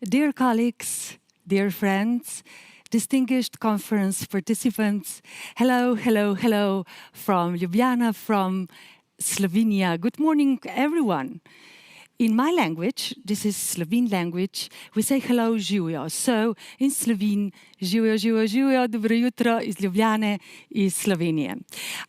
Dear colleagues, dear friends, distinguished conference participants, hello, hello, hello from Ljubljana, from Slovenia. Good morning, everyone. In my language, this is Slovene language, we say hello, živijo. So in Slovene, živijo, živijo, živijo, dobro jutro iz Ljubljane, iz Slovenije.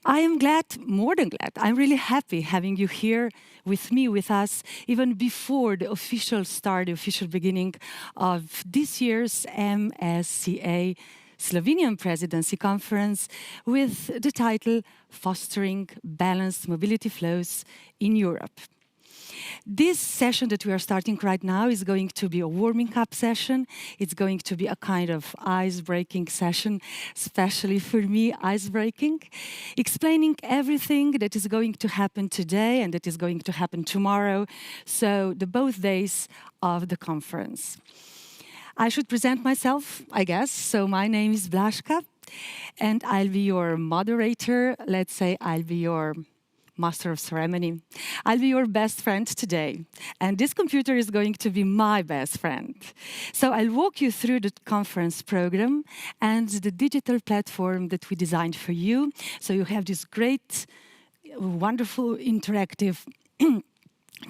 I am glad, more than glad, I'm really happy having you here with me, with us, even before the official start, the official beginning of this year's MSCA Slovenian Presidency Conference with the title Fostering Balanced Mobility Flows in Europe. This session that we are starting right now is going to be a warming up session. It's going to be a kind of ice-breaking session, especially for me, ice-breaking, explaining everything that is going to happen today and that is going to happen tomorrow, so the both days of the conference. I should present myself, I guess. So my name is Blažka, and I'll be your moderator. Let's say I'll be your master of ceremony. I'll be your best friend today. And this computer is going to be my best friend. So I'll walk you through the conference program and the digital platform that we designed for you. So you have this great, wonderful, interactive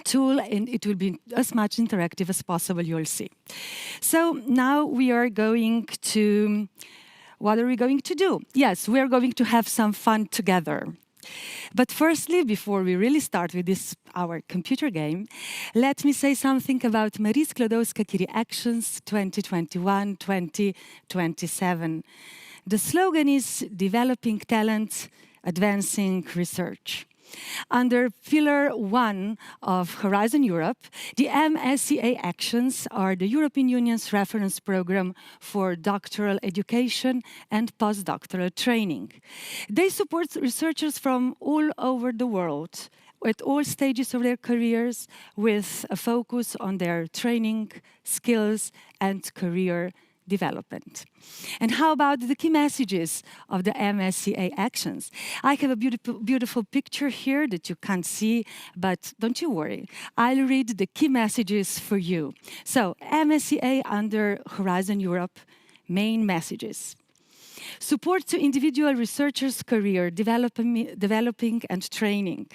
tool, and it will be as much interactive as possible, you'll see. So now we are going to, what are we going to do? Yes, we are going to have some fun together. But firstly, before we really start with this, our computer game, let me say something about Marie Skłodowska-Curie Actions 2021-2027. The slogan is Developing Talent, Advancing Research. Under Pillar 1 of Horizon Europe, the MSCA Actions are the European Union's reference program for doctoral education and postdoctoral training. They support researchers from all over the world at all stages of their careers with a focus on their training, skills, and career development. And how about the key messages of the MSCA Actions? I have a beautiful picture here that you can't see, but don't you worry. I'll read the key messages for you. So, MSCA under Horizon Europe, main messages. Support to individual researchers' career developing and training.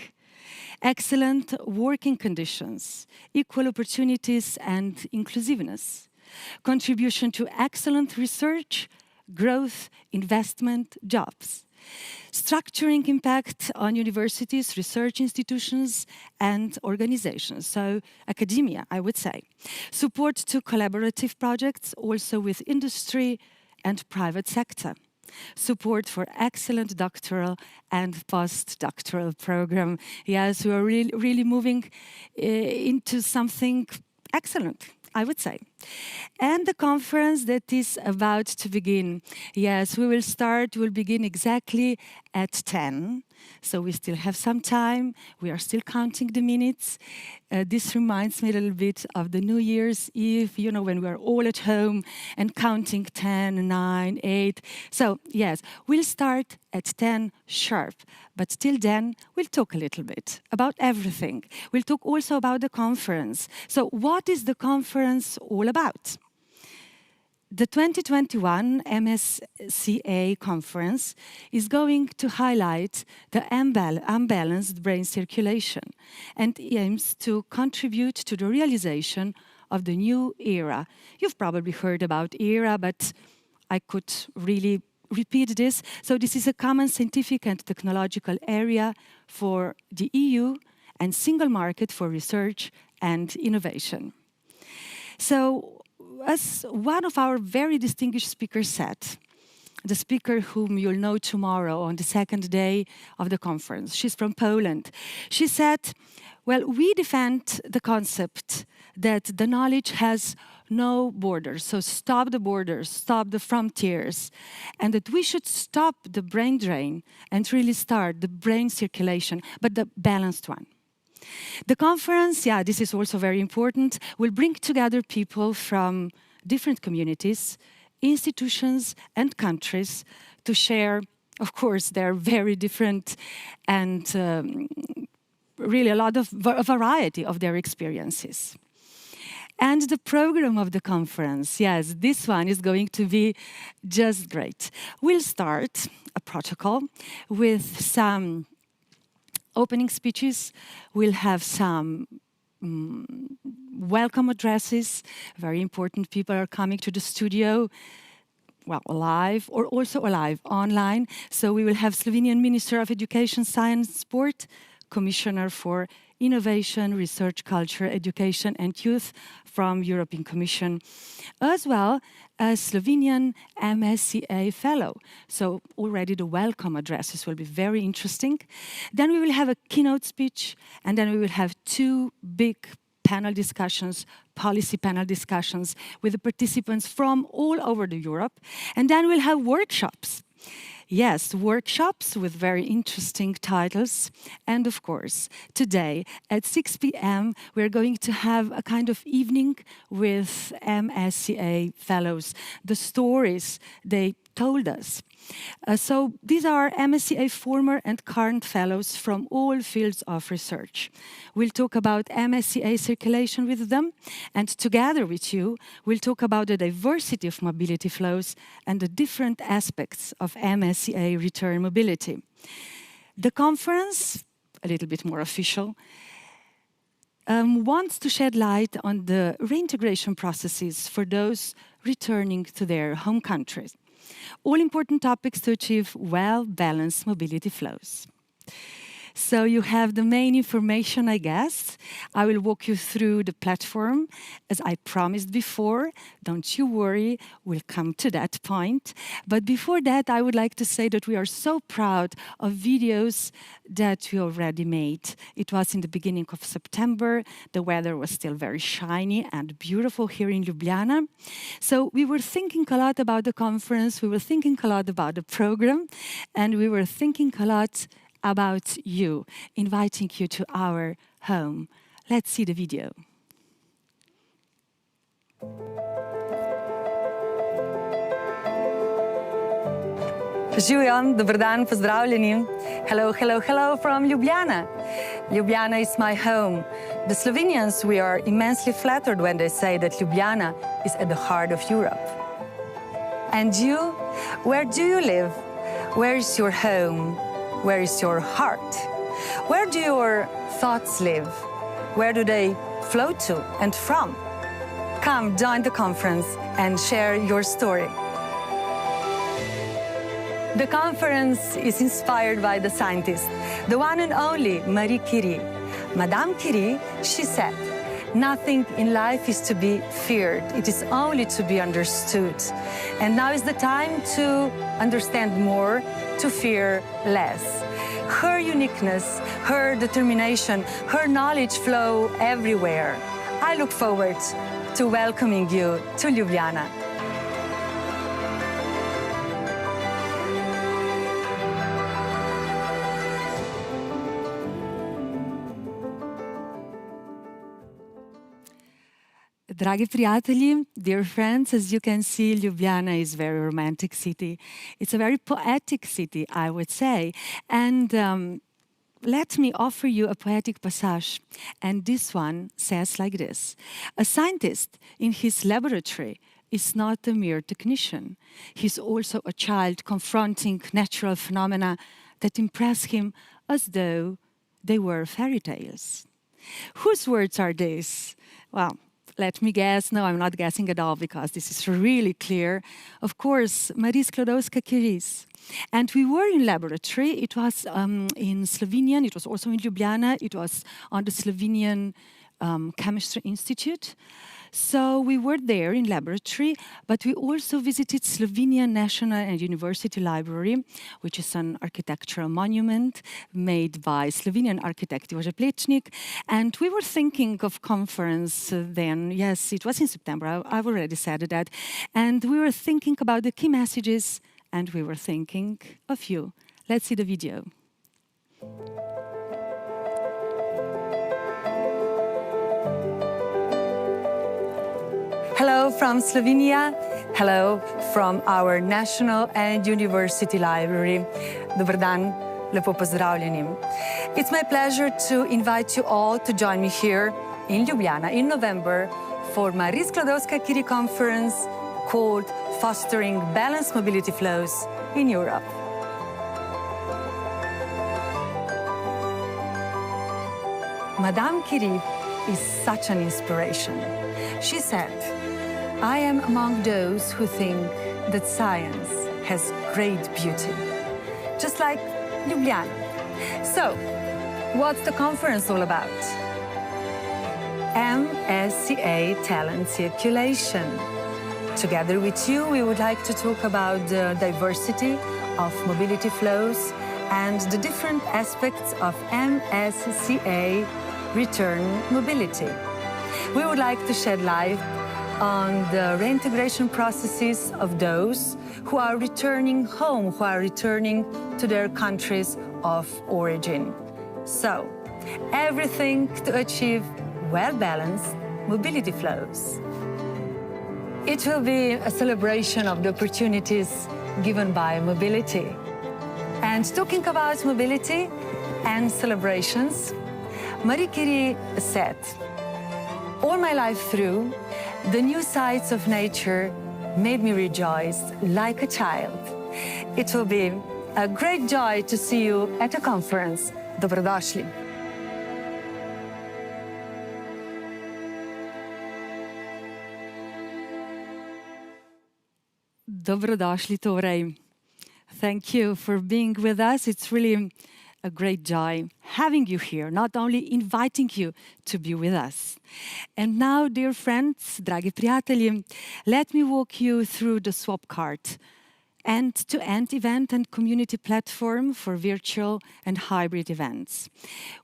Excellent working conditions, equal opportunities and inclusiveness. Contribution to excellent research, growth, investment, jobs. Structuring impact on universities, research institutions, and organizations, so academia, I would say. Support to collaborative projects, also with industry and private sector. Support for excellent doctoral and postdoctoral program. Yes, we are really moving into something excellent, I would say. And the conference that is about to begin. Yes, we'll begin exactly at 10. So we still have some time. We are still counting the minutes. This reminds me a little bit of the New Year's Eve, you know, when we are all at home and counting 10, 9, 8. So yes, we'll start at 10 sharp. But till then, we'll talk a little bit about everything. We'll talk also about the conference. So what is the conference all about? The 2021 MSCA conference is going to highlight the unbalanced brain circulation and aims to contribute to the realization of the new era. You've probably heard about ERA, but I could really repeat this. So this is a common scientific and technological area for the EU and single market for research and innovation. So, as one of our very distinguished speakers said, the speaker whom you'll know tomorrow on the second day of the conference, she's from Poland. She said, well, we defend the concept that the knowledge has no borders, so stop the borders, stop the frontiers, and that we should stop the brain drain and really start the brain circulation, but the balanced one. The conference, yeah, this is also very important, will bring together people from different communities, institutions, and countries to share, of course, their very different and really a lot of variety of their experiences. And the program of the conference, yes, this one is going to be just great. We'll start a protocol with some opening speeches. We'll have some welcome addresses. Very important people are coming to the studio, well, alive or also alive online. So we will have Slovenian Minister of Education, Science, Sport, Commissioner for Innovation, Research, Culture, Education and Youth from European Commission, as well as Slovenian MSCA Fellow. So already the welcome addresses will be very interesting. Then we will have a keynote speech, and then we will have two big panel discussions, policy panel discussions with the participants from all over Europe. And then we'll have workshops. Yes, workshops with very interesting titles. And of course, today at 6 p.m., we're going to have a kind of evening with MSCA fellows, the stories they told us. So these are MSCA former and current fellows from all fields of research. We'll talk about MSCA circulation with them, and together with you, we'll talk about the diversity of mobility flows and the different aspects of MSCA return mobility. The conference, a little bit more official, wants to shed light on the reintegration processes for those returning to their home countries. All important topics to achieve well-balanced mobility flows. So you have the main information, I guess. I will walk you through the platform, as I promised before. Don't you worry, we'll come to that point. But before that, I would like to say that we are so proud of videos that we already made. It was in the beginning of September. The weather was still very shiny and beautiful here in Ljubljana. So we were thinking a lot about the conference, we were thinking a lot about the program, and we were thinking a lot about you, inviting you to our home. Let's see the video. Živijo, dober dan, pozdravljeni. Hello, hello, hello from Ljubljana. Ljubljana is my home. The Slovenians, we are immensely flattered when they say that Ljubljana is at the heart of Europe. And you, where do you live? Where is your home? Where is your heart? Where do your thoughts live? Where do they flow to and from? Come, join the conference and share your story. The conference is inspired by the scientist, the one and only Marie Curie. Madame Curie, she said, nothing in life is to be feared. It is only to be understood. And now is the time to understand more, to fear less. Her uniqueness, her determination, her knowledge flow everywhere. I look forward to welcoming you to Ljubljana. Dragi prijatelji, dear friends, as you can see, Ljubljana is a very romantic city. It's a very poetic city, I would say. And let me offer you a poetic passage. And this one says like this. A scientist in his laboratory is not a mere technician. He's also a child confronting natural phenomena that impress him as though they were fairy tales. Whose words are these? Well, let me guess. No, I'm not guessing at all because this is really clear. Of course, Marie Sklodowska-Curie's. And we were in laboratory. It was in Slovenian. It was also in Ljubljana. It was on the Slovenian Chemistry Institute. So we were there in laboratory, but we also visited Slovenian National and University Library, which is an architectural monument made by Slovenian architect Jože Plečnik. And we were thinking of conference then. Yes, it was in September. I've already said that. And we were thinking about the key messages, and we were thinking of you. Let's see the video. Hello from Slovenia. Hello from our National and University Library. Dober dan, lepo pozdravljeni. It's my pleasure to invite you all to join me here in Ljubljana in November for Marie Sklodowska-Curie conference called Fostering Balanced Mobility Flows in Europe. Madame Curie is such an inspiration. She said, "I am among those who think that science has great beauty," just like Ljubljana. So, what's the conference all about? MSCA Talent Circulation. Together with you, we would like to talk about the diversity of mobility flows and the different aspects of MSCA return mobility. We would like to shed light on the reintegration processes of those who are returning home, who are returning to their countries of origin. So, everything to achieve well-balanced mobility flows. It will be a celebration of the opportunities given by mobility. And talking about mobility and celebrations, Marie Curie said, "All my life through, the new sights of nature made me rejoice like a child." It will be a great joy to see you at the conference. Dobrodošli. Dobrodošli torej. Thank you for being with us. It's really a great joy having you here, not only inviting you to be with us. And now, dear friends, dragi prijatelji, let me walk you through the swap card, end-to-end event and community platform for virtual and hybrid events.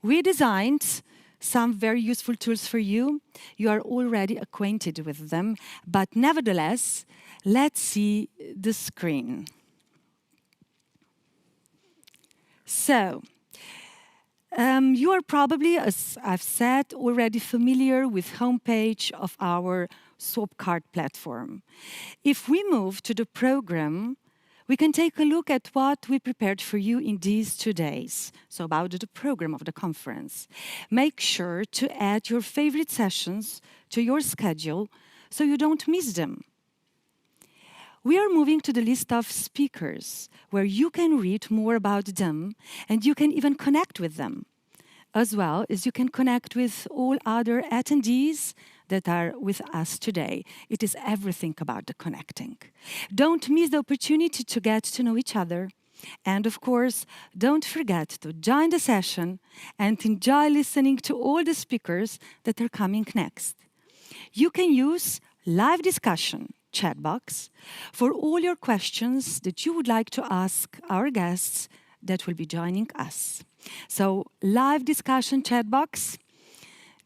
We designed some very useful tools for you. You are already acquainted with them, but nevertheless, let's see the screen. So, you are probably, as I've said, already familiar with homepage of our swap card platform. If we move to the program, we can take a look at what we prepared for you in these 2 days. So about the program of the conference. Make sure to add your favorite sessions to your schedule so you don't miss them. We are moving to the list of speakers, where you can read more about them and you can even connect with them, as well as you can connect with all other attendees that are with us today. It is everything about the connecting. Don't miss the opportunity to get to know each other. And of course, don't forget to join the session and enjoy listening to all the speakers that are coming next. You can use live discussion chat box for all your questions that you would like to ask our guests that will be joining us. So, live discussion chat box.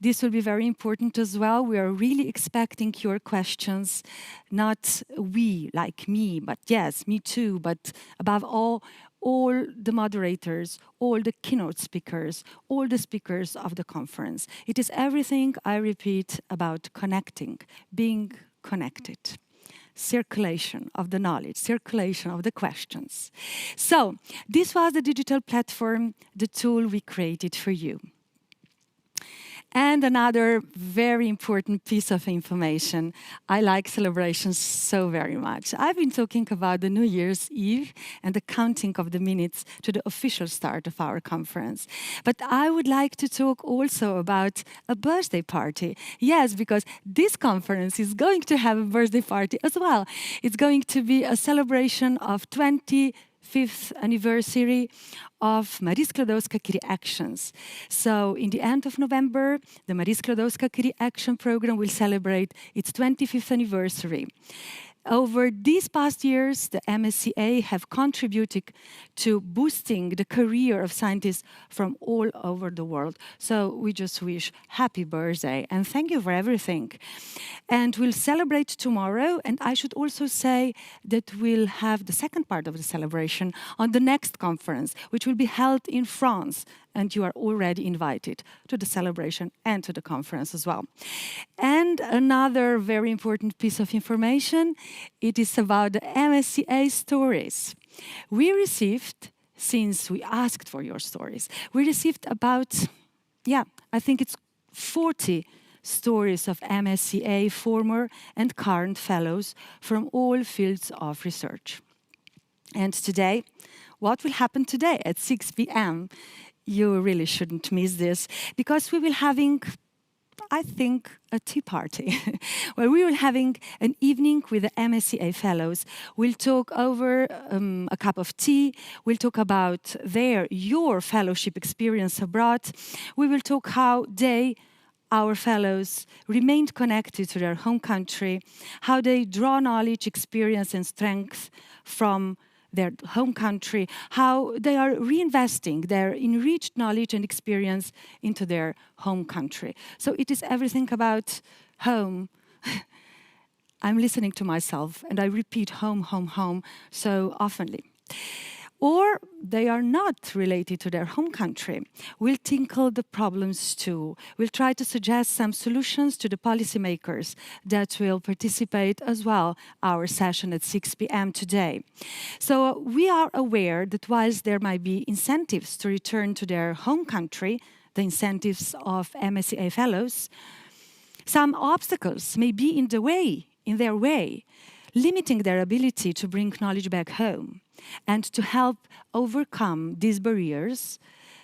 This will be very important as well. We are really expecting your questions, not we, like me, but yes, me too, but above all the moderators, all the keynote speakers, all the speakers of the conference. It is everything, I repeat, about connecting, being connected. Circulation of the knowledge, circulation of the questions. So, this was the digital platform, the tool we created for you. And another very important piece of information. I like celebrations so very much. I've been talking about the New Year's Eve and the counting of the minutes to the official start of our conference. But I would like to talk also about a birthday party. Yes, because this conference is going to have a birthday party as well. It's going to be a celebration of 25th anniversary of Marie Sklodowska-Curie Actions. So, in the end of November, the Marie Sklodowska-Curie Action Program will celebrate its 25th anniversary. Over these past years, the MSCA have contributed to boosting the career of scientists from all over the world. So we just wish happy birthday and thank you for everything. And we'll celebrate tomorrow. And I should also say that we'll have the second part of the celebration on the next conference, which will be held in France. And you are already invited to the celebration and to the conference as well. And another very important piece of information, it is about the MSCA stories. We received, since we asked for your stories, we received about, I think it's 40 stories of MSCA former and current fellows from all fields of research. And today, what will happen today at 6 p.m.? You really shouldn't miss this, because we will having, I think, a tea party, where we will having an evening with the MSCA fellows. We'll talk over a cup of tea. We'll talk about your fellowship experience abroad. We will talk how our fellows, remained connected to their home country, how they draw knowledge, experience, and strength from their home country, how they are reinvesting their enriched knowledge and experience into their home country. So it is everything about home. I'm listening to myself and I repeat home, home, home so oftenly. Or they are not related to their home country. We'll tinkle the problems too. We'll try to suggest some solutions to the policymakers that will participate as well our session at 6 p.m. today. So we are aware that whilst there might be incentives to return to their home country, the incentives of MSCA fellows, some obstacles may be in their way, limiting their ability to bring knowledge back home. And to help overcome these barriers,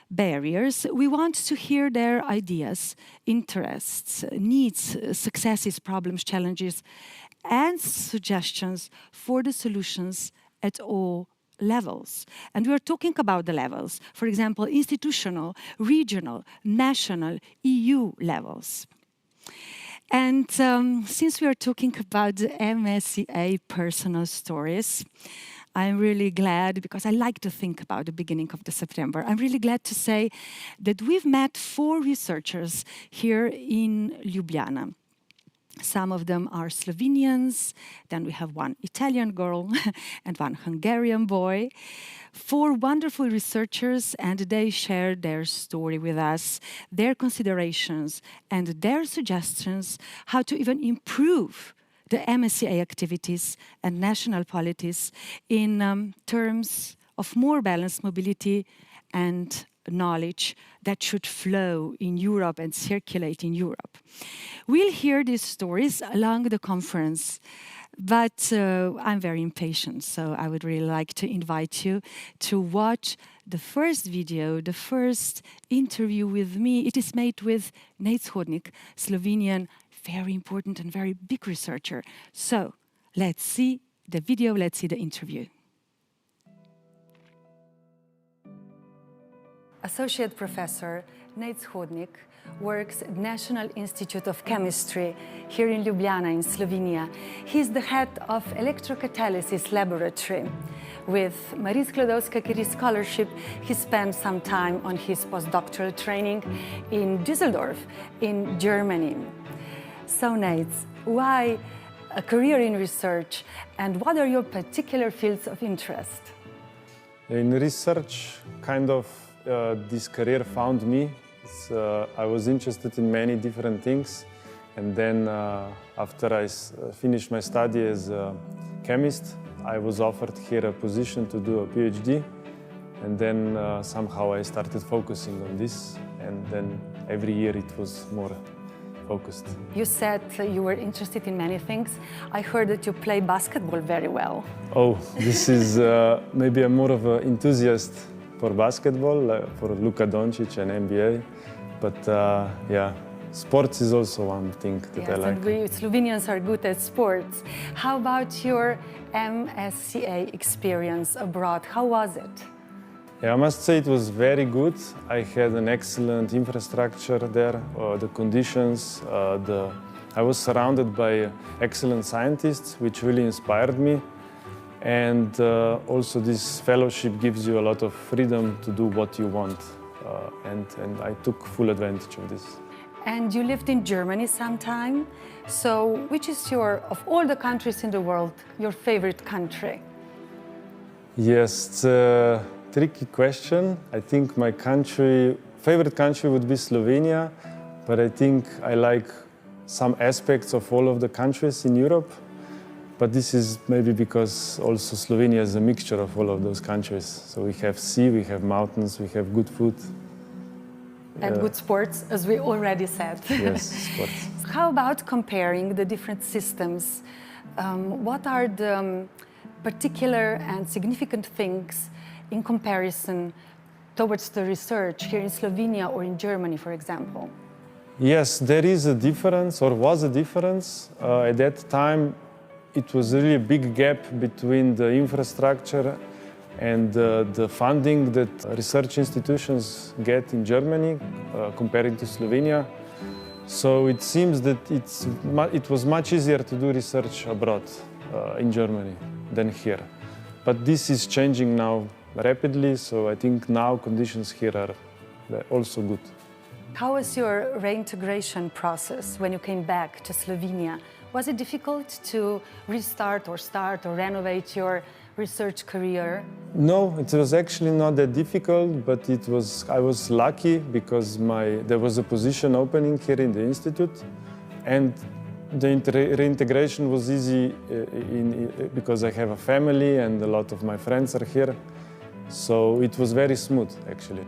we want to hear their ideas, interests, needs, successes, problems, challenges, and suggestions for the solutions at all levels. And we are talking about the levels, for example, institutional, regional, national, EU levels. And since we are talking about the MSCA personal stories, I'm really glad, because I like to think about the beginning of September. I'm really glad to say that we've met 4 researchers here in Ljubljana. Some of them are Slovenians, then we have one Italian girl and one Hungarian boy. 4 wonderful researchers, and they share their story with us, their considerations and their suggestions how to even improve the MSCA activities and national policies in terms of more balanced mobility and knowledge that should flow in Europe and circulate in Europe. We'll hear these stories along the conference, but I'm very impatient, so I would really like to invite you to watch the first video, the first interview with me. It is made with Nejc Hodnik, Slovenian, very important and very big researcher. So let's see the video, let's see the interview. Associate Professor Nejc Hodnik works at National Institute of Chemistry here in Ljubljana in Slovenia. He's the head of electrocatalysis laboratory. With Marie Skłodowska-Curie scholarship, he spent some time on his postdoctoral training in Düsseldorf in Germany. So Nejc, why a career in research, and what are your particular fields of interest? In research, this career found me. I was interested in many different things, and then after I finished my study as a chemist, I was offered here a position to do a PhD, and then somehow I started focusing on this, and then every year it was more focused. You said you were interested in many things. I heard that you play basketball very well. Oh, this is maybe I'm more of an enthusiast for basketball, for Luka Doncic and NBA. But yeah, sports is also one thing that I like. And we Slovenians are good at sports. How about your MSCA experience abroad? How was it? Yeah, I must say it was very good. I had an excellent infrastructure there, the conditions, I was surrounded by excellent scientists, which really inspired me. And also this fellowship gives you a lot of freedom to do what you want. And I took full advantage of this. And you lived in Germany sometime. So which is of all the countries in the world, your favorite country? Yes, it's a tricky question. I think my favorite country would be Slovenia, but I think I like some aspects of all of the countries in Europe. But this is maybe because also Slovenia is a mixture of all of those countries. So we have sea, we have mountains, we have good food. And good sports, as we already said. Yes, sports. How about comparing the different systems? What are the particular and significant things in comparison towards the research here in Slovenia or in Germany, for example? Yes, there is a difference, or was a difference. At that time, it was really a big gap between the infrastructure and the funding that research institutions get in Germany compared to Slovenia. So it seems that it was much easier to do research abroad in Germany than here. But this is changing now rapidly, so I think now conditions here are also good. How was your reintegration process when you came back to Slovenia? Was it difficult to restart or start or renovate your research career? No, it was actually not that difficult, but I was lucky because there was a position opening here in the institute, and the reintegration was easy because I have a family and a lot of my friends are here. So it was very smooth, actually.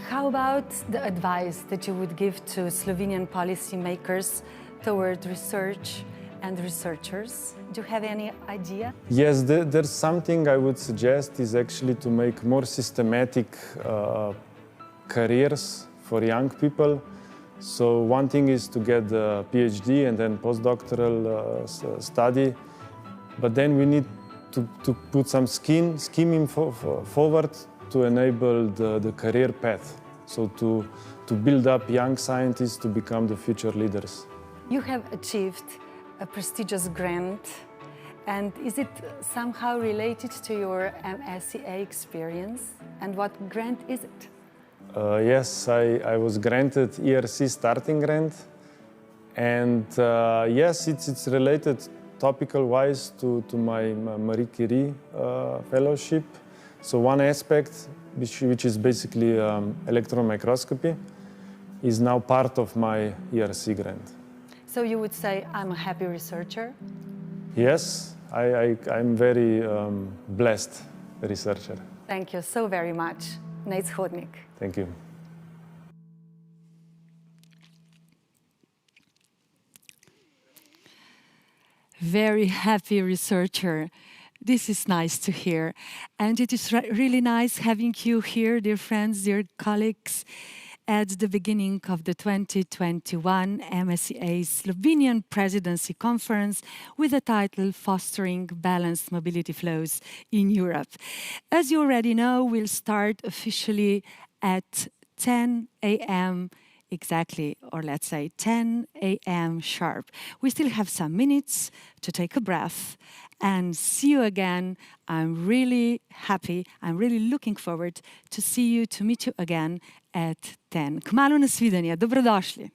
How about the advice that you would give to Slovenian policymakers toward research and researchers? Do you have any idea? Yes, there's something I would suggest is actually to make more systematic careers for young people. So one thing is to get a PhD and then postdoctoral study, but then we need to put some scheming forward to enable the career path, so to build up young scientists to become the future leaders. You have achieved a prestigious grant, and is it somehow related to your MSCA experience? And what grant is it? Yes, I was granted ERC starting grant, and yes, it's related topical-wise to my Marie Curie fellowship. So one aspect, which is basically electron microscopy, is now part of my ERC grant. So you would say, I'm a happy researcher? Yes, I'm very blessed researcher. Thank you so very much, Nate Hodnik. Thank you. Very happy researcher. This is nice to hear. And it is really nice having you here, dear friends, dear colleagues, at the beginning of the 2021 MSCA Slovenian Presidency Conference with the title Fostering Balanced Mobility Flows in Europe. As you already know, we'll start officially at 10 a.m. exactly, or let's say 10 a.m. sharp. We still have some minutes to take a breath and see you again. I'm really happy, I'm really looking forward to see you, to meet you again at 10. Kmalu nasvidenje, dobrodošli.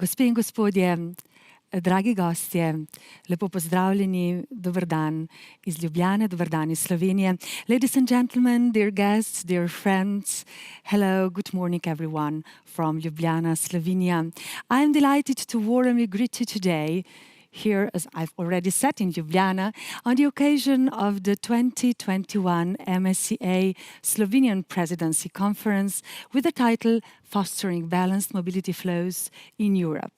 Gospe in gospodje, dragi gostje, lepo pozdravljeni, dober dan iz Ljubljane, dober dan iz Slovenije. Ladies and gentlemen, dear guests, dear friends, hello, good morning everyone from Ljubljana, Slovenia. I am delighted to warmly greet you today here, as I've already said, in Ljubljana, on the occasion of the 2021 MSCA Slovenian Presidency Conference with the title Fostering Balanced Mobility Flows in Europe.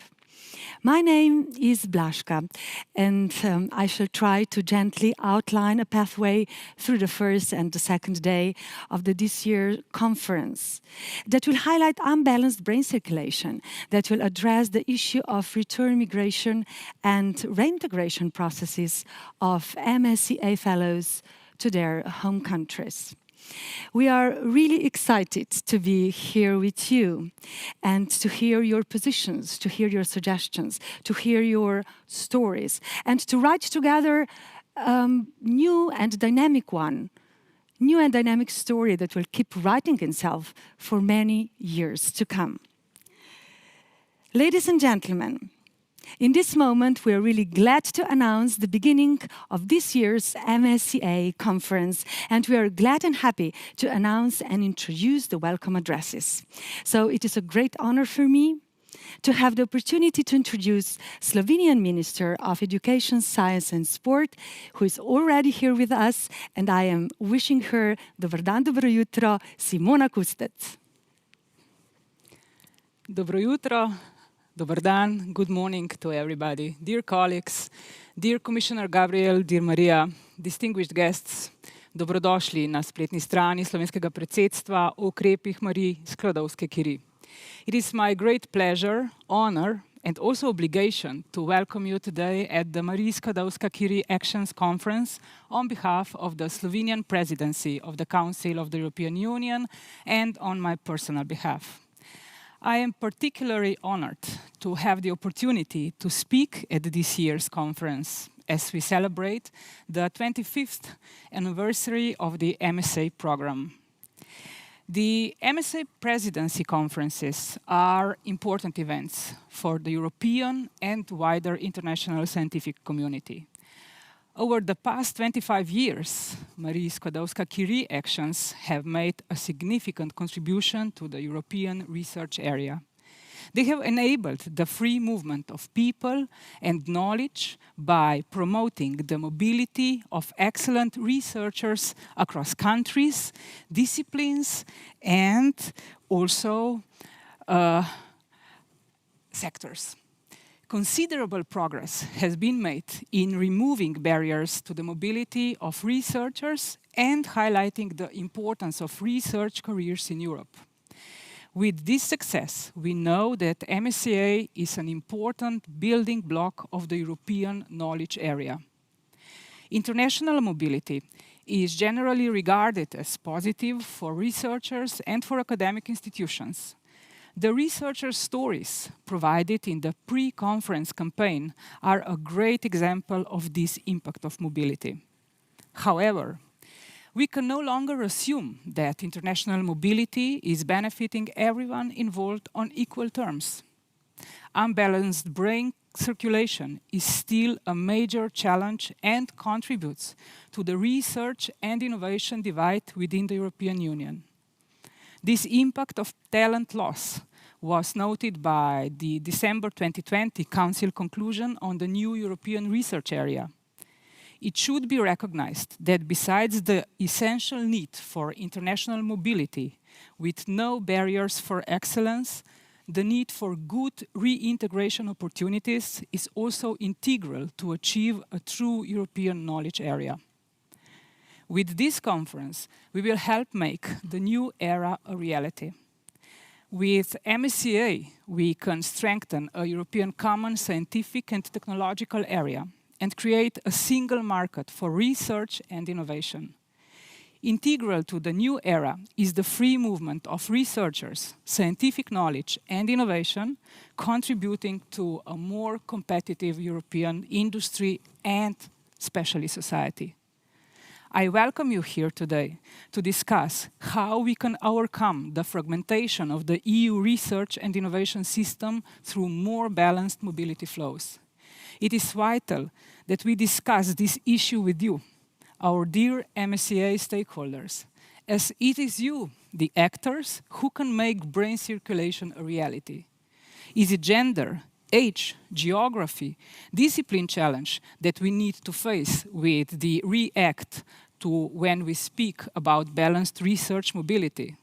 My name is Blaška, and I shall try to gently outline a pathway through the first and the second day of this year's conference that will highlight unbalanced brain circulation, that will address the issue of return migration and reintegration processes of MSCA fellows to their home countries. We are really excited to be here with you and to hear your positions, to hear your suggestions, to hear your stories, and to write together new and dynamic story that will keep writing itself for many years to come. Ladies and gentlemen, in this moment, we are really glad to announce the beginning of this year's MSCA conference, and we are glad and happy to announce and introduce the welcome addresses. So it is a great honor for me to have the opportunity to introduce Slovenian Minister of Education, Science and Sport, who is already here with us, and I am wishing her dober dan, dobro jutro, Simona Kustec. Dobro jutro. Dobar dan, good morning to everybody. Dear colleagues, dear Commissioner Gabriel, dear Maria, distinguished guests, dobrodošli na spletni strani slovenskega predsedstva o ukrepih Mariji Skłodowskiej-Curie. It is my great pleasure, honor, and also obligation to welcome you today at the Mariji Skłodowskiej-Curie Actions Conference on behalf of the Slovenian Presidency of the Council of the European Union and on my personal behalf. I am particularly honored to have the opportunity to speak at this year's conference as we celebrate the 25th anniversary of the MSA program. The MSA Presidency Conferences are important events for the European and wider international scientific community. Over the past 25 years, Mariji Skłodowskiej-Curie actions have made a significant contribution to the European research area. They have enabled the free movement of people and knowledge by promoting the mobility of excellent researchers across countries, disciplines, and also sectors. Considerable progress has been made in removing barriers to the mobility of researchers and highlighting the importance of research careers in Europe. With this success, we know that MSCA is an important building block of the European knowledge area. International mobility is generally regarded as positive for researchers and for academic institutions. The researchers' stories provided in the pre-conference campaign are a great example of this impact of mobility. However, we can no longer assume that international mobility is benefiting everyone involved on equal terms. Unbalanced brain circulation is still a major challenge and contributes to the research and innovation divide within the European Union. This impact of talent loss was noted by the December 2020 Council conclusion on the new European research area. It should be recognized that besides the essential need for international mobility with no barriers for excellence, the need for good reintegration opportunities is also integral to achieve a true European knowledge area. With this conference, we will help make the new era a reality. With MSCA, we can strengthen a European common scientific and technological area and create a single market for research and innovation. Integral to the new era is the free movement of researchers, scientific knowledge and innovation, contributing to a more competitive European industry and especially society. I welcome you here today to discuss how we can overcome the fragmentation of the EU research and innovation system through more balanced mobility flows. It is vital that we discuss this issue with you, our dear MSCA stakeholders, as it is you, the actors, who can make brain circulation a reality. Is it gender, age, geography, discipline challenge that we need to face with the REACT to when we speak about balanced research mobility?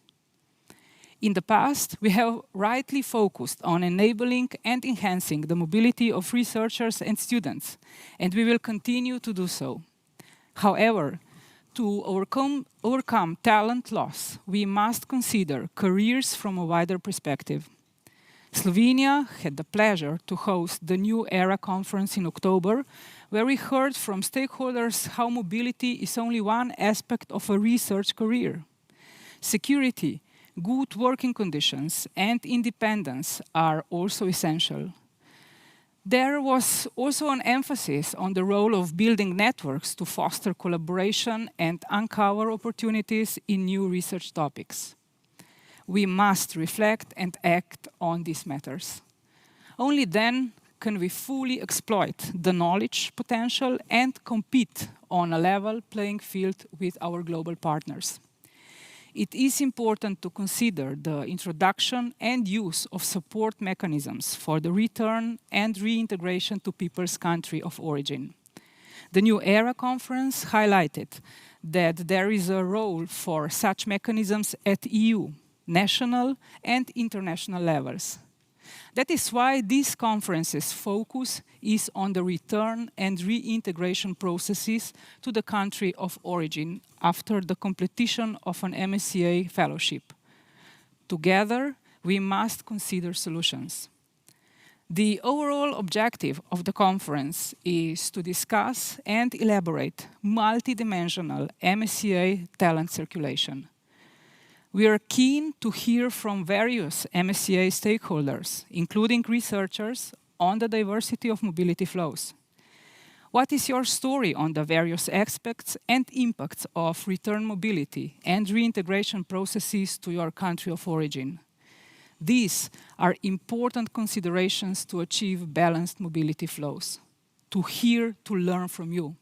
In the past, we have rightly focused on enabling and enhancing the mobility of researchers and students, and we will continue to do so. However, to overcome talent loss, we must consider careers from a wider perspective. Slovenia had the pleasure to host the New Era conference in October, where we heard from stakeholders how mobility is only one aspect of a research career. Security, good working conditions, and independence are also essential. There was also an emphasis on the role of building networks to foster collaboration and uncover opportunities in new research topics. We must reflect and act on these matters. Only then can we fully exploit the knowledge potential and compete on a level playing field with our global partners. It is important to consider the introduction and use of support mechanisms for the return and reintegration to people's country of origin. The New Era conference highlighted that there is a role for such mechanisms at EU, national and international levels. That is why this conference's focus is on the return and reintegration processes to the country of origin after the completion of an MSCA fellowship. Together, we must consider solutions. The overall objective of the conference is to discuss and elaborate multidimensional MSCA talent circulation. We are keen to hear from various MSCA stakeholders, including researchers, on the diversity of mobility flows. What is your story on the various aspects and impacts of return mobility and reintegration processes to your country of origin? These are important considerations to achieve balanced mobility flows. To hear, to learn from you.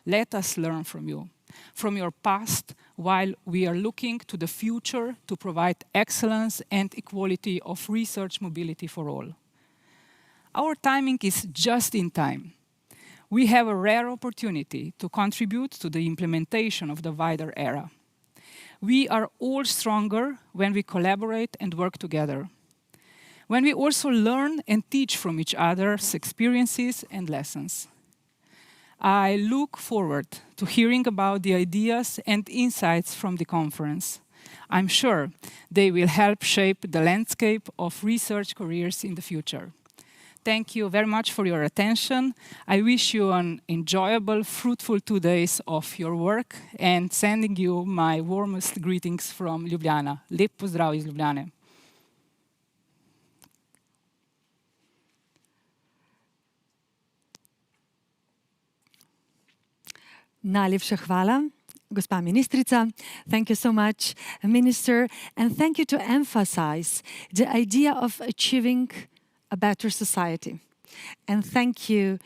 Let us learn from you, from your past, while we are looking to the future to provide excellence and equality of research mobility for all. Our timing is just in time. We have a rare opportunity to contribute to the implementation of the wider era. We are all stronger when we collaborate and work together, when we also learn and teach from each other's experiences and lessons. I look forward to hearing about the ideas and insights from the conference. I'm sure they will help shape the landscape of research careers in the future. Thank you very much for your attention. I wish you an enjoyable, fruitful 2 days of your work and sending you my warmest greetings from Ljubljana. Lep pozdrav iz Ljubljane. Najlepša hvala, gospa ministrica. Thank you so much, Minister. And thank you to emphasize the idea of achieving a better society. And thank you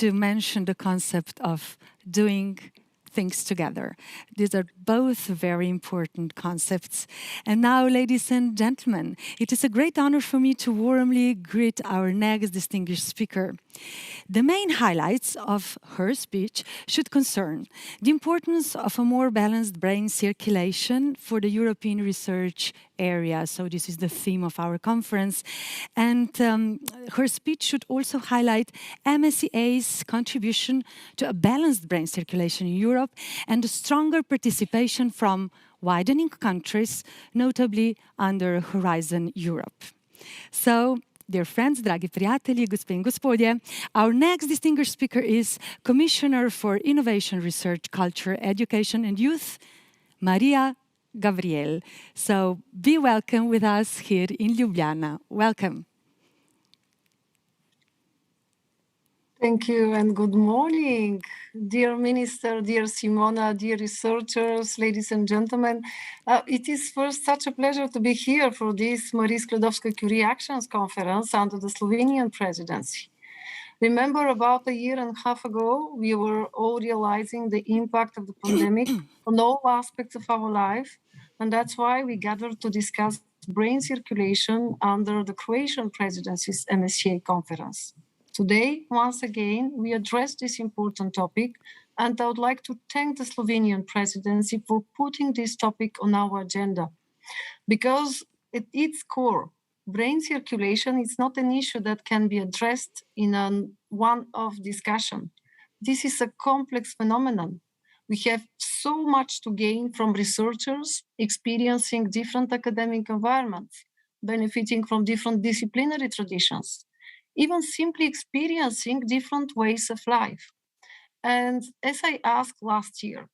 to mention the concept of doing things together. These are both very important concepts. And now, ladies and gentlemen, it is a great honor for me to warmly greet our next distinguished speaker. The main highlights of her speech should concern the importance of a more balanced brain circulation for the European research area. So this is the theme of our conference. And her speech should also highlight MSCA's contribution to a balanced brain circulation in Europe and a stronger participation from widening countries, notably under Horizon Europe. So, dear friends, dragi prijatelji, gospe in gospodje, our next distinguished speaker is Commissioner for Innovation, Research, Culture, Education and Youth, Maria Gabriel. So be welcome with us here in Ljubljana. Welcome. Thank you and good morning, dear Minister, dear Simona, dear researchers, ladies and gentlemen. It is first such a pleasure to be here for this Marie Skłodowska-Curie Actions Conference under the Slovenian presidency. Remember, about a year and a half ago, we were all realizing the impact of the pandemic on all aspects of our life, and that's why we gathered to discuss brain circulation under the Croatian presidency's MSCA conference. Today, once again, we address this important topic, and I would like to thank the Slovenian presidency for putting this topic on our agenda. Because at its core, brain circulation is not an issue that can be addressed in a one-off discussion. This is a complex phenomenon. We have so much to gain from researchers experiencing different academic environments, benefiting from different disciplinary traditions, even simply experiencing different ways of life. And as I asked last year,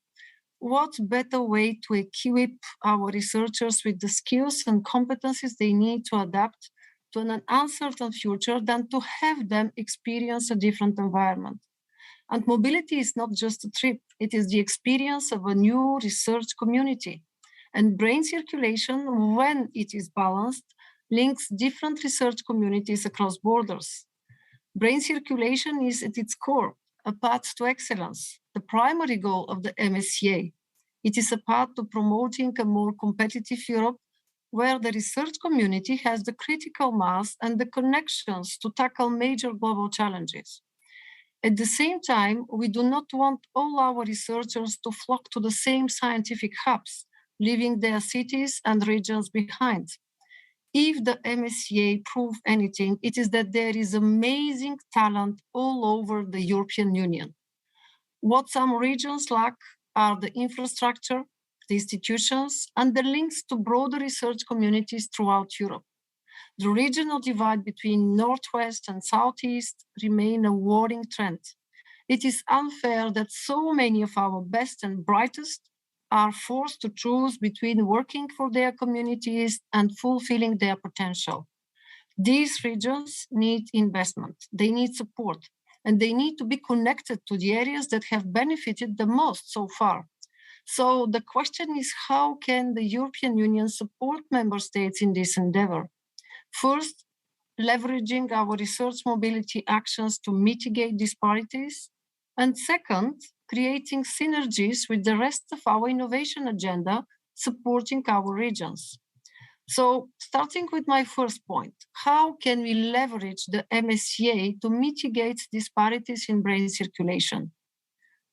what better way to equip our researchers with the skills and competencies they need to adapt to an uncertain future than to have them experience a different environment? And mobility is not just a trip, it is the experience of a new research community. And brain circulation, when it is balanced, links different research communities across borders. Brain circulation is at its core a path to excellence, the primary goal of the MSCA. It is a path to promoting a more competitive Europe where the research community has the critical mass and the connections to tackle major global challenges. At the same time, we do not want all our researchers to flock to the same scientific hubs, leaving their cities and regions behind. If the MSCA prove anything, it is that there is amazing talent all over the European Union. What some regions lack are the infrastructure, the institutions, and the links to broader research communities throughout Europe. The regional divide between Northwest and Southeast remain a worrying trend. It is unfair that so many of our best and brightest are forced to choose between working for their communities and fulfilling their potential. These regions need investment, they need support, and they need to be connected to the areas that have benefited the most so far. So the question is, how can the European Union support member states in this endeavor? First, leveraging our research mobility actions to mitigate disparities. And second, creating synergies with the rest of our innovation agenda, supporting our regions. So starting with my first point, how can we leverage the MSCA to mitigate disparities in brain circulation?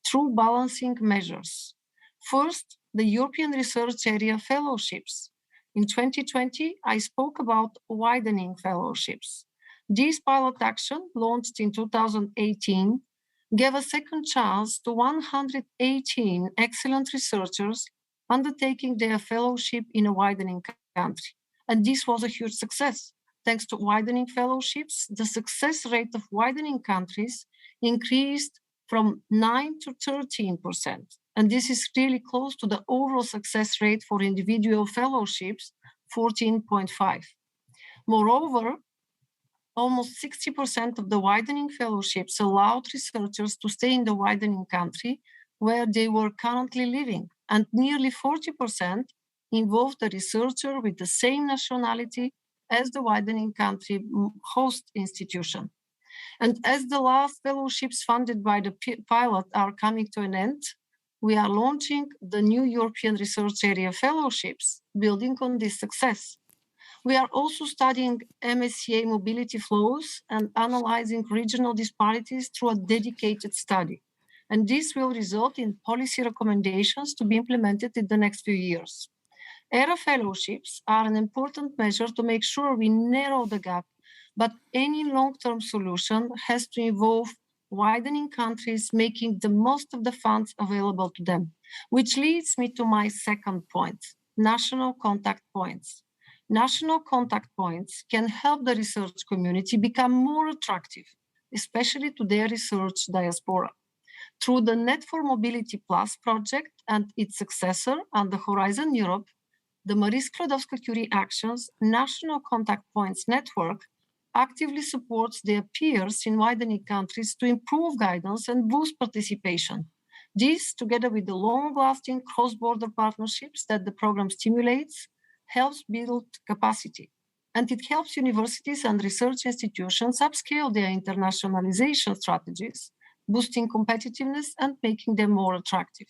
Through balancing measures. First, the European Research Area Fellowships. In 2020, I spoke about widening fellowships. This pilot action, launched in 2018, gave a second chance to 118 excellent researchers undertaking their fellowship in a widening country. And this was a huge success. Thanks to widening fellowships, the success rate of widening countries increased from 9 to 13%. And this is really close to the overall success rate for individual fellowships, 14.5. Moreover, almost 60% of the widening fellowships allowed researchers to stay in the widening country where they were currently living, and nearly 40% involved a researcher with the same nationality as the widening country host institution. And as the last fellowships funded by the pilot are coming to an end, we are launching the new European Research Area Fellowships, building on this success. We are also studying MSCA mobility flows and analyzing regional disparities through a dedicated study. And this will result in policy recommendations to be implemented in the next few years. ERA fellowships are an important measure to make sure we narrow the gap, but any long-term solution has to involve widening countries making the most of the funds available to them, which leads me to my second point, national contact points. National contact points can help the research community become more attractive, especially to their research diaspora. Through the Net for Mobility Plus project and its successor under Horizon Europe, the Marie Skłodowska-Curie Actions National Contact Points Network actively supports their peers in widening countries to improve guidance and boost participation. This, together with the long-lasting cross-border partnerships that the program stimulates, helps build capacity. And it helps universities and research institutions upscale their internationalization strategies, boosting competitiveness and making them more attractive.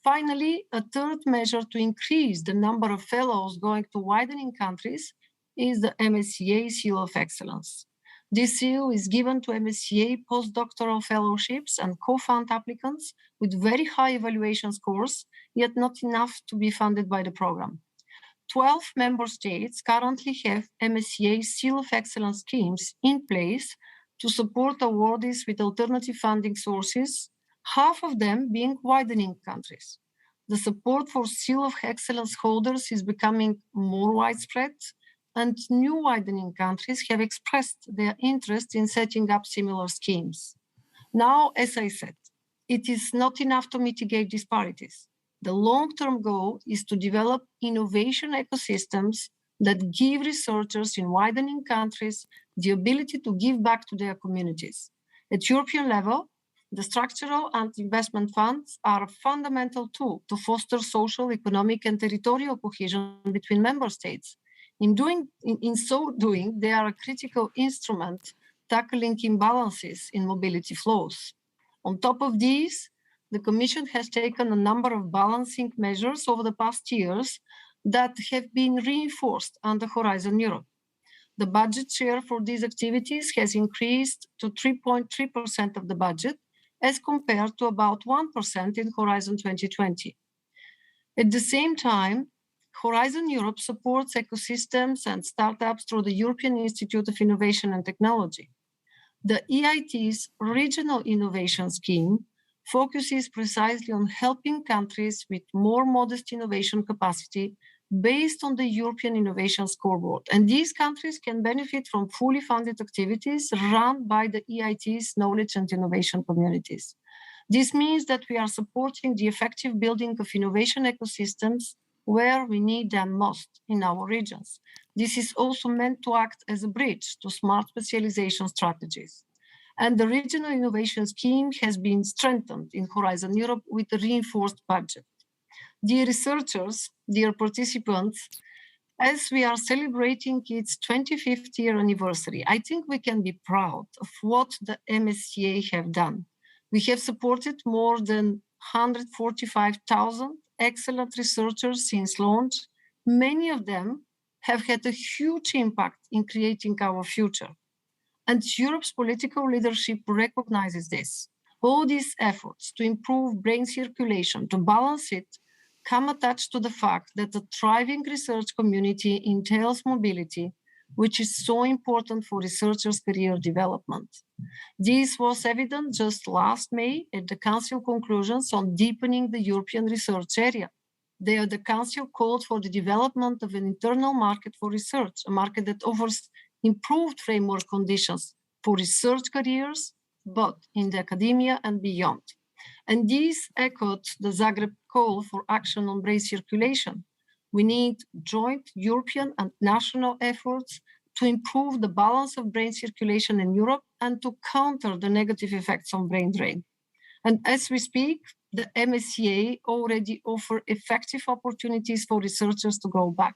Finally, a third measure to increase the number of fellows going to widening countries is the MSCA Seal of Excellence. This seal is given to MSCA postdoctoral fellowships and co-fund applicants with very high evaluation scores, yet not enough to be funded by the program. 12 member states currently have MSCA Seal of Excellence schemes in place to support awardees with alternative funding sources, half of them being widening countries. The support for Seal of Excellence holders is becoming more widespread, and new widening countries have expressed their interest in setting up similar schemes. Now, as I said, it is not enough to mitigate disparities. The long-term goal is to develop innovation ecosystems that give researchers in widening countries the ability to give back to their communities. At European level, the structural and investment funds are a fundamental tool to foster social, economic, and territorial cohesion between member states. In so doing, they are a critical instrument tackling imbalances in mobility flows. On top of these, the Commission has taken a number of balancing measures over the past years that have been reinforced under Horizon Europe. The budget share for these activities has increased to 3.3% of the budget, as compared to about 1% in Horizon 2020. At the same time, Horizon Europe supports ecosystems and startups through the European Institute of Innovation and Technology. The EIT's Regional Innovation Scheme focuses precisely on helping countries with more modest innovation capacity based on the European Innovation Scoreboard. And these countries can benefit from fully funded activities run by the EIT's knowledge and innovation communities. This means that we are supporting the effective building of innovation ecosystems where we need them most in our regions. This is also meant to act as a bridge to smart specialization strategies. And the Regional Innovation Scheme has been strengthened in Horizon Europe with a reinforced budget. Dear researchers, dear participants, as we are celebrating its 25th year anniversary, I think we can be proud of what the MSCA have done. We have supported more than 145,000 excellent researchers since launch. Many of them have had a huge impact in creating our future. And Europe's political leadership recognizes this. All these efforts to improve brain circulation, to balance it, come attached to the fact that a thriving research community entails mobility, which is so important for researchers' career development. This was evident just last May at the Council conclusions on deepening the European research area. There, the Council called for the development of an internal market for research, a market that offers improved framework conditions for research careers, both in the academia and beyond. And this echoed the Zagreb call for action on brain circulation. We need joint European and national efforts to improve the balance of brain circulation in Europe and to counter the negative effects on brain drain. And as we speak, the MSCA already offer effective opportunities for researchers to go back.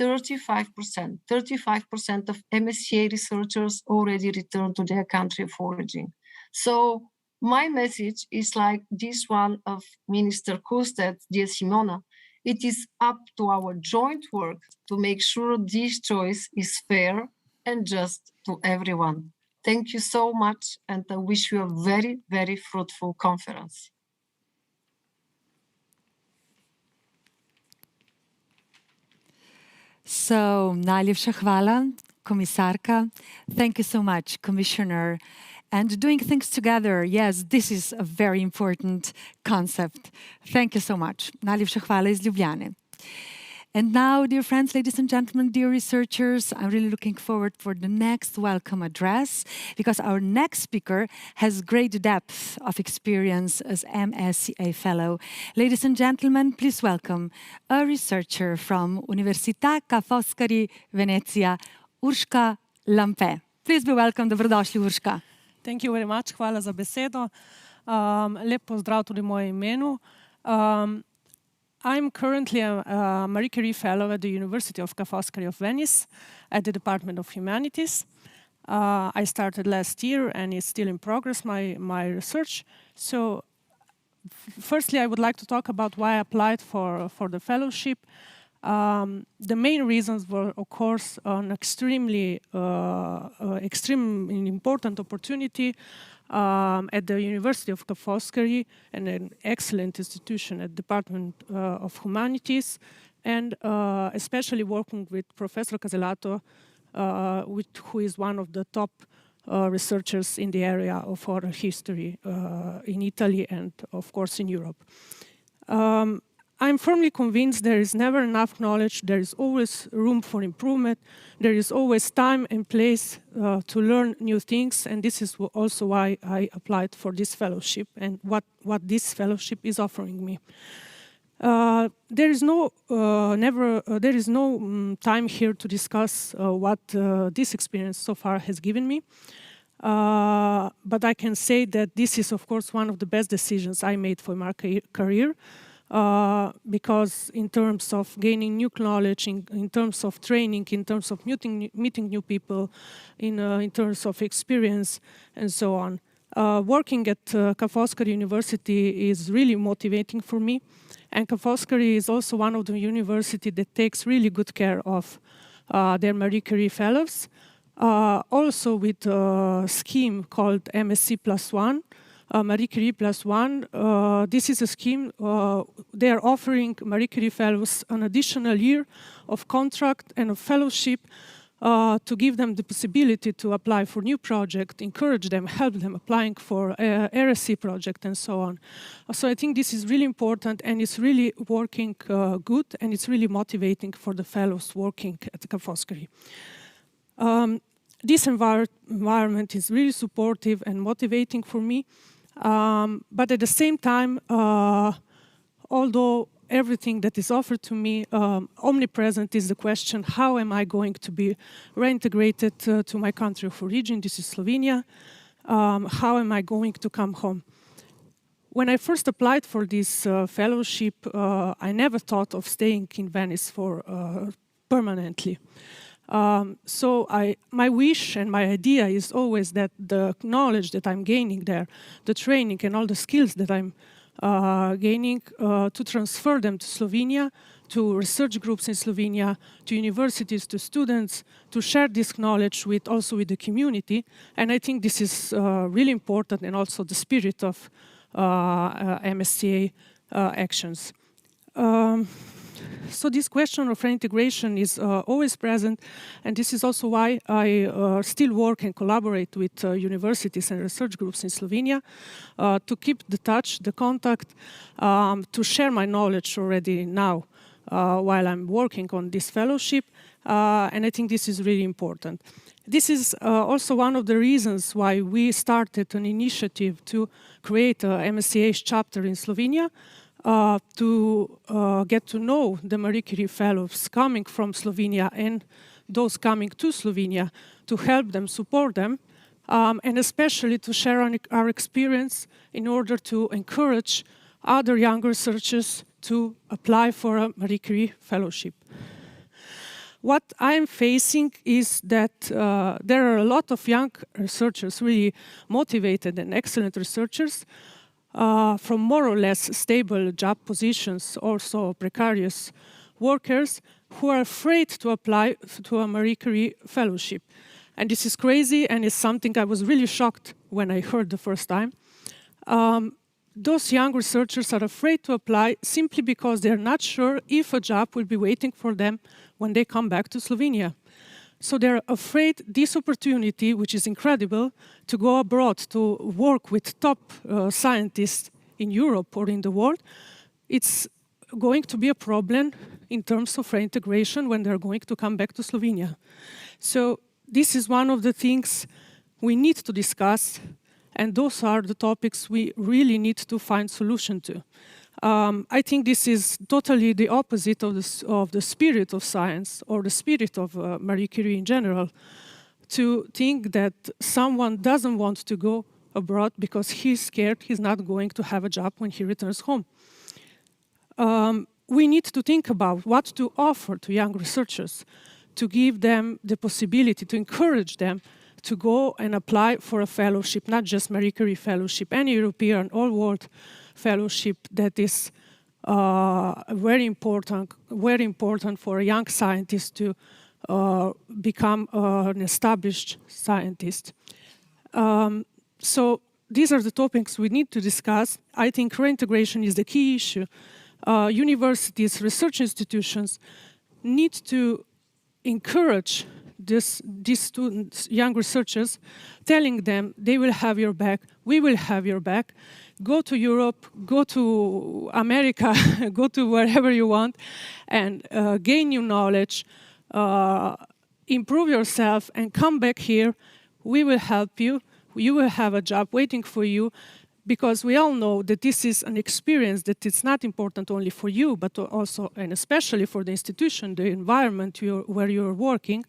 35% of MSCA researchers already returned to their country of origin. So my message is like this one of Minister Kustet, dear Simona. It is up to our joint work to make sure this choice is fair and just to everyone. Thank you so much, and I wish you a very, very fruitful conference. So, najlepša hvala, komisarka. Thank you so much, Commissioner. And doing things together, yes, this is a very important concept. Thank you so much. Najlepša hvala iz Ljubljane. And now, dear friends, ladies and gentlemen, dear researchers, I'm really looking forward for the next welcome address, because our next speaker has great depth of experience as MSCA Fellow. Ladies and gentlemen, please welcome a researcher from Università Ca' Foscari, Venezia, Urška Lampe. Please be welcome, dobrodošli Urška. Thank you very much, hvala za besedo. Lep pozdrav tudi moje imenu. I'm currently a Marie Curie Fellow at the University of Ca' Foscari of Venice at the Department of Humanities. I started last year and it's still in progress, my research. So firstly, I would like to talk about why I applied for the fellowship. The main reasons were, of course, an extremely important opportunity at the University of Ca' Foscari, and an excellent institution at the Department of Humanities, and especially working with Professor Caselato, who is one of the top researchers in the area of oral history in Italy and, of course, in Europe. I'm firmly convinced there is never enough knowledge, there is always room for improvement, there is always time and place to learn new things, and this is also why I applied for this fellowship and what this fellowship is offering me. There is no time here to discuss what this experience so far has given me, but I can say that this is, of course, one of the best decisions I made for my career. Because in terms of gaining new knowledge, in terms of training, in terms of meeting new people, in terms of experience, and so on. Working at Ca' Foscari University is really motivating for me, and Ca' Foscari is also one of the universities that takes really good care of their Marie Curie Fellows, also with a scheme called MSc +1, Marie Curie +1. This is a scheme, they are offering Marie Curie Fellows an additional year of contract and of fellowship to give them the possibility to apply for new projects, encourage them, help them applying for RSC project and so on. So I think this is really important and it's really working good and it's really motivating for the fellows working at Ca' Foscari. This environment is really supportive and motivating for me. But at the same time, although everything that is offered to me, omnipresent is the question, how am I going to be reintegrated to my country of origin? This is Slovenia. How am I going to come home? When I first applied for this fellowship, I never thought of staying in Venice for permanently. So my wish and my idea is always that the knowledge that I'm gaining there, the training and all the skills that I'm gaining, to transfer them to Slovenia, to research groups in Slovenia, to universities, to students, to share this knowledge also with the community. And I think this is really important and also the spirit of MSCA actions. So this question of reintegration is always present, and this is also why I still work and collaborate with universities and research groups in Slovenia to keep the touch, the contact, to share my knowledge already now while I'm working on this fellowship, and I think this is really important. This is also one of the reasons why we started an initiative to create a MSCA chapter in Slovenia, to get to know the Marie Curie Fellows coming from Slovenia and those coming to Slovenia, to help them, support them, and especially to share our experience in order to encourage other young researchers to apply for a Marie Curie Fellowship. What I'm facing is that there are a lot of young researchers, really motivated and excellent researchers, from more or less stable job positions, also precarious workers, who are afraid to apply to a Marie Curie Fellowship. And this is crazy, and it's something I was really shocked when I heard the first time. Those young researchers are afraid to apply simply because they're not sure if a job will be waiting for them when they come back to Slovenia. So they're afraid this opportunity, which is incredible, to go abroad, to work with top scientists in Europe or in the world, it's going to be a problem in terms of reintegration when they're going to come back to Slovenia. So this is one of the things we need to discuss, and those are the topics we really need to find solution to. I think this is totally the opposite of the spirit of science or the spirit of Marie Curie in general, to think that someone doesn't want to go abroad because he's scared he's not going to have a job when he returns home. We need to think about what to offer to young researchers, to give them the possibility, to encourage them to go and apply for a fellowship, not just Marie Curie fellowship, any European or world fellowship that is very important for a young scientist to become an established scientist. So these are the topics we need to discuss. I think reintegration is the key issue. Universities, research institutions need to encourage these students, young researchers, telling them they will have your back, we will have your back. Go to Europe, go to America, go to wherever you want, and gain new knowledge, improve yourself, and come back here. We will help you. You will have a job waiting for you, because we all know that this is an experience that it's not important only for you, but also and especially for the institution, the environment where you're working,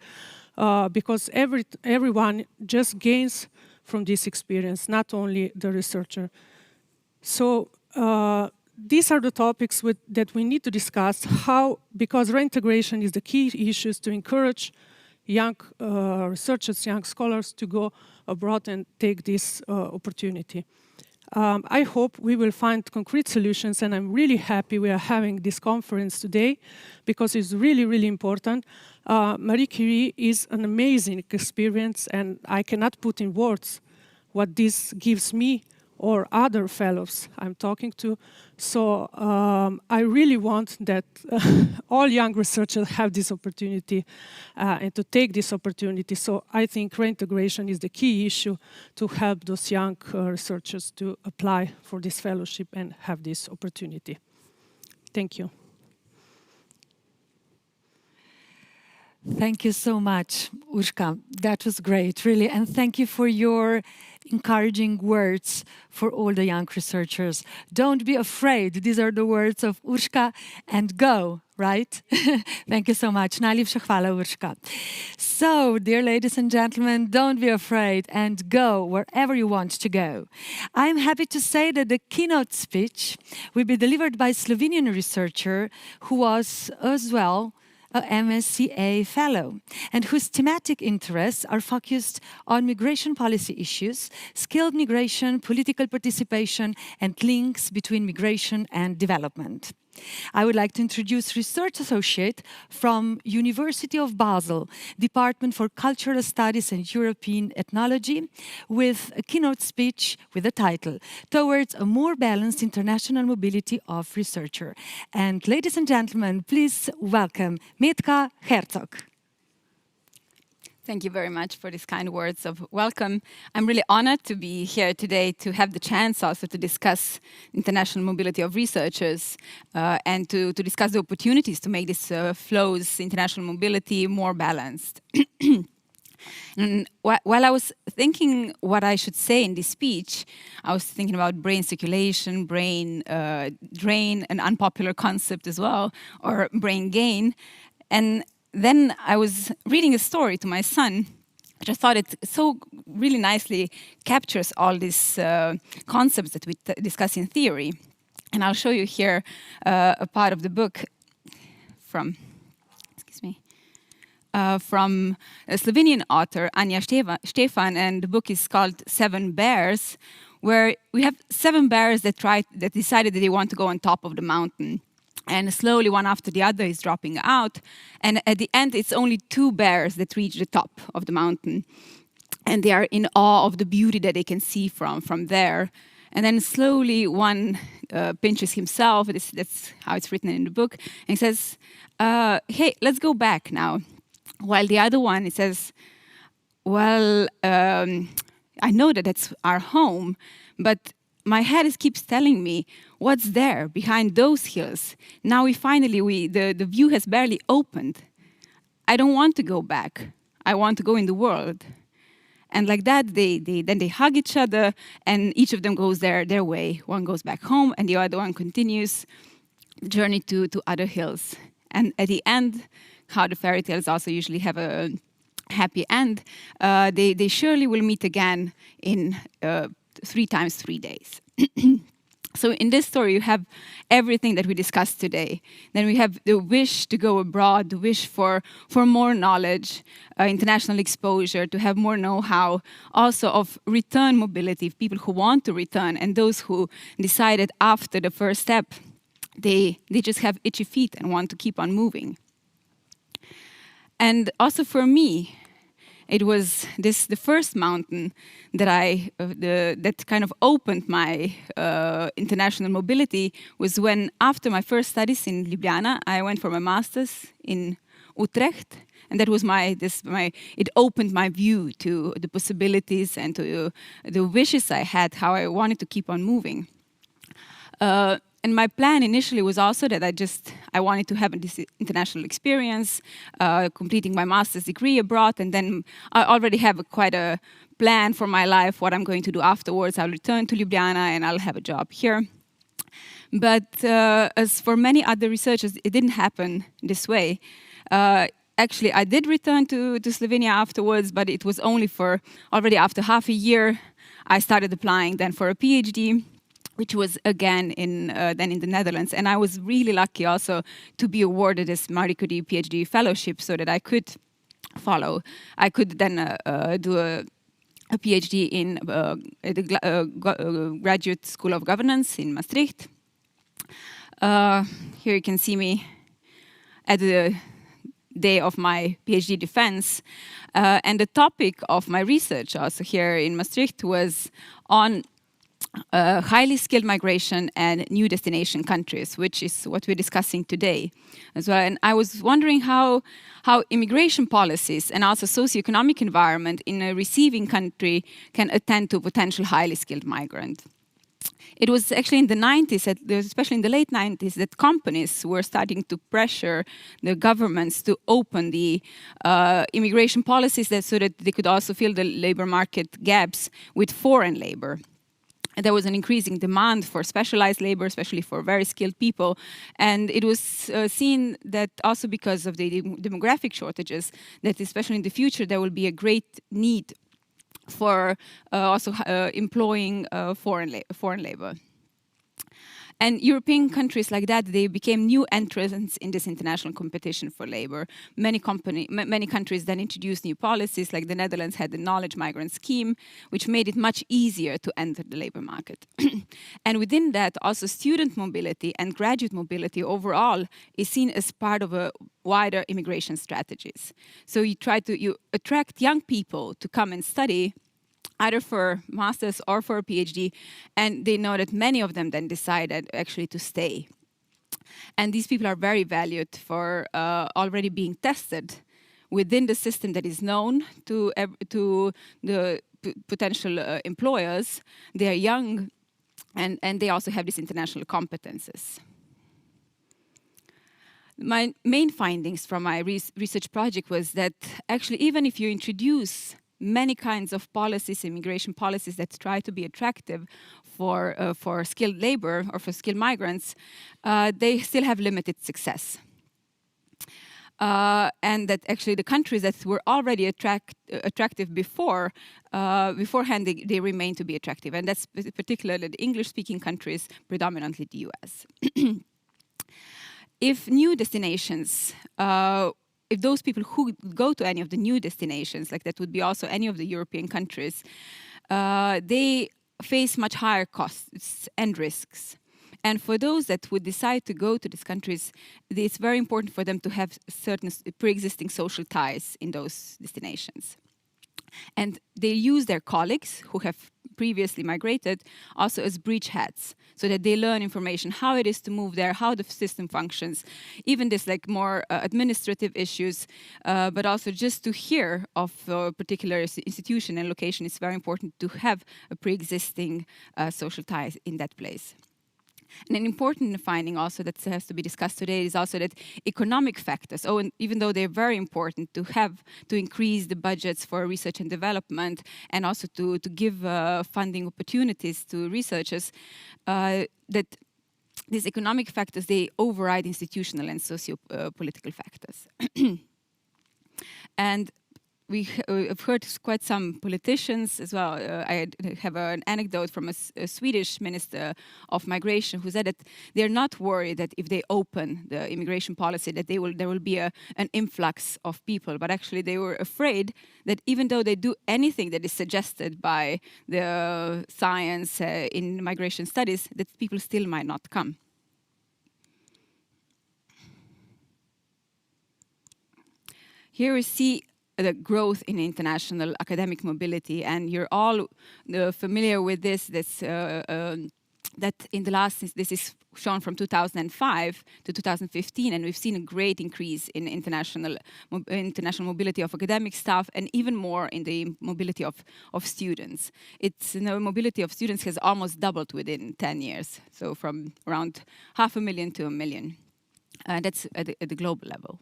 because everyone just gains from this experience, not only the researcher. So these are the topics that we need to discuss, because reintegration is the key issues to encourage young researchers, young scholars to go abroad and take this opportunity. I hope we will find concrete solutions, and I'm really happy we are having this conference today because it's really, really important. Marie Curie is an amazing experience, and I cannot put in words what this gives me or other fellows I'm talking to. So I really want that all young researchers have this opportunity and to take this opportunity. So I think reintegration is the key issue to help those young researchers to apply for this fellowship and have this opportunity. Thank you. Thank you so much, Urška. That was great, really. And thank you for your encouraging words for all the young researchers. Don't be afraid. These are the words of Urška, and go, right? Thank you so much. Najlepša hvala, Urška. So, dear ladies and gentlemen, don't be afraid and go wherever you want to go. I'm happy to say that the keynote speech will be delivered by a Slovenian researcher who was as well a MSCA fellow, and whose thematic interests are focused on migration policy issues, skilled migration, political participation, and links between migration and development. I would like to introduce Research Associate from University of Basel, Department for Cultural Studies and European Ethnology, with a keynote speech with the title, Towards a More Balanced International Mobility of Researcher. And ladies and gentlemen, please welcome Metka Herzog. Thank you very much for these kind words of welcome. I'm really honored to be here today to have the chance also to discuss international mobility of researchers and to discuss the opportunities to make this flows, international mobility, more balanced. And while I was thinking what I should say in this speech, I was thinking about brain circulation, brain drain, an unpopular concept as well, or brain gain. And then I was reading a story to my son, which I thought it so really nicely captures all these concepts that we discuss in theory. And I'll show you here a part of the book from a Slovenian author, Anja Štefan, and the book is called 7 Bears, where we have 7 bears that decided that they want to go on top of the mountain. And slowly, one after the other, is dropping out. And at the end, it's only 2 bears that reach the top of the mountain. And they are in awe of the beauty that they can see from there. And then slowly, one pinches himself. That's how it's written in the book. And he says, hey, let's go back now. While the other one, he says, well, I know that that's our home, but my head keeps telling me what's there behind those hills. Now the view has barely opened. I don't want to go back. I want to go in the world. And like that, then they hug each other, and each of them goes their way. One goes back home, and the other one continues the journey to other hills. And at the end, how the fairy tales also usually have a happy end, they surely will meet again in 3 times 3 days. So in this story, you have everything that we discussed today. Then we have the wish to go abroad, the wish for more knowledge, international exposure, to have more know-how, also of return mobility, people who want to return, and those who decided after the first step, they just have itchy feet and want to keep on moving. And also for me, it was the first mountain that that kind of opened my international mobility was when, after my first studies in Ljubljana, I went for my master's in Utrecht, and that was it opened my view to the possibilities and to the wishes I had, how I wanted to keep on moving. And my plan initially was also that I wanted to have this international experience, completing my master's degree abroad, and then I already have quite a plan for my life, what I'm going to do afterwards. I'll return to Ljubljana and I'll have a job here. But as for many other researchers, it didn't happen this way. Actually, I did return to Slovenia afterwards, but it was only already after half a year, I started applying then for a PhD, which was again then in the Netherlands. And I was really lucky also to be awarded this Marie Curie PhD fellowship so that I could then do a PhD in the Graduate School of Governance in Maastricht. Here you can see me at the day of my PhD defense. And the topic of my research also here in Maastricht was on highly skilled migration and new destination countries, which is what we're discussing today as well. And I was wondering how immigration policies and also socioeconomic environment in a receiving country can attend to a potential highly skilled migrant. It was actually in the 90s, especially in the late 90s, that companies were starting to pressure the governments to open the immigration policies so that they could also fill the labor market gaps with foreign labor. There was an increasing demand for specialized labor, especially for very skilled people. And it was seen that also because of the demographic shortages, that especially in the future, there will be a great need for also employing foreign labor. And European countries like that, they became new entrants in this international competition for labor. Many countries then introduced new policies, like the Netherlands had the knowledge migrant scheme, which made it much easier to enter the labor market. And within that, also student mobility and graduate mobility overall is seen as part of a wider immigration strategies. So you attract young people to come and study, either for master's or for a PhD, and they know that many of them then decided actually to stay. And these people are very valued for already being tested within the system that is known to the potential employers. They are young, and they also have these international competences. My main findings from my research project was that actually even if you introduce many kinds of policies, immigration policies that try to be attractive for skilled labor or for skilled migrants, they still have limited success. And that actually the countries that were already attractive beforehand, they remain to be attractive. And that's particularly the English-speaking countries, predominantly the US. If new destinations, if those people who go to any of the new destinations, like that would be also any of the European countries, they face much higher costs and risks. And for those that would decide to go to these countries, it's very important for them to have certain pre-existing social ties in those destinations. And they use their colleagues who have previously migrated also as bridgeheads, so that they learn information, how it is to move there, how the system functions, even this like more administrative issues, but also just to hear of a particular institution and location. It's very important to have a pre-existing social ties in that place. And an important finding also that has to be discussed today is also that economic factors, and even though they're very important to increase the budgets for research and development and also to give funding opportunities to researchers, that these economic factors, they override institutional and socio-political factors. And we've heard quite some politicians as well. I have an anecdote from a Swedish minister of migration who said that they're not worried that if they open the immigration policy that there will be an influx of people, but actually they were afraid that even though they do anything that is suggested by the science in migration studies, that people still might not come. Here we see the growth in international academic mobility, and you're all familiar with this. That in the last, this is shown from 2005 to 2015, and we've seen a great increase in international mobility of academic staff, and even more in the mobility of students. The mobility of students has almost doubled within 10 years, so from around 500,000 to 1 million. That's at the global level.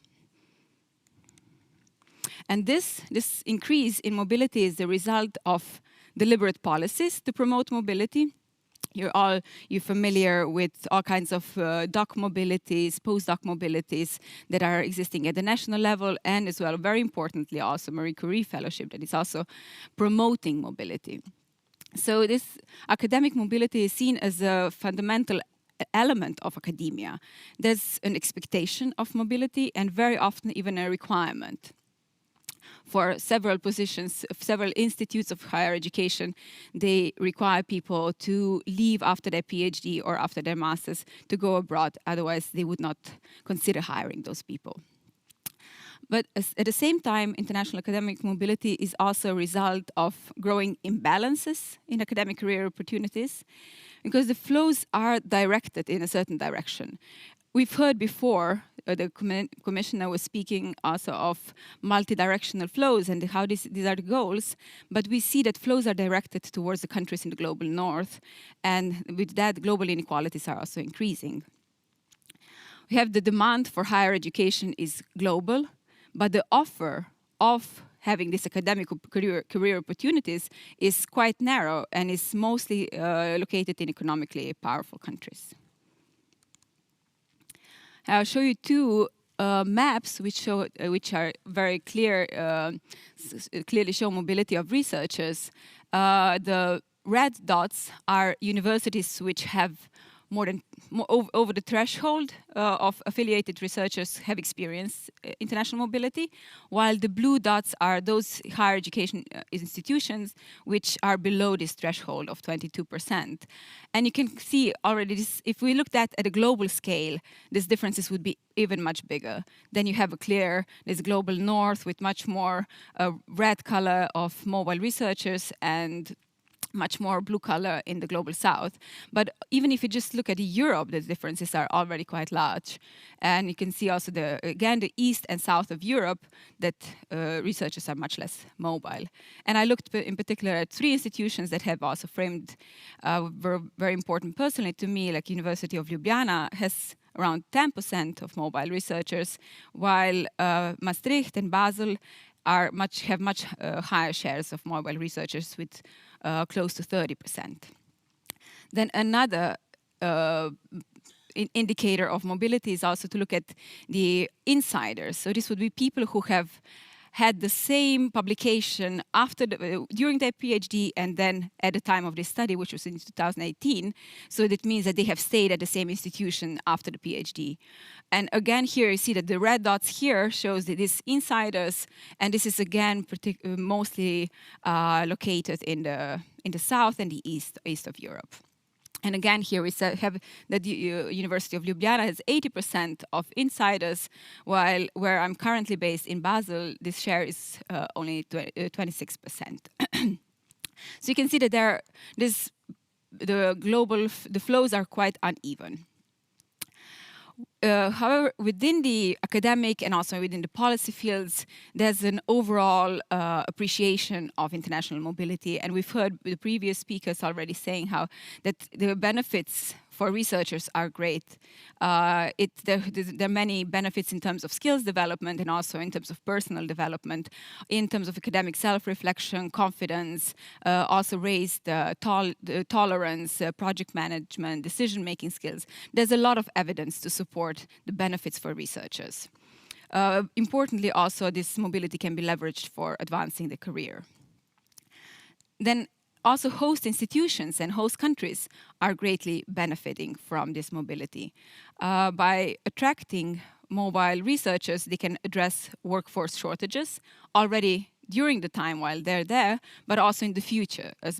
And this increase in mobility is the result of deliberate policies to promote mobility. You're familiar with all kinds of doc mobilities, postdoc mobilities that are existing at the national level, and as well, very importantly, also Marie Curie Fellowship that is also promoting mobility. So this academic mobility is seen as a fundamental element of academia. There's an expectation of mobility and very often even a requirement. For several positions, several institutes of higher education, they require people to leave after their PhD or after their master's to go abroad. Otherwise, they would not consider hiring those people. But at the same time, international academic mobility is also a result of growing imbalances in academic career opportunities, because the flows are directed in a certain direction. We've heard before, the commissioner was speaking also of multidirectional flows and how these are the goals, but we see that flows are directed towards the countries in the global north, and with that, global inequalities are also increasing. We have the demand for higher education is global, but the offer of having these academic career opportunities is quite narrow and is mostly located in economically powerful countries. I'll show you two maps which are very clearly show mobility of researchers. The red dots are universities which have over the threshold of affiliated researchers have experienced international mobility, while the blue dots are those higher education institutions which are below this threshold of 22%. And you can see already this, if we looked at a global scale, these differences would be even much bigger. Then you have this global north with much more red color of mobile researchers and much more blue color in the global south. But even if you just look at Europe, the differences are already quite large. And you can see also, again, the east and south of Europe, that researchers are much less mobile. And I looked in particular at 3 institutions that have also framed, were very important personally to me, like University of Ljubljana has around 10% of mobile researchers, while Maastricht and Basel have much higher shares of mobile researchers with close to 30%. Then another indicator of mobility is also to look at the insiders. So this would be people who have had the same publication during their PhD and then at the time of this study, which was in 2018. So that means that they have stayed at the same institution after the PhD. And again, here you see that the red dots here shows that these insiders, and this is again mostly located in the south and the east of Europe. And again, here we have that the University of Ljubljana has 80% of insiders, while where I'm currently based in Basel, this share is only 26%. So you can see that the flows are quite uneven. However, within the academic and also within the policy fields, there's an overall appreciation of international mobility. And we've heard the previous speakers already saying how that the benefits for researchers are great. There are many benefits in terms of skills development and also in terms of personal development, in terms of academic self-reflection, confidence, also raised tolerance, project management, decision-making skills. There's a lot of evidence to support the benefits for researchers. Importantly, also, this mobility can be leveraged for advancing the career. Then also host institutions and host countries are greatly benefiting from this mobility. By attracting mobile researchers, they can address workforce shortages already during the time while they're there, but also in the future, as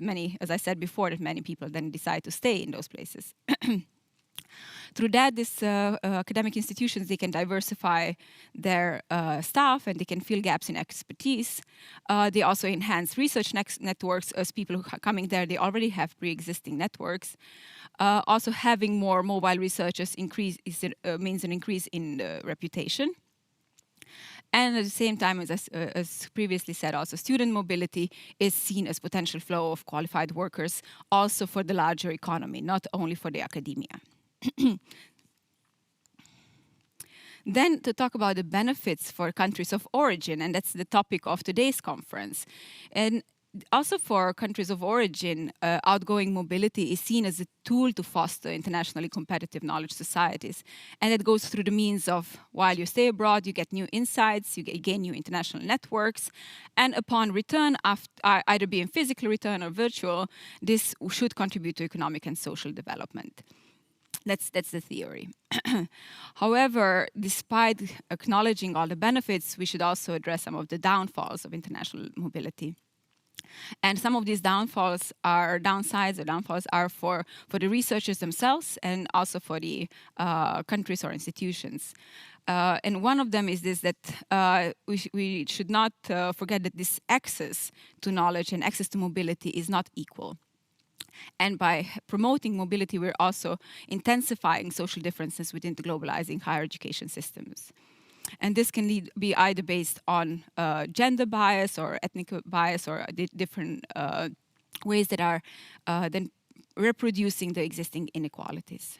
I said before, that many people then decide to stay in those places. Through that, these academic institutions, they can diversify their staff and they can fill gaps in expertise. They also enhance research networks, as people who are coming there, they already have pre-existing networks. Also, having more mobile researchers means an increase in reputation. And at the same time, as previously said, also student mobility is seen as potential flow of qualified workers also for the larger economy, not only for the academia. Then to talk about the benefits for countries of origin, and that's the topic of today's conference. And also for countries of origin, outgoing mobility is seen as a tool to foster internationally competitive knowledge societies. And it goes through the means of, while you stay abroad, you get new insights, you gain new international networks. And upon return, either being physical return or virtual, this should contribute to economic and social development. That's the theory. However, despite acknowledging all the benefits, we should also address some of the downfalls of international mobility. And some of these downsides are for the researchers themselves and also for the countries or institutions. And one of them is this, that we should not forget that this access to knowledge and access to mobility is not equal. And by promoting mobility, we're also intensifying social differences within the globalizing higher education systems. And this can be either based on gender bias or ethnic bias or different ways that are then reproducing the existing inequalities.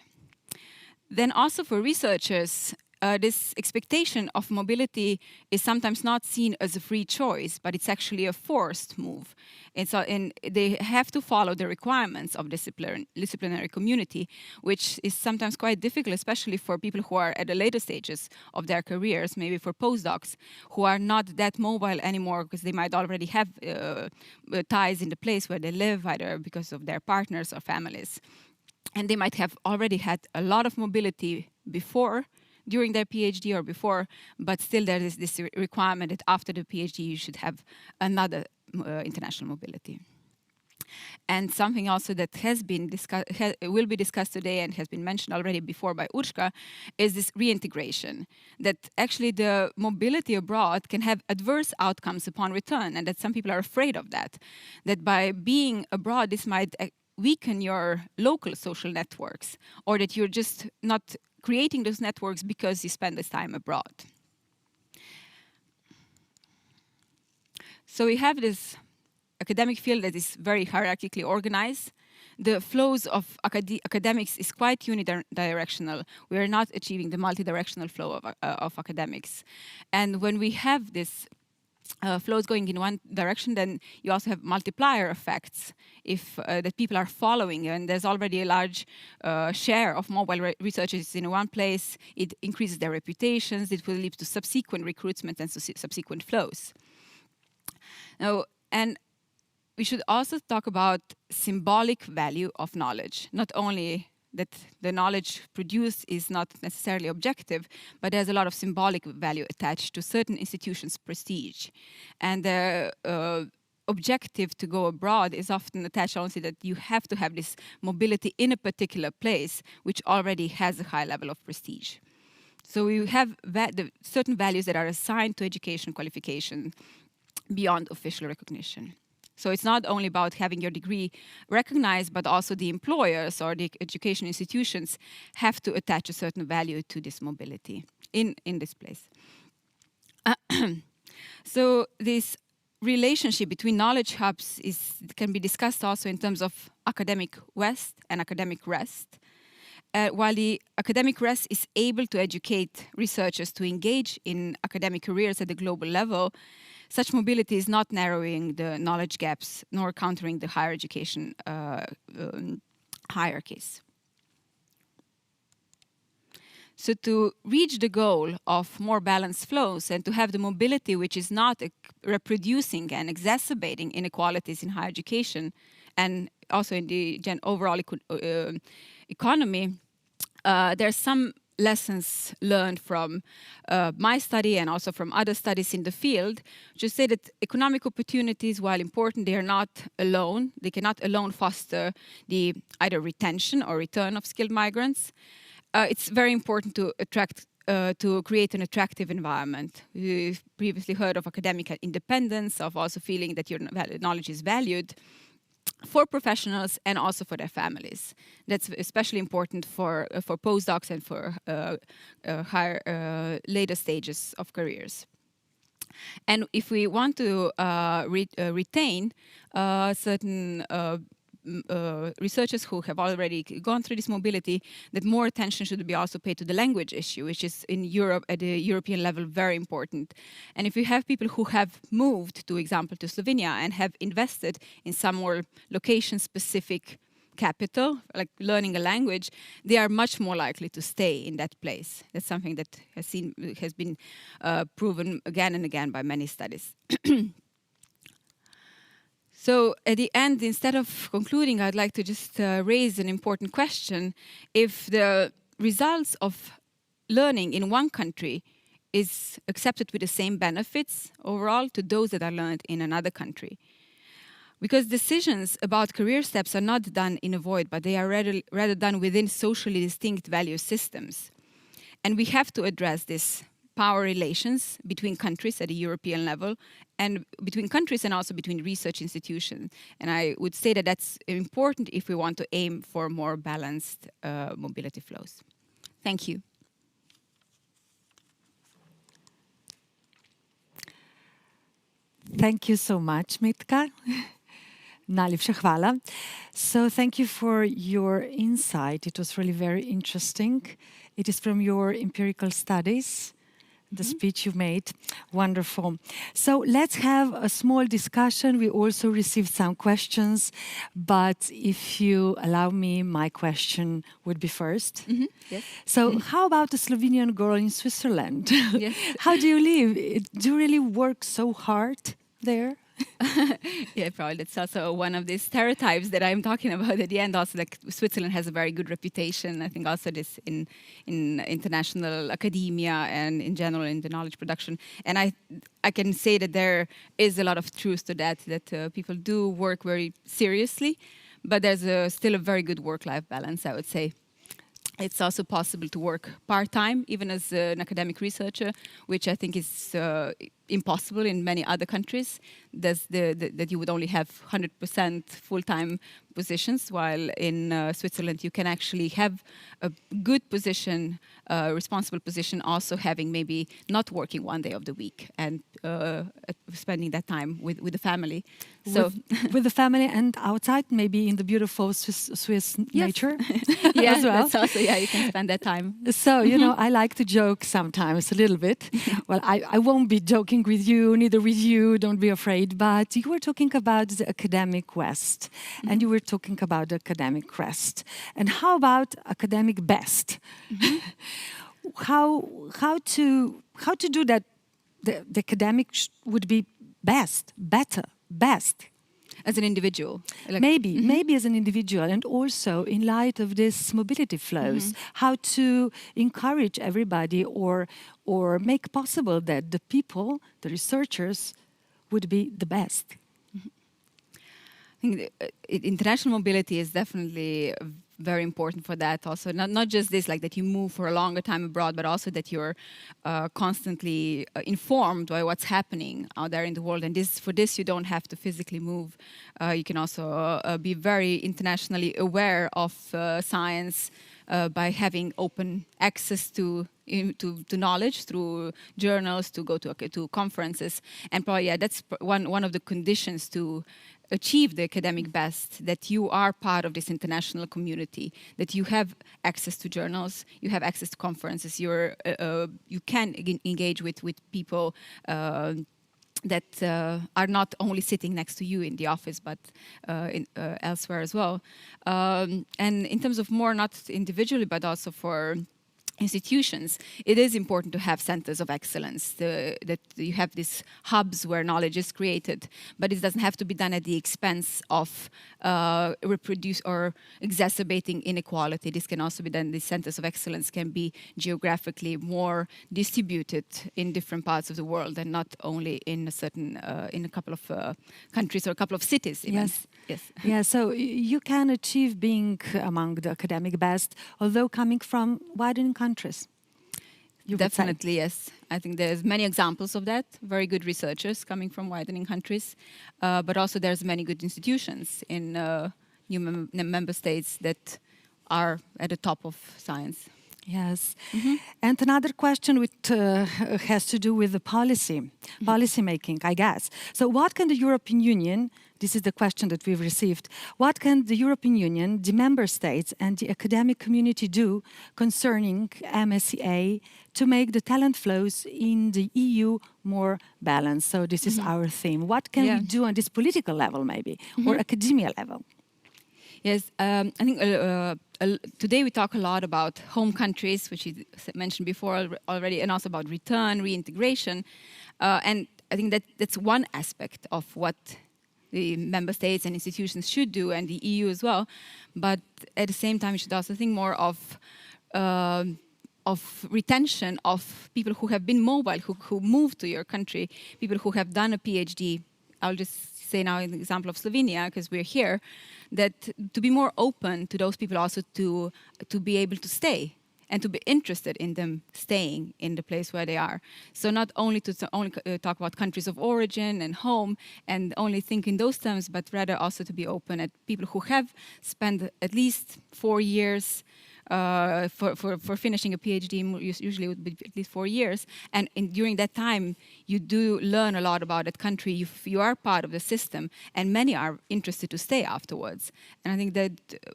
Then also for researchers, this expectation of mobility is sometimes not seen as a free choice, but it's actually a forced move. And they have to follow the requirements of disciplinary community, which is sometimes quite difficult, especially for people who are at the later stages of their careers, maybe for postdocs, who are not that mobile anymore because they might already have ties in the place where they live, either because of their partners or families. And they might have already had a lot of mobility before, during their PhD or before, but still there is this requirement that after the PhD you should have another international mobility. And something also that has been will be discussed today and has been mentioned already before by Urška is this reintegration, that actually the mobility abroad can have adverse outcomes upon return, and that some people are afraid of that by being abroad this might weaken your local social networks, or that you're just not creating those networks because you spend this time abroad. So we have this academic field that is very hierarchically organized. The flows of academics is quite unidirectional. We are not achieving the multidirectional flow of academics. And when we have this flows going in one direction, then you also have multiplier effects if that people are following, and there's already a large share of mobile researchers in one place. It increases their reputations. It will lead to subsequent recruitment and subsequent flows. Now, and we should also talk about symbolic value of knowledge, not only that the knowledge produced is not necessarily objective, but there's a lot of symbolic value attached to certain institutions' prestige. And the objective to go abroad is often attached also that you have to have this mobility in a particular place, which already has a high level of prestige. So we have certain values that are assigned to education qualification beyond official recognition. So it's not only about having your degree recognized, but also the employers or the education institutions have to attach a certain value to this mobility in this place. So this relationship between knowledge hubs can be discussed also in terms of academic West and academic rest. While the academic rest is able to educate researchers to engage in academic careers at the global level, such mobility is not narrowing the knowledge gaps nor countering the higher education hierarchies. So to reach the goal of more balanced flows and to have the mobility which is not reproducing and exacerbating inequalities in higher education and also in the overall economy, there are some lessons learned from my study and also from other studies in the field, which say that economic opportunities, while important, they are not alone. They cannot alone foster the either retention or return of skilled migrants. It's very important to to create an attractive environment. We've previously heard of academic independence, of also feeling that your knowledge is valued for professionals and also for their families. That's especially important for postdocs and for higher, later stages of careers. And if we want to retain certain researchers who have already gone through this mobility, that more attention should be also paid to the language issue, which is in Europe at the European level very important. And if you have people who have moved, for example, to Slovenia and have invested in some more location-specific capital, like learning a language, they are much more likely to stay in that place. That's something that has been proven again and again by many studies. So at the end, instead of concluding, I'd like to just raise an important question. If the results of learning in one country is accepted with the same benefits overall to those that are learned in another country. Because decisions about career steps are not done in a void, but they are rather done within socially distinct value systems. And we have to address this power relations between countries at a European level and between countries and also between research institutions. And I would say that that's important if we want to aim for more balanced mobility flows. Thank you. Thank you so much, Mitka. Najlepša hvala. So thank you for your insight. It was really very interesting. It is from your empirical studies. The speech you made, wonderful. So let's have a small discussion. We also received some questions, but if you allow me, my question would be first. Yes. So how about a Slovenian girl in Switzerland? Yes. How do you live? Do you really work so hard there? Yeah, probably that's also one of the stereotypes that I'm talking about at the end. Also, like Switzerland has a very good reputation. I think also this in international academia and in general in the knowledge production. And I can say that there is a lot of truth to that. That people do work very seriously, but there's still a very good work-life balance, I would say. It's also possible to work part-time, even as an academic researcher, which I think is impossible in many other countries. That you would only have 100% full-time positions, while in Switzerland you can actually have a good position, responsible position, also having maybe not working one day of the week and spending that time with the family. So with the family and outside, maybe in the beautiful Swiss nature. Yeah, as well. that's also, yeah, you can spend that time. So, you know, I like to joke sometimes a little bit. Well, I won't be joking with you, neither with you, don't be afraid. But you were talking about the academic West, and you were talking about the academic West. And how about academic best? How to do that? The academic would be best, better, best. As an individual. Like, maybe as an individual, and also in light of this mobility flows, how to encourage everybody or make possible that the people, the researchers, would be the best. I think international mobility is definitely very important for that. Also, not just this, like that you move for a longer time abroad, but also that you're constantly informed by what's happening out there in the world. And for this, you don't have to physically move. You can also be very internationally aware of science by having open access to knowledge through journals, to go to conferences, and probably that's one of the conditions to achieve the academic best, that you are part of this international community, that you have access to journals, you have access to conferences, you can engage with people that are not only sitting next to you in the office, but elsewhere as well. And in terms of more, not individually, but also for institutions, it is important to have centers of excellence, that you have these hubs where knowledge is created, but it doesn't have to be done at the expense of reproduce or exacerbating inequality. This can also be done, these centers of excellence can be geographically more distributed in different parts of the world and not only in a certain, in a couple of countries or a couple of cities even. Yes. Yes. Yeah, so you can achieve being among the academic best, although coming from widening countries. Definitely, yes. I think there's many examples of that. Very good researchers coming from widening countries, but also there's many good institutions in new member states that are at the top of science. Yes. And another question which has to do with the policy making, I guess. So what can the European Union, this is the question that we've received, what can the European Union, the member states and the academic community do concerning MSCA to make the talent flows in the EU more balanced? So this is our theme. What can we do on this political level maybe, or academia level? Yes, I think today we talk a lot about home countries, which you mentioned before already, and also about return, reintegration. And I think that's one aspect of what the member states and institutions should do, and the EU as well. But at the same time, we should also think more of retention of people who have been mobile, who moved to your country, people who have done a PhD. I'll just say now in the example of Slovenia, because we're here, that to be more open to those people also to be able to stay and to be interested in them staying in the place where they are. So not only to talk about countries of origin and home and only think in those terms, but rather also to be open at people who have spent at least 4 years for finishing a PhD. Usually it would be at least 4 years, and during that time you do learn a lot about that country. You are part of the system, and many are interested to stay afterwards. And I think that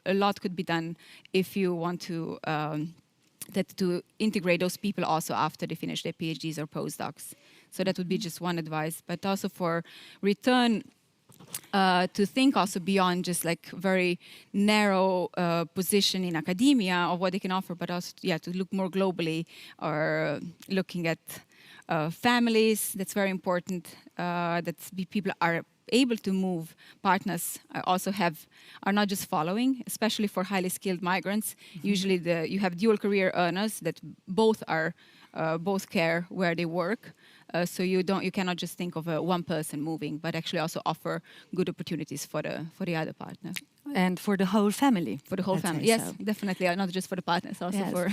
a lot could be done if you want to to integrate those people also after they finish their PhDs or postdocs. So that would be just one advice, but also for return, to think also beyond just like very narrow position in academia of what they can offer, but also to look more globally, or looking at families. That's very important. That people are able to move. Partners are not just following, especially for highly skilled migrants. Usually you have dual career earners that both care where they work. So you cannot just think of one person moving, but actually also offer good opportunities for the other partner. And for the whole family. For the whole family, yes, so. Definitely. Not just for the partners, also for...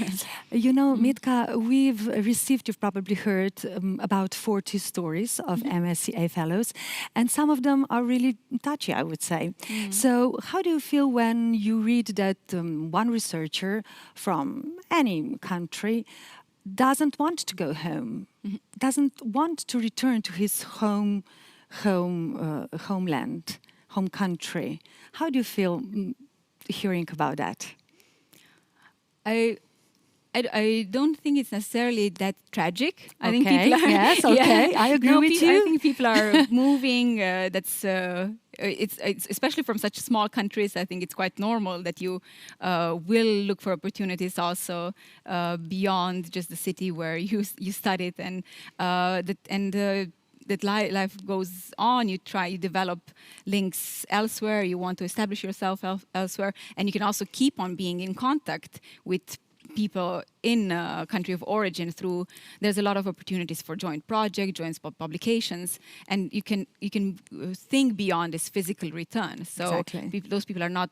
You know, Mitka, we've received, you've probably heard, about 40 stories of MSCA fellows, and some of them are really touchy, I would say. So how do you feel when you read that one researcher from any country doesn't want to go home, doesn't want to return to his homeland, home country? How do you feel hearing about that? I don't think it's necessarily that tragic. I think people are... Yes, okay, I agree with you. I think people are moving. It's especially from such small countries. I think it's quite normal that you will look for opportunities also beyond just the city where you studied, and that life goes on. You develop links elsewhere. You want to establish yourself elsewhere, and you can also keep on being in contact with people in a country of origin through. There's a lot of opportunities for joint projects, joint publications, and you can think beyond this physical return. So those people are not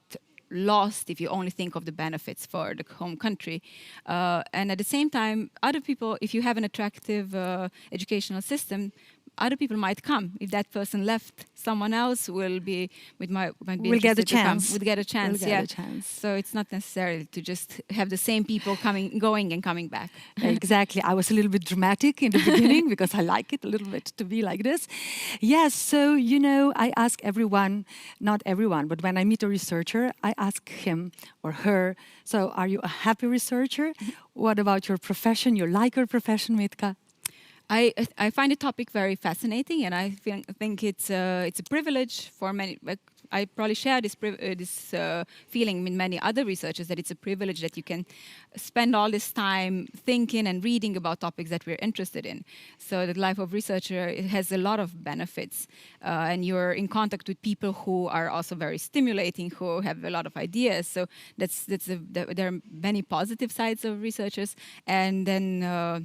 lost if you only think of the benefits for the home country. And at the same time, other people, if you have an attractive educational system, other people might come. If that person left, someone else will be will get a chance. Would get a chance. So it's not necessary to just have the same people going and coming back. Exactly. I was a little bit dramatic in the beginning because I like it a little bit to be like this. Yes. So I ask everyone, not everyone, but when I meet a researcher, I ask him or her. So, are you a happy researcher? What about your profession? You like your profession, Mitka? I find the topic very fascinating, and I think it's a privilege for many. I probably share this feeling with many other researchers, that it's a privilege that you can spend all this time thinking and reading about topics that we're interested in. So the life of researcher, it has a lot of benefits, and you're in contact with people who are also very stimulating, who have a lot of ideas. So there are many positive sides of researchers, and then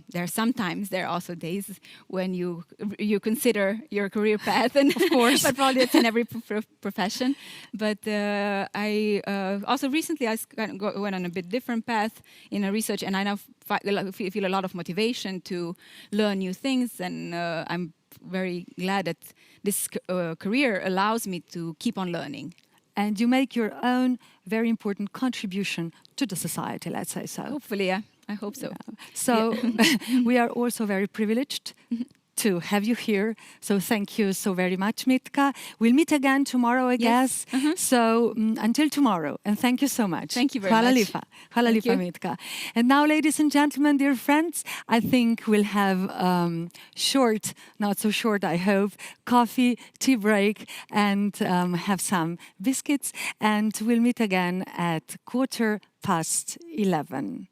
there are also days when you consider your career path, and of course, but probably it's in every profession. But I also recently went on a bit different path in a research, and I now feel a lot of motivation to learn new things, and I'm very glad that this career allows me to keep on learning. And you make your own very important contribution to the society, let's say so. Hopefully, yeah. I hope so. Yeah. So we are also very privileged to have you here. So thank you so very much, Mitka. We'll meet again tomorrow, I guess. So until tomorrow, and thank you so much. Thank you very much. Hvala lipa, Mitka. And now, ladies and gentlemen, dear friends, I think we'll have short, not so short, I hope, coffee, tea break, and have some biscuits. And we'll meet again at 11:15.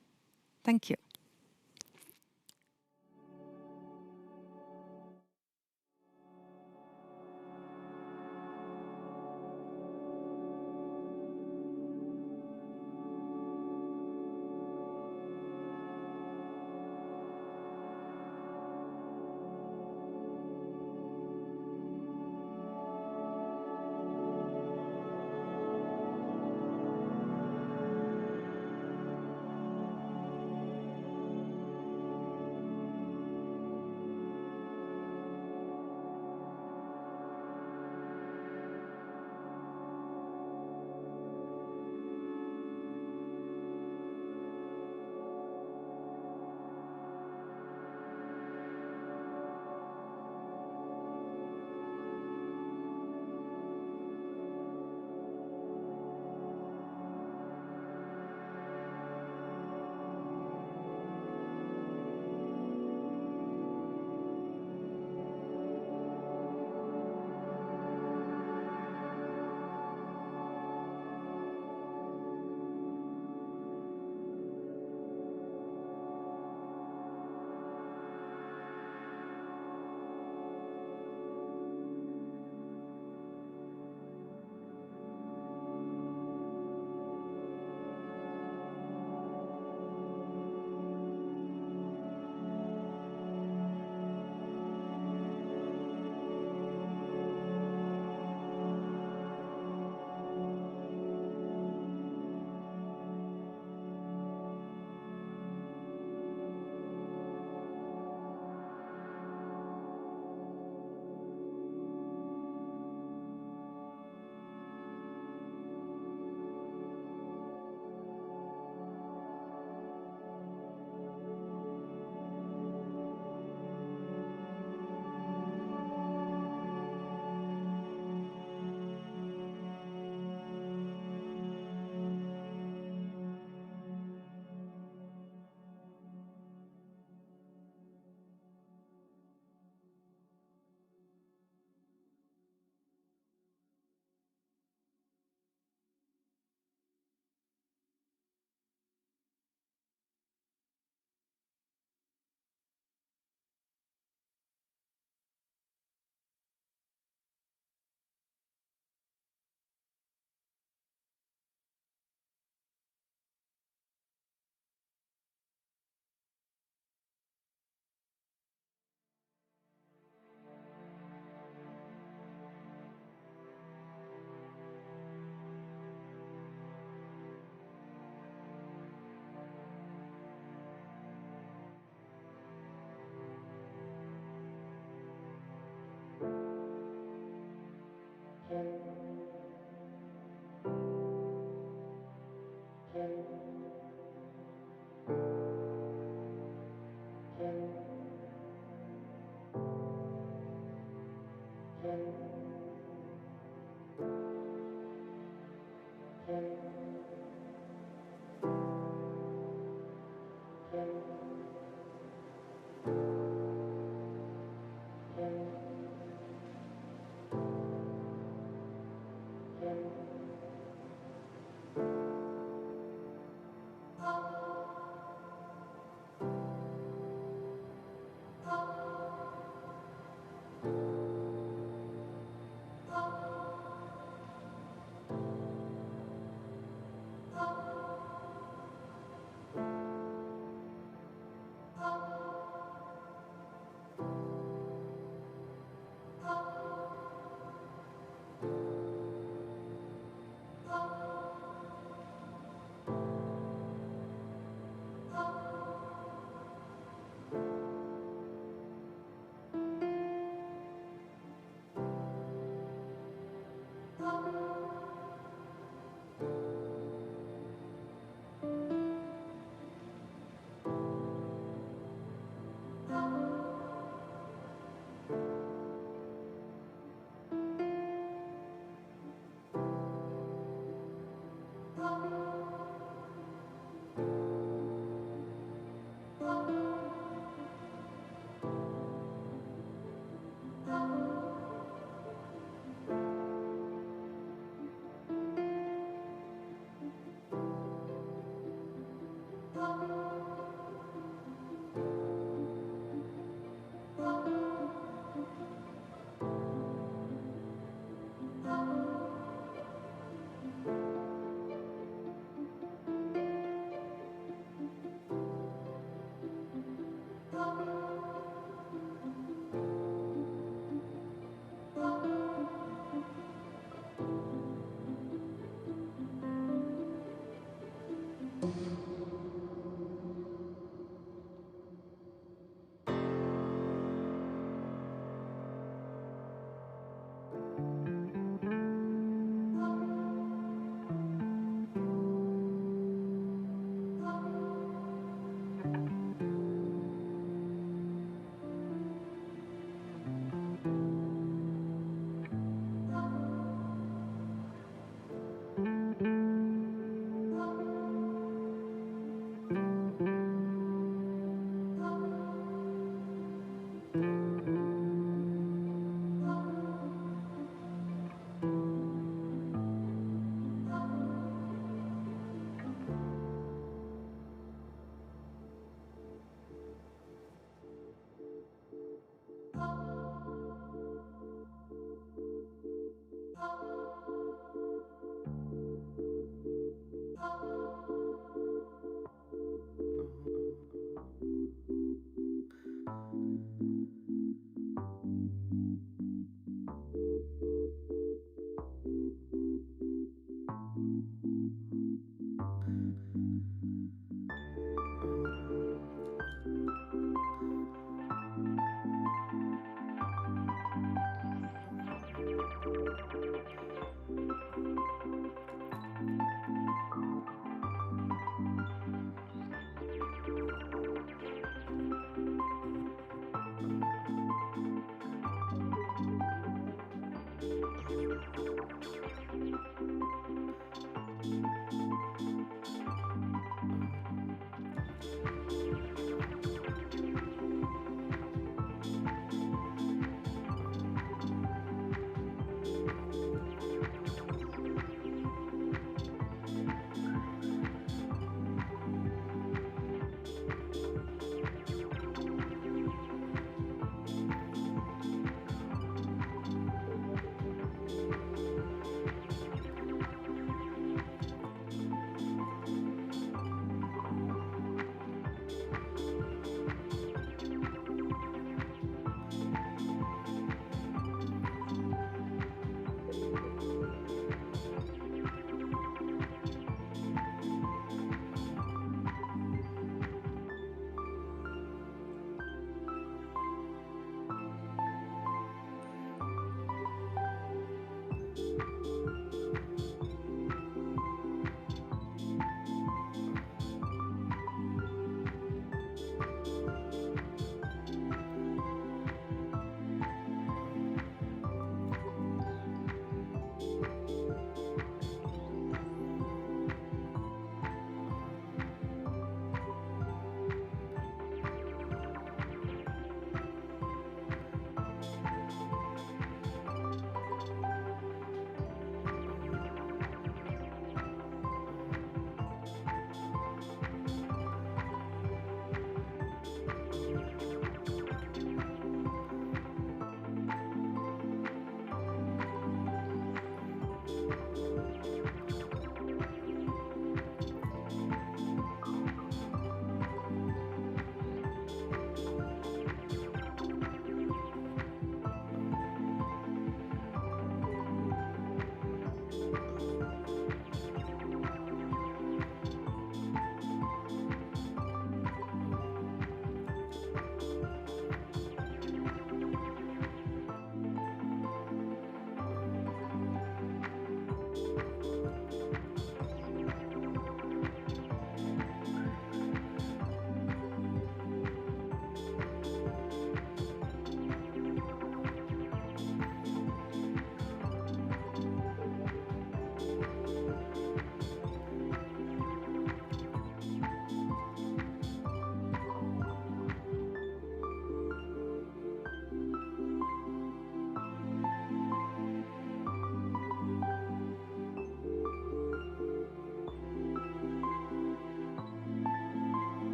Thank you.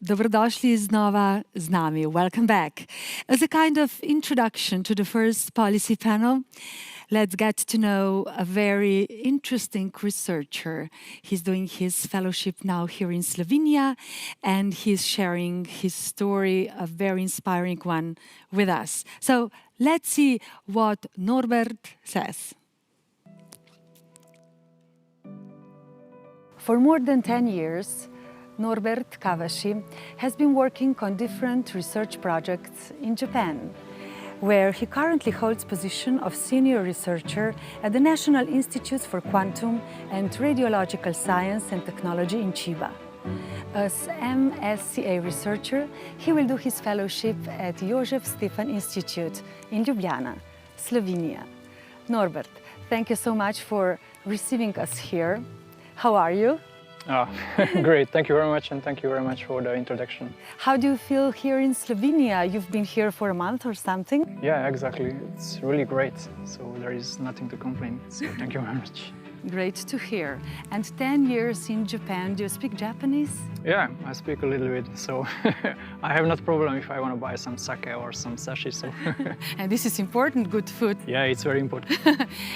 Dobrodošli znova z nami. Welcome back. As a kind of introduction to the first policy panel, let's get to know a very interesting researcher. He's doing his fellowship now here in Slovenia, and he's sharing his story, a very inspiring one, with us. So let's see what Norbert says. For more than 10 years, Norbert Kavashi has been working on different research projects in Japan, where he currently holds position of senior researcher at the National Institute for Quantum and Radiological Science and Technology in Chiba. As MSCA researcher, he will do his fellowship at Jožef Stefan Institute in Ljubljana, Slovenia. Norbert, thank you so much for receiving us here. How are you? Great, thank you very much, and thank you very much for the introduction. How do you feel here in Slovenia? You've been here for a month or something? Yeah, exactly. It's really great, so there is nothing to complain. So thank you very much. Great to hear. And 10 years in Japan, do you speak Japanese? Yeah, I speak a little bit, so I have not problem if I want to buy some sake or some sashi. So. And this is important, good food. Yeah, it's very important.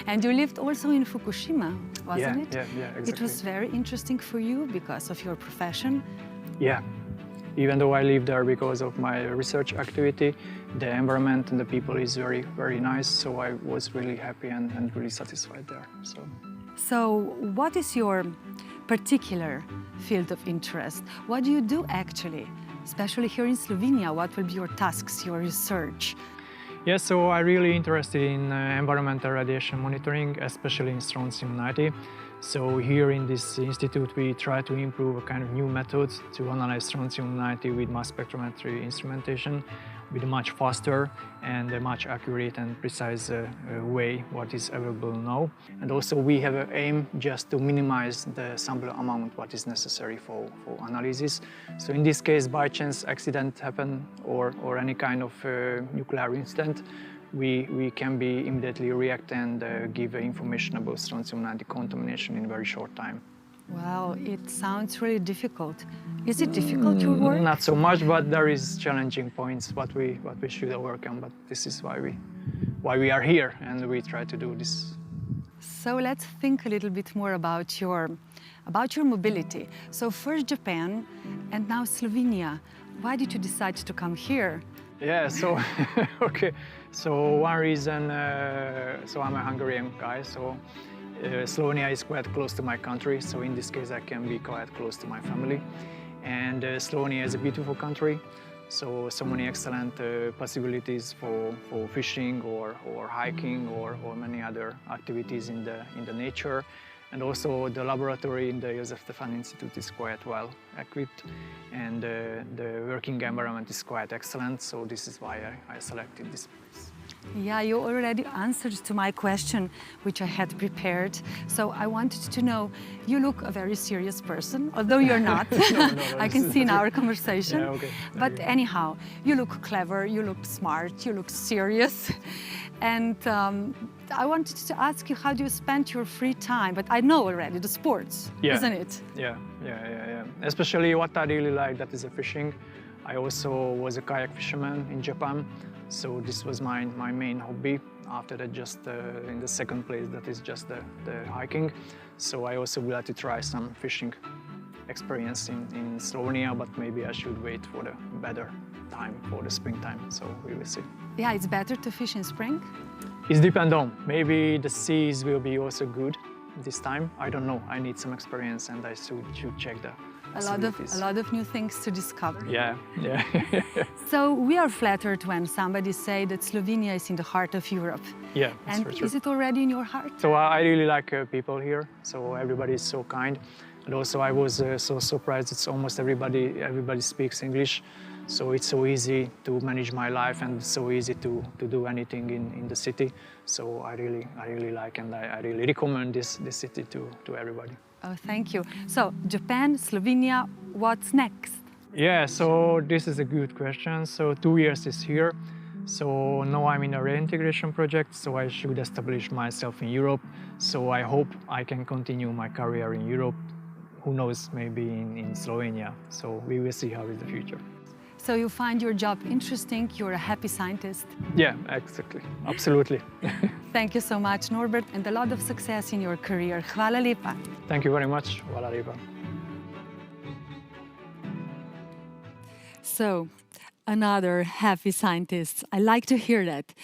And you lived also in Fukushima, wasn't it? Yeah, exactly. It was very interesting for you because of your profession. Yeah, even though I live there because of my research activity, the environment and the people is very, very nice. So I was really happy and really satisfied there. So what is your particular field of interest? What do you do actually, especially here in Slovenia? What will be your tasks, your research? Yeah, so I'm really interested in environmental radiation monitoring, especially in strontium-90. So here in this institute, we try to improve a kind of new method to analyze strontium-90 with mass spectrometry instrumentation, with a much faster and a much accurate and precise way what is available now. And also we have an aim just to minimize the sample amount what is necessary for analysis. So in this case, by chance accident happen or any kind of nuclear incident, we can be immediately react and give information about strontium-90 contamination in a very short time. Wow, it sounds really difficult. Is it difficult, your work? Not so much, but there is challenging points what we should overcome. But this is why we are here, and we try to do this. So let's think a little bit more about your mobility. So first Japan, and now Slovenia. Why did you decide to come here? Yeah, so okay. So one reason. So I'm a Hungarian guy. So. Slovenia is quite close to my country, so in this case I can be quite close to my family. And Slovenia is a beautiful country, so many excellent possibilities for fishing or hiking or many other activities in the nature. And also the laboratory in the Jožef Stefan Institute is quite well equipped, and the working environment is quite excellent, so this is why I selected this place. Yeah, you already answered to my question, which I had prepared. So I wanted to know, you look a very serious person, although you're not. No, I can see in our conversation. Yeah, okay. But anyhow, you look clever, you look smart, you look serious. And I wanted to ask you, how do you spend your free time? But I know already, the sports, isn't it? Yeah. Especially what I really like, that is the fishing. I also was a kayak fisherman in Japan. So this was my main hobby. After that, just in the second place, that is just the hiking. So I also would like to try some fishing experience in Slovenia, but maybe I should wait for the better time, for the springtime. So we will see. Yeah, it's better to fish in spring? It depends on. Maybe the seas will be also good this time. I don't know. I need some experience, and I should check the a lot of new things to discover. Yeah. So we are flattered when somebody say that Slovenia is in the heart of Europe. Yeah, and for sure. Is it already in your heart? So I really like people here. So everybody is so kind, and also I was so surprised that almost everybody speaks English. So it's so easy to manage my life and so easy to do anything in the city. So I really like, and I really recommend this city to everybody. Oh, thank you. So Japan, Slovenia, what's next? Yeah, so this is a good question. So 2 years is here. So now I'm in a reintegration project, so I should establish myself in Europe. So I hope I can continue my career in Europe who knows, maybe in Slovenia. So we will see how is the future. So you find your job interesting, you're a happy scientist. Yeah, exactly. Absolutely. Thank you so much, Norbert, and a lot of success in your career. Hvala lepa. Thank you very much. Hvala lepa. So, another happy scientist. I like to hear that.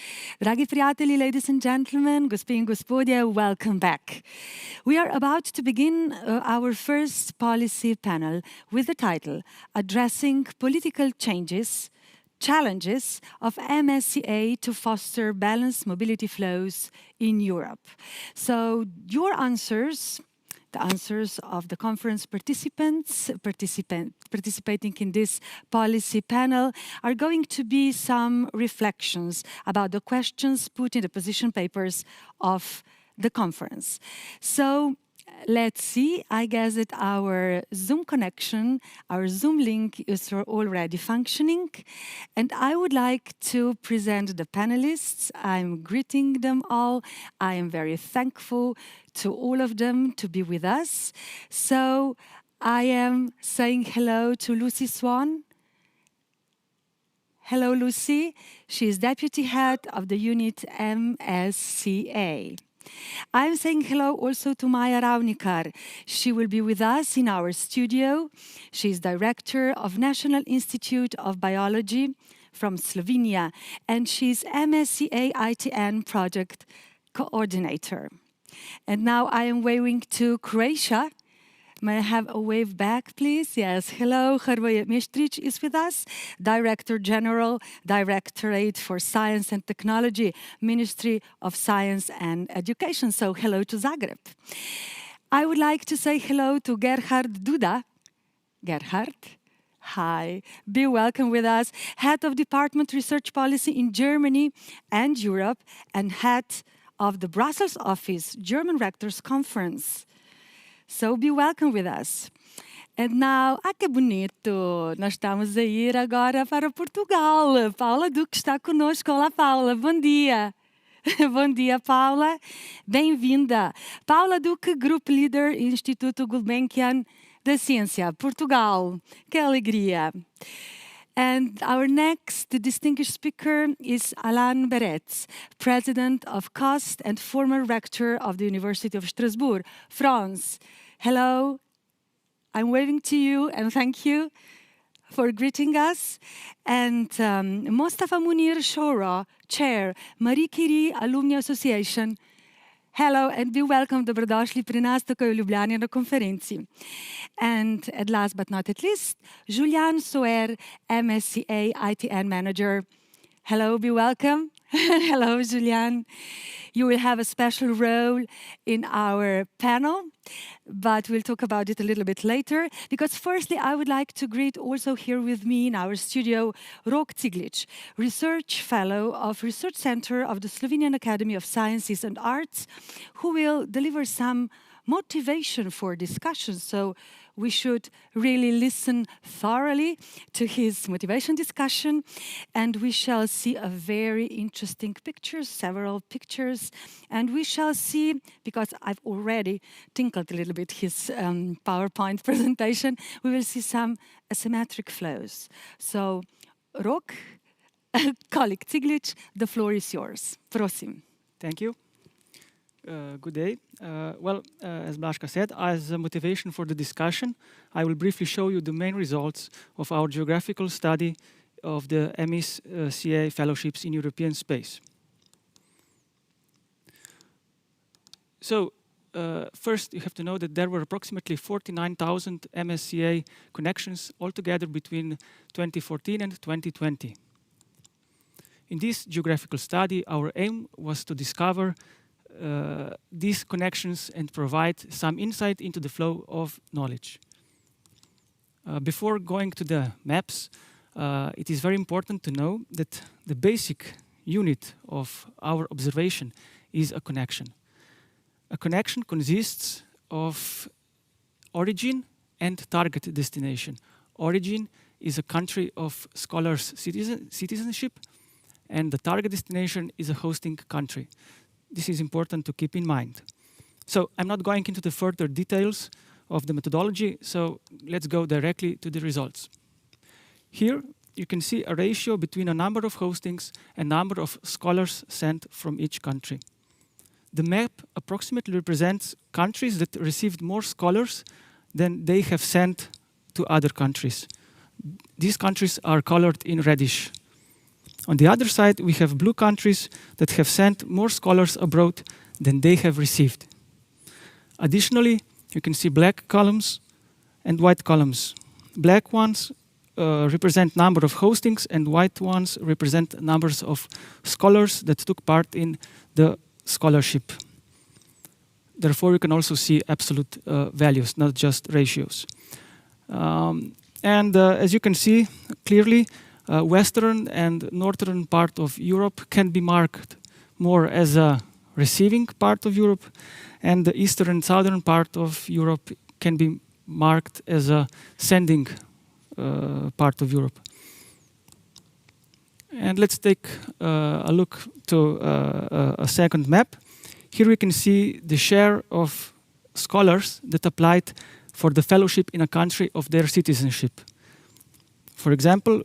Dragi prijatelji, ladies and gentlemen, gospe in gospodje, welcome back. We are about to begin our first policy panel with the title, Addressing Political Challenges of MSCA to Foster Balanced Mobility Flows in Europe. So, your answers, the answers of the conference participants participating in this policy panel are going to be some reflections about the questions put in the position papers of the conference. So let's see, I guess that our Zoom connection, our Zoom link is already functioning. And I would like to present the panelists. I'm greeting them all. I am very thankful to all of them to be with us. So I am saying hello to Lucy Swan. Hello, Lucy. She is Deputy Head of the unit MSCA. I'm saying hello also to Maja Ravnikar. She will be with us in our studio. She is Director of National Institute of Biology from Slovenia, and she's MSCA ITN Project Coordinator. And now I am waving to Croatia. May I have a wave back, please? Yes. Hello, Hrvoje Meštrić is with us, Director General, Directorate for Science and Technology, Ministry of Science and Education. So hello to Zagreb. I would like to say hello to Gerhard Duda. Gerhard, hi. Be welcome with us. Head of Department Research Policy in Germany and Europe, and head of the Brussels office, German Rectors Conference. So be welcome with us. And now, que bonito! Nós estamos a ir agora para Portugal. Paula Duque está conosco. Olá, Paula. Bom dia. Bom dia, Paula. Bem-vinda. Paula Duque, Group Leader, Instituto Gulbenkian da Ciência, Portugal. Que alegria. And our next distinguished speaker is Alain Beretz, President of COST and former Rector of the University of Strasbourg, France. Hello, I'm waving to you and thank you for greeting us. And Mostafa Munir Shora, Chair, Marie Curie Alumni Association. Hello and be welcome, dobrodošli pri nas tukaj v Ljubljani na konferenci. And at last but not at least, Julian Soer, MSCA ITN Manager. Hello, be welcome. Hello, Julian. You will have a special role in our panel, but we'll talk about it a little bit later. Because firstly, I would like to greet also here with me in our studio, Rok Ciglic, Research Fellow of Research Center of the Slovenian Academy of Sciences and Arts, who will deliver some motivation for discussion. So we should really listen thoroughly to his motivation discussion, and we shall see a very interesting pictures, several pictures, and we shall see, because I've already tinkled a little bit his PowerPoint presentation, we will see some asymmetric flows. So, Rok, colleague Ciglic, the floor is yours. Prosim. Thank you. Good day. As Blažka said, as a motivation for the discussion, I will briefly show you the main results of our geographical study of the MSCA fellowships in European space. So, first you have to know that there were approximately 49,000 MSCA connections altogether between 2014 and 2020. In this geographical study, our aim was to discover these connections and provide some insight into the flow of knowledge. Before going to the maps, it is very important to know that the basic unit of our observation is a connection. A connection consists of origin and target destination. Origin is a country of scholars' citizenship, and the target destination is a hosting country. This is important to keep in mind. So I'm not going into the further details of the methodology, so let's go directly to the results. Here, you can see a ratio between a number of hostings and number of scholars sent from each country. The map approximately represents countries that received more scholars than they have sent to other countries. These countries are colored in reddish. On the other side, we have blue countries that have sent more scholars abroad than they have received. Additionally, you can see black columns and white columns. Black ones represent number of hostings, and white ones represent numbers of scholars that took part in the scholarship. Therefore, you can also see absolute values, not just ratios. As you can see clearly, western and northern part of Europe can be marked more as a receiving part of Europe, and the eastern and southern part of Europe can be marked as a sending part of Europe. And let's take a look to a second map. Here we can see the share of scholars that applied for the fellowship in a country of their citizenship. For example,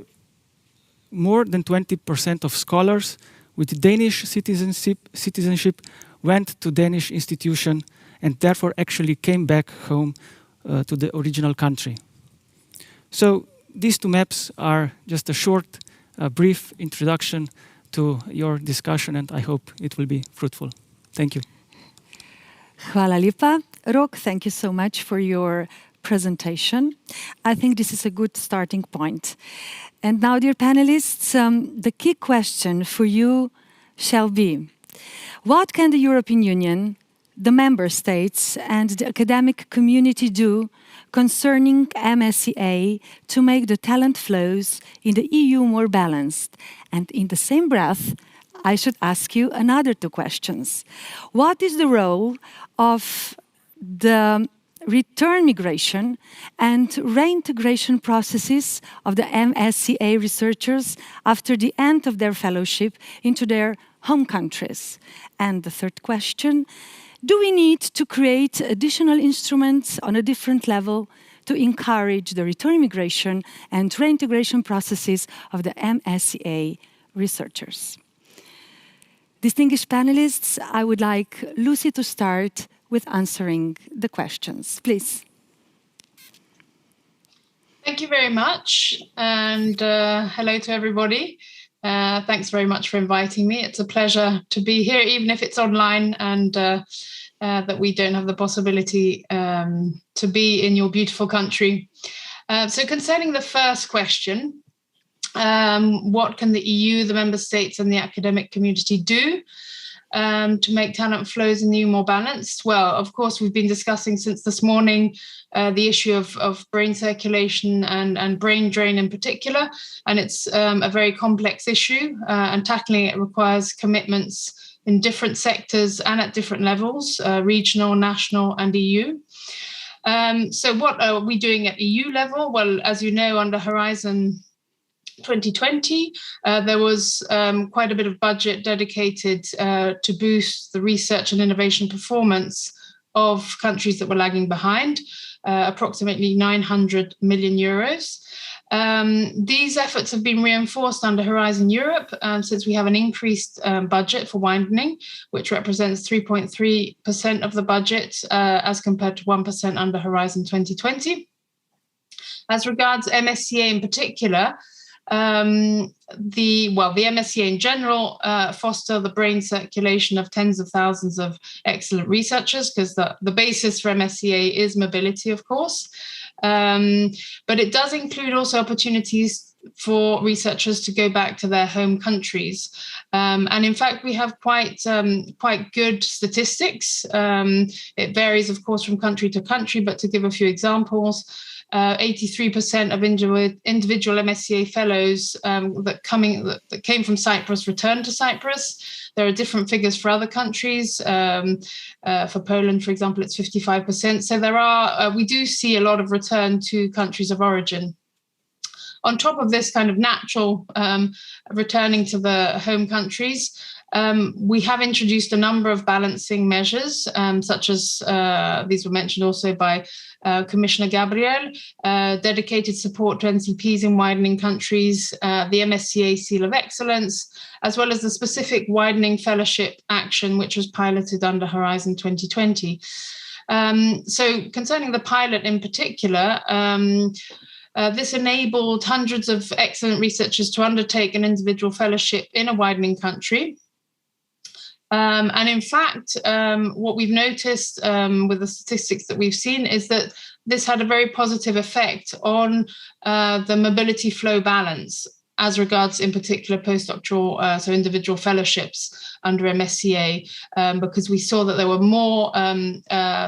more than 20% of scholars with Danish citizenship went to Danish institution and therefore actually came back home to the original country. So these two maps are just a short, brief introduction to your discussion, and I hope it will be fruitful. Thank you. Hvala lepa. Rok, thank you so much for your presentation. I think this is a good starting point. And now, dear panelists, the key question for you shall be, what can the European Union, the member states, and the academic community do concerning MSCA to make the talent flows in the EU more balanced? And in the same breath, I should ask you another two questions. What is the role of the return migration and reintegration processes of the MSCA researchers after the end of their fellowship into their home countries? And the third question, do we need to create additional instruments on a different level to encourage the return migration and reintegration processes of the MSCA researchers? Distinguished panelists, I would like Lucy to start with answering the questions. Please. Thank you very much, and hello to everybody. Thanks very much for inviting me. It's a pleasure to be here, even if it's online and that we don't have the possibility to be in your beautiful country. So concerning the first question, what can the EU, the member states and the academic community do to make talent flows in the EU more balanced? Well, of course, we've been discussing since this morning the issue of brain circulation and brain drain in particular, and it's a very complex issue, and tackling it requires commitments in different sectors and at different levels, regional, national and EU. So what are we doing at EU level? Well, as you know, under Horizon 2020, there was quite a bit of budget dedicated to boost the research and innovation performance of countries that were lagging behind, approximately 900 million euros. These efforts have been reinforced under Horizon Europe since we have an increased budget for widening, which represents 3.3% of the budget as compared to 1% under Horizon 2020. As regards MSCA in particular, the MSCA in general foster the brain circulation of tens of thousands of excellent researchers, because the basis for MSCA is mobility, of course. But it does include also opportunities for researchers to go back to their home countries. And in fact, we have quite good statistics. It varies, of course, from country to country, but to give a few examples, 83% of individual MSCA fellows that came from Cyprus returned to Cyprus. There are different figures for other countries. For Poland, for example, it's 55%. So we do see a lot of return to countries of origin. on top of this kind of natural returning to the home countries, we have introduced a number of balancing measures, such as these were mentioned also by Commissioner Gabriel, dedicated support to NCPs in widening countries, the MSCA Seal of Excellence, as well as the specific widening fellowship action, which was piloted under Horizon 2020. So concerning the pilot in particular, this enabled hundreds of excellent researchers to undertake an individual fellowship in a widening country. And in fact, what we've noticed with the statistics that we've seen is that this had a very positive effect on the mobility flow balance as regards, in particular, postdoctoral, so individual fellowships under MSCA, because we saw that there were more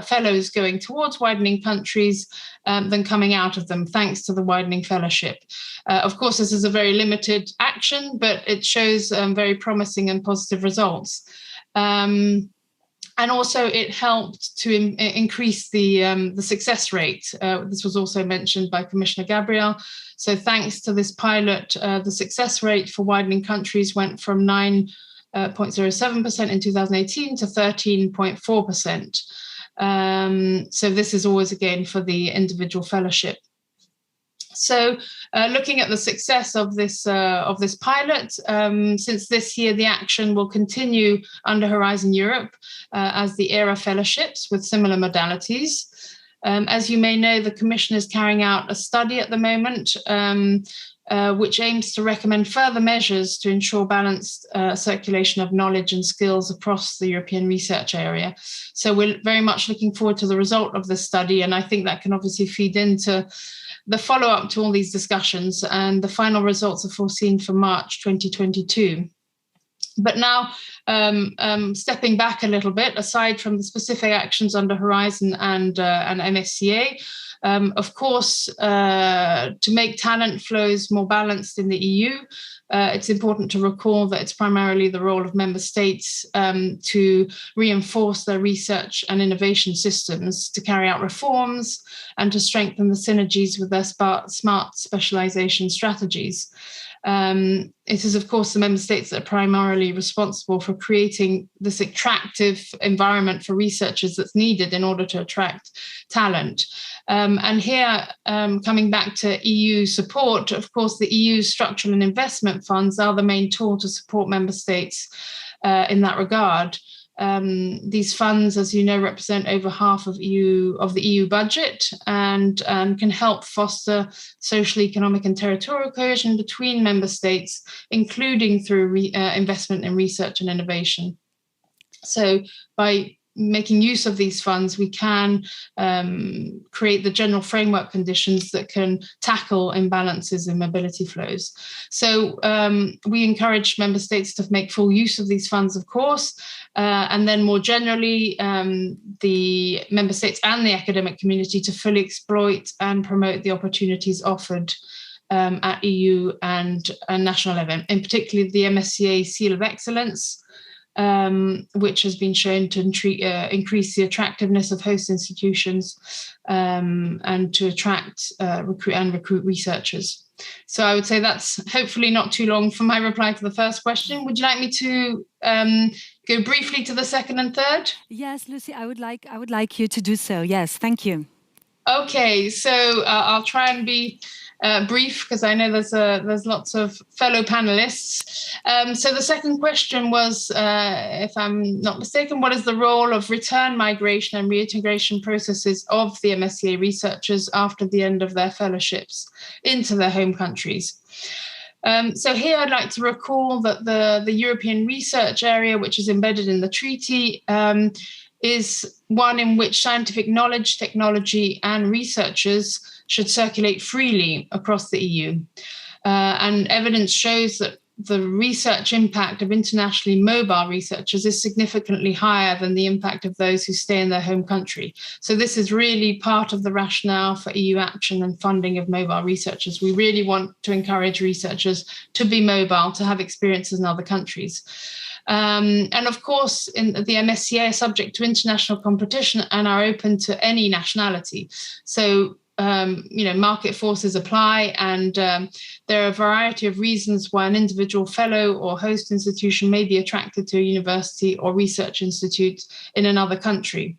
fellows going towards widening countries than coming out of them, thanks to the widening fellowship. Of course, this is a very limited action, but it shows very promising and positive results. And also it helped to increase the success rate. This was also mentioned by Commissioner Gabriel. So thanks to this pilot, the success rate for widening countries went from 9.07% in 2018 to 13.4%. So this is always again for the individual fellowship. So looking at the success of this pilot, since this year, the action will continue under Horizon Europe as the ERA fellowships with similar modalities. As you may know, the Commission is carrying out a study at the moment, which aims to recommend further measures to ensure balanced circulation of knowledge and skills across the European research area. So we're very much looking forward to the result of this study, and I think that can obviously feed into the follow-up to all these discussions, and the final results are foreseen for March 2022. But now, stepping back a little bit, aside from the specific actions under Horizon and MSCA, of course, to make talent flows more balanced in the EU, it's important to recall that it's primarily the role of member states to reinforce their research and innovation systems, to carry out reforms and to strengthen the synergies with their smart specialization strategies. It is, of course, the member states that are primarily responsible for creating this attractive environment for researchers that's needed in order to attract talent. And here, coming back to EU support, of course, the EU structural and investment funds are the main tool to support member states in that regard. These funds, as you know, represent over half of the EU budget and can help foster social, economic and territorial cohesion between member states, including through investment in research and innovation. So by making use of these funds, we can create the general framework conditions that can tackle imbalances in mobility flows. So we encourage member states to make full use of these funds, of course, and then more generally, the member states and the academic community to fully exploit and promote the opportunities offered at EU and national level, in particular the MSCA Seal of Excellence, which has been shown to increase the attractiveness of host institutions and to attract, recruit researchers. So I would say that's hopefully not too long for my reply to the first question. Would you like me to go briefly to the second and third? Yes, Lucy, I would like you to do so. Yes, thank you. Okay, so I'll try and be brief because I know there's lots of fellow panelists. So the second question was, if I'm not mistaken, what is the role of return migration and reintegration processes of the MSCA researchers after the end of their fellowships into their home countries? So here I'd like to recall that the European research area, which is embedded in the treaty, is one in which scientific knowledge, technology, and researchers should circulate freely across the EU. And evidence shows that the research impact of internationally mobile researchers is significantly higher than the impact of those who stay in their home country. So this is really part of the rationale for EU action and funding of mobile researchers. We really want to encourage researchers to be mobile, to have experiences in other countries. And of course, in the MSCA are subject to international competition and are open to any nationality. So market forces apply, and there are a variety of reasons why an individual fellow or host institution may be attracted to a university or research institute in another country.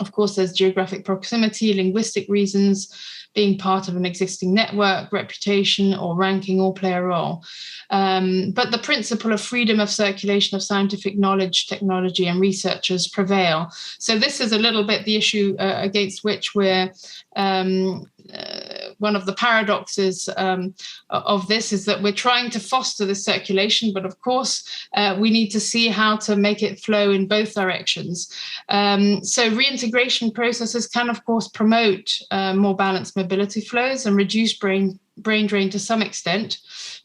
Of course, there's geographic proximity, linguistic reasons, being part of an existing network, reputation, or ranking all play a role. But the principle of freedom of circulation of scientific knowledge, technology, and researchers prevail. So this is a little bit the issue against which we're one of the paradoxes of this is that we're trying to foster this circulation, but of course we need to see how to make it flow in both directions. So reintegration processes can of course promote more balanced mobility flows and reduce brain drain to some extent,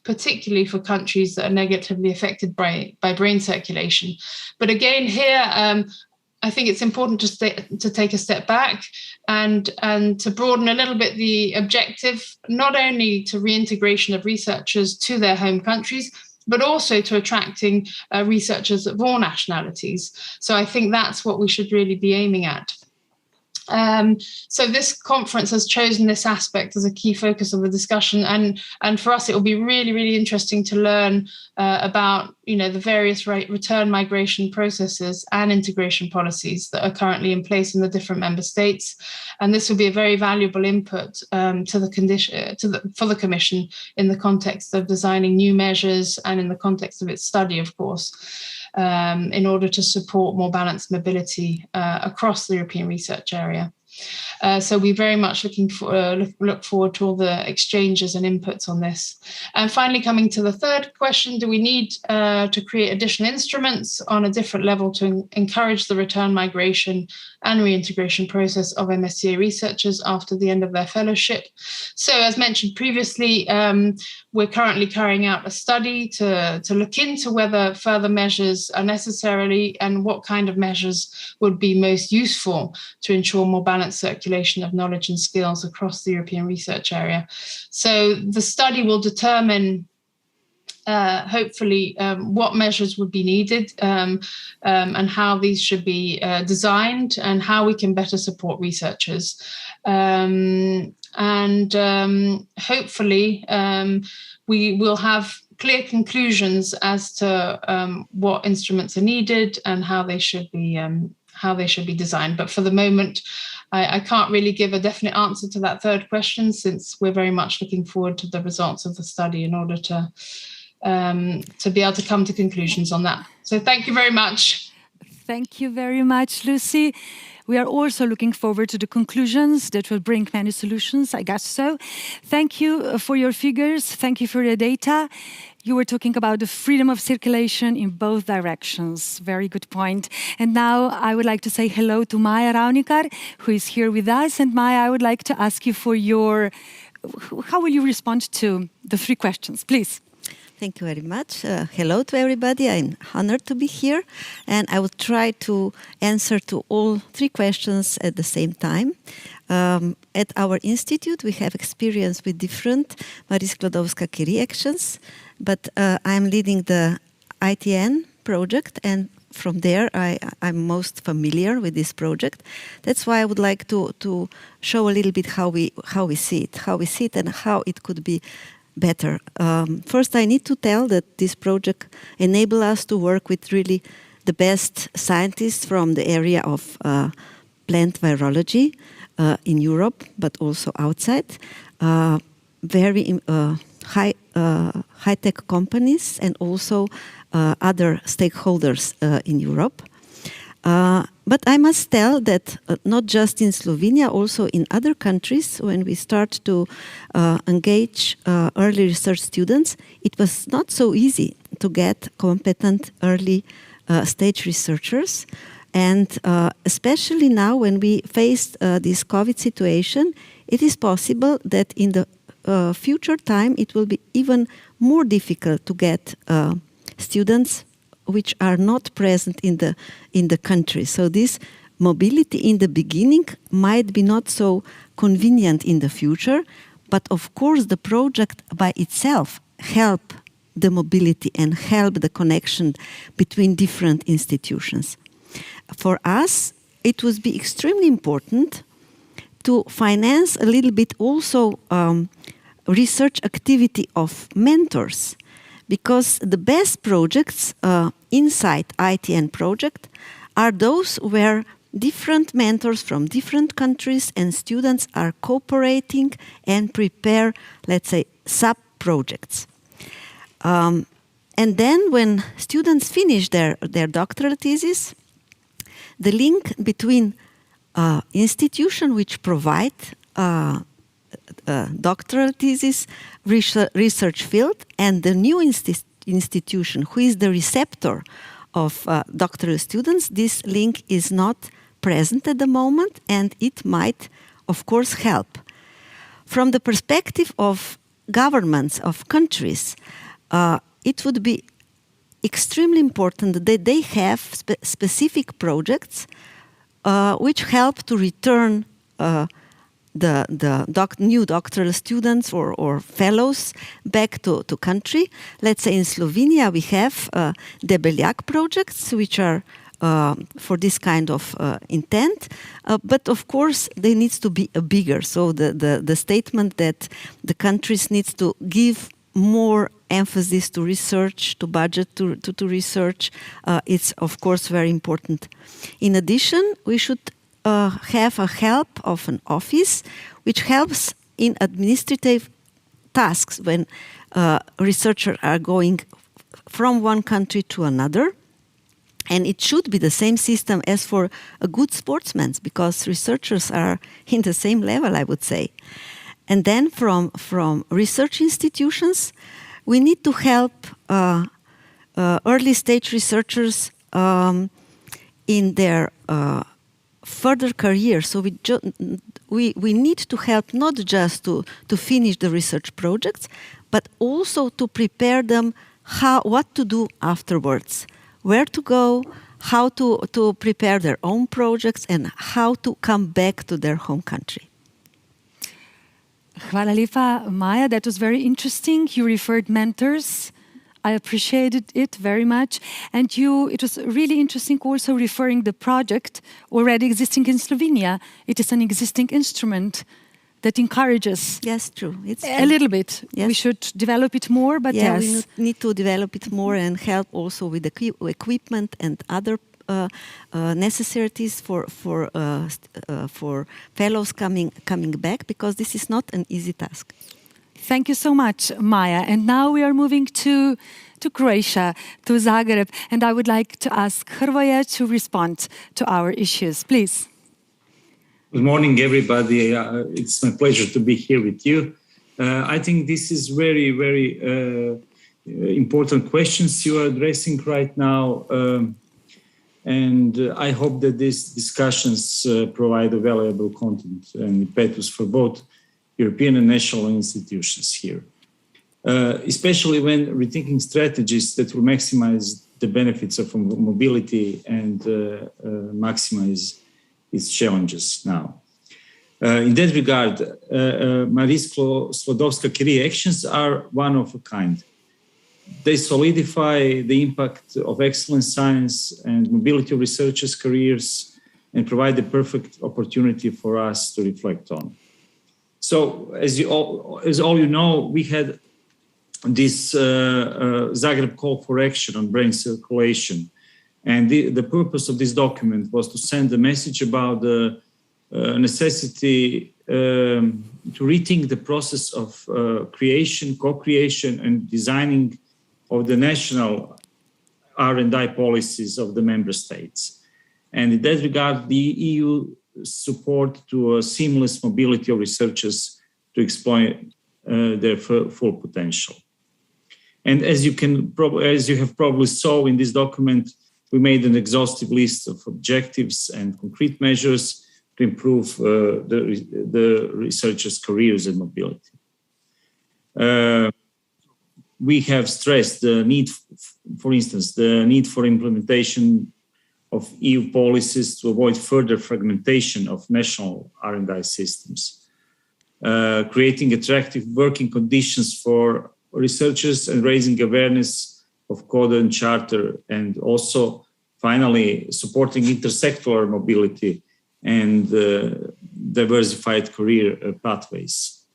particularly for countries that are negatively affected by brain circulation. But again, here, I think it's important to take a step back and to broaden a little bit the objective, not only to reintegration of researchers to their home countries, but also to attracting researchers of all nationalities. So I think that's what we should really be aiming at. So this conference has chosen this aspect as a key focus of the discussion, and for us it will be really, really interesting to learn about the various return migration processes and integration policies that are currently in place in the different member states, and this will be a very valuable input for the Commission in the context of designing new measures and in the context of its study, of course. In order to support more balanced mobility across the European research area. So we very much look forward to all the exchanges and inputs on this. And finally, coming to the third question, do we need to create additional instruments on a different level to encourage the return migration and reintegration process of MSCA researchers after the end of their fellowship? So as mentioned previously, we're currently carrying out a study to look into whether further measures are necessary and what kind of measures would be most useful to ensure more balanced circulation of knowledge and skills across the European research area. So the study will determine hopefully what measures would be needed and how these should be designed and how we can better support researchers. Hopefully we will have clear conclusions as to what instruments are needed and how they should be designed. But for the moment, I can't really give a definite answer to that third question, since we're very much looking forward to the results of the study in order to be able to come to conclusions on that. So thank you very much. Thank you very much, Lucy. We are also looking forward to the conclusions that will bring many solutions, I guess so. Thank you for your figures. Thank you for the data. You were talking about the freedom of circulation in both directions. Very good point. And now I would like to say hello to Maja Raunikar, who is here with us. And Maja, I would like to ask you for how will you respond to the three questions, please? Thank you very much. Hello to everybody. I'm honored to be here, and I will try to answer to all three questions at the same time. At our institute, we have experience with different Marie Sklodowska-Curie actions, but I'm leading the ITN project, and from there I'm most familiar with this project. That's why I would like to show a little bit how we see it and how it could be better. First, I need to tell that this project enables us to work with really the best scientists from the area of plant virology in Europe, but also outside. Very high-tech companies and also other stakeholders in Europe. But I must tell that not just in Slovenia, also in other countries, when we start to engage early research students, it was not so easy to get competent early stage researchers. And especially now when we faced this COVID situation, it is possible that in the future time it will be even more difficult to get students which are not present in the country. So this mobility in the beginning might be not so convenient in the future, but of course the project by itself help the mobility and help the connection between different institutions. For us, it would be extremely important to finance a little bit also research activity of mentors, because the best projects inside ITN project are those where different mentors from different countries and students are cooperating and prepare, let's say, sub-projects. And then when students finish their doctoral thesis, the link between institution which provide doctoral thesis research field and the new institution who is the receptor of doctoral students, this link is not present at the moment, and it might, of course, help. From the perspective of governments of countries, it would be extremely important that they have specific projects which help to return the new doctoral students or fellows back to country. Let's say in Slovenia we have Debeljak projects which are for this kind of intent, but of course they need to be bigger. So the statement that the countries need to give more emphasis to research, to budget to research, it's of course very important. In addition, we should have a help of an office which helps in administrative tasks when researchers are going from one country to another. And it should be the same system as for a good sportsman, because researchers are in the same level, I would say. And then from research institutions, we need to help early stage researchers in their further career. So we need to help not just to finish the research projects, but also to prepare them what to do afterwards, where to go, how to prepare their own projects, and how to come back to their home country. Hvala lepa, Maja. That was very interesting. You referred mentors. I appreciated it very much. And it was really interesting also referring the project already existing in Slovenia. It is an existing instrument that encourages. Yes, true. It's a little bit. Yes. We should develop it more, but yeah, yes. We need to develop it more and help also with the equipment and other necessities for fellows coming back, because this is not an easy task. Thank you so much, Maja. And now we are moving to Croatia, to Zagreb, and I would like to ask Hrvoje to respond to our issues. Please. Good morning, everybody. It's my pleasure to be here with you. I think this is very, very important questions you are addressing right now. And I hope that these discussions provide a valuable content and impetus for both European and national institutions here, especially when rethinking strategies that will maximize the benefits of mobility and maximize its challenges now. In that regard, Marie Sklodowska-Curie actions are one of a kind. They solidify the impact of excellent science and mobility of researchers' careers and provide the perfect opportunity for us to reflect on. So, as all you know, we had this Zagreb call for action on brain circulation. And the purpose of this document was to send a message about the necessity to rethink the process of creation, co-creation, and designing of the national R&I policies of the member states. And in that regard, the EU support to a seamless mobility of researchers to exploit their full potential. And as you have probably saw in this document, we made an exhaustive list of objectives and concrete measures to improve the researchers' careers and mobility. We have stressed the need, for instance, the need for implementation of EU policies to avoid further fragmentation of national R&I systems, creating attractive working conditions for researchers and raising awareness of Code and Charter, and also, finally, supporting inter-sectoral mobility and diversified career pathways.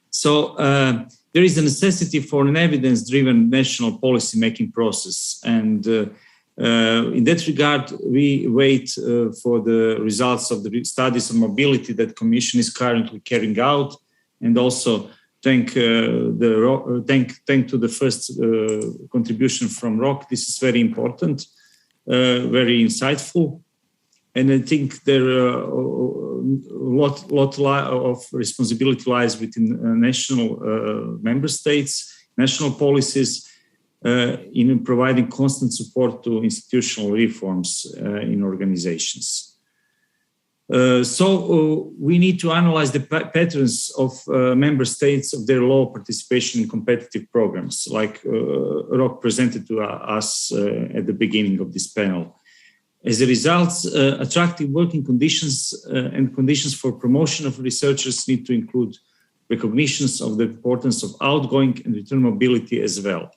So there is a necessity for an evidence-driven national policy-making process. And in that regard, we wait for the results of the studies on mobility that the Commission is currently carrying out, and also thank to the first contribution from ROC. This is very important, very insightful. And I think there a lot of responsibility lies within national member states, national policies, in providing constant support to institutional reforms in organizations. So we need to analyze the patterns of member states of their low participation in competitive programs, like Rock presented to us at the beginning of this panel. As a result, attractive working conditions and conditions for promotion of researchers need to include recognitions of the importance of outgoing and return mobility as well.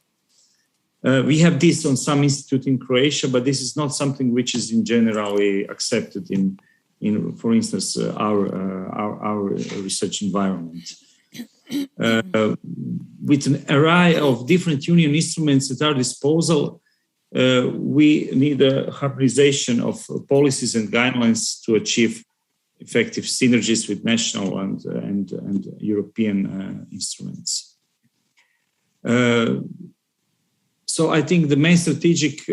We have this on some institute in Croatia, but this is not something which is in generally accepted in for instance, our research environment. With an array of different union instruments at our disposal, we need a harmonization of policies and guidelines to achieve effective synergies with national and European instruments. So I think the main strategic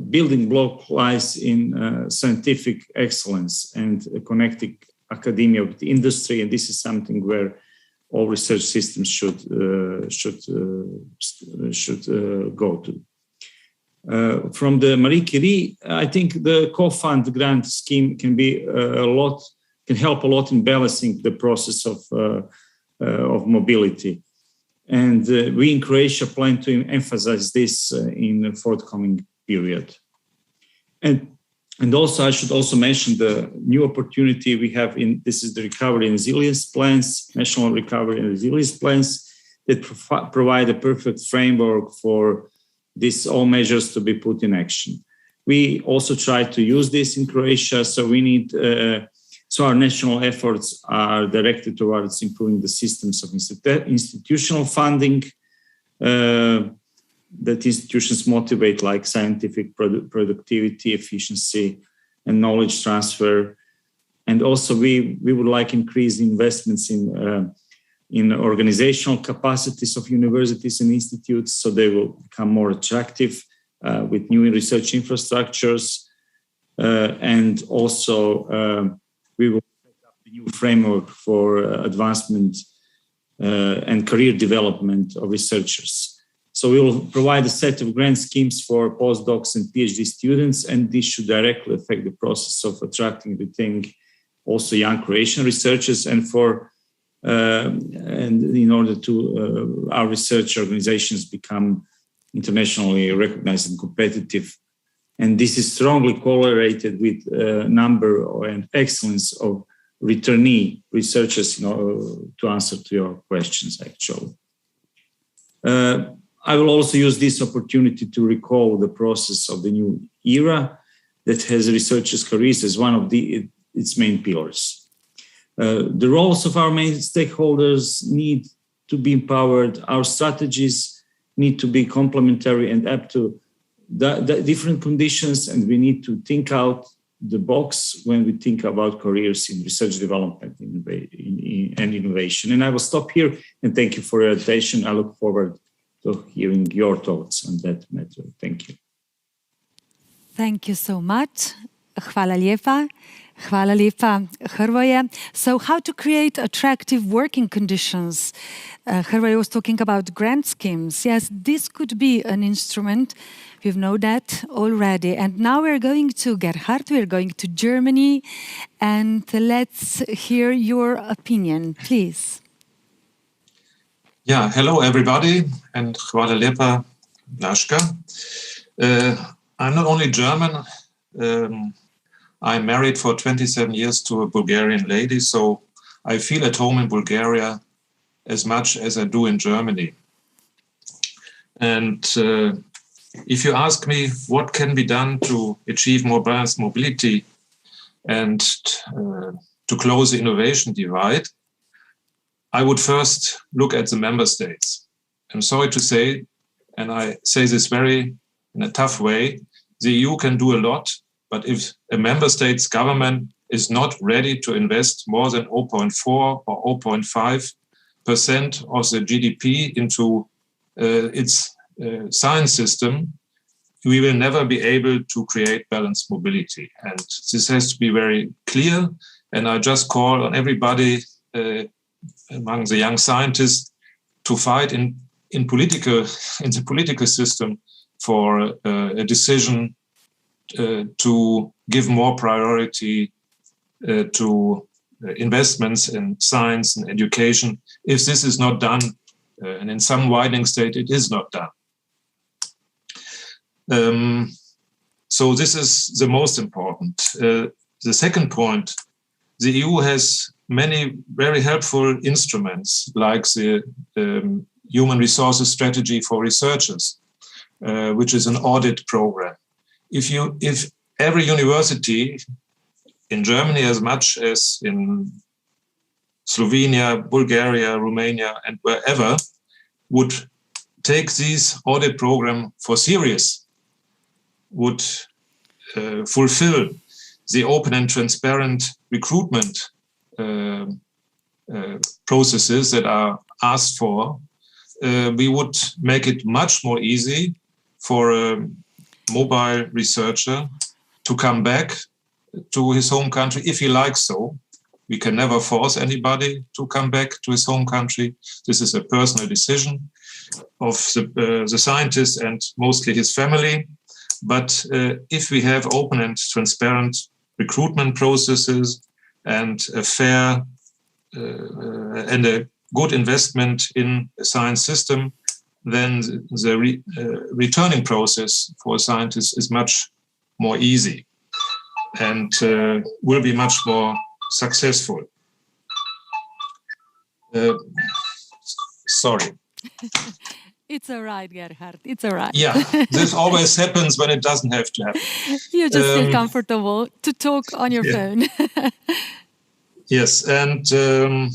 building block lies in scientific excellence and connecting academia with the industry, and this is something where all research systems should go to. From the Marie Curie, I think the co-fund grant scheme can help a lot in balancing the process of mobility. And we in Croatia plan to emphasize this in the forthcoming period. And also, I should also mention the new opportunity we have this is the recovery and resilience plans, national recovery and resilience plans that provide a perfect framework for all measures to be put in action. We also try to use this in Croatia, so we need, so our national efforts are directed towards improving the systems of institutional funding, that institutions motivate, like scientific productivity, efficiency, and knowledge transfer. And also we would like increased investments in organizational capacities of universities and institutes, so they will become more attractive with new research infrastructures. And also we will set up a new framework for advancement and career development of researchers. So we will provide a set of grant schemes for postdocs and PhD students, and this should directly affect the process of attracting and retaining also young Croatian researchers, and in order to our research organizations become internationally recognized and competitive. And this is strongly correlated with number and excellence of returnee researchers, to answer to your questions, actually. I will also use this opportunity to recall the process of the new era that has researchers' careers as one of its main pillars. The roles of our main stakeholders need to be empowered. Our strategies need to be complementary and apt to the different conditions, and we need to think out the box when we think about careers in research development and innovation. And I will stop here and thank you for your attention. I look forward to hearing your thoughts on that matter. Thank you. Thank you so much. Hvala lijepa. Hvala lijepa, Hrvoje. So how to create attractive working conditions? Hrvoje was talking about grant schemes. Yes, this could be an instrument. We know that already. And now we're going to Gerhard, we're going to Germany, and let's hear your opinion, please. Yeah, hello everybody, and hvala lijepa, Blaška. I'm not only German, I'm married for 27 years to a Bulgarian lady, so I feel at home in Bulgaria as much as I do in Germany. And if you ask me what can be done to achieve more balanced mobility and to close the innovation divide, I would first look at the member states. I'm sorry to say, and I say this very in a tough way, the EU can do a lot, but if a member state's government is not ready to invest more than 0.4 or 0.5% of the GDP into its science system, we will never be able to create balanced mobility. And this has to be very clear. And I just call on everybody among the young scientists to fight in the political system for a decision to give more priority to investments in science and education. If this is not done, and in some widening state it is not done. So this is the most important. The second point, the EU has many very helpful instruments, like the Human Resources Strategy for Researchers, which is an audit program. If every university in Germany, as much as in Slovenia, Bulgaria, Romania, and wherever, would take this audit program for serious, would fulfill the open and transparent recruitment processes that are asked for, we would make it much more easy for a mobile researcher to come back to his home country if he likes so. We can never force anybody to come back to his home country. This is a personal decision of the scientist and mostly his family. But if we have open and transparent recruitment processes and a fair and a good investment in a science system, then the returning process for scientists is much more easy and will be much more successful. Sorry. It's all right, Gerhard. It's all right. Yeah, this always happens when it doesn't have to happen. You just feel comfortable to talk on your phone. Yes, and the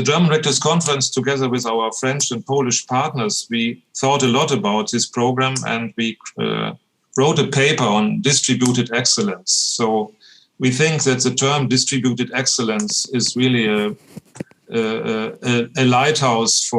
German Rectors Conference, together with our French and Polish partners, we thought a lot about this program, and we wrote a paper on distributed excellence. So we think that the term distributed excellence is really a lighthouse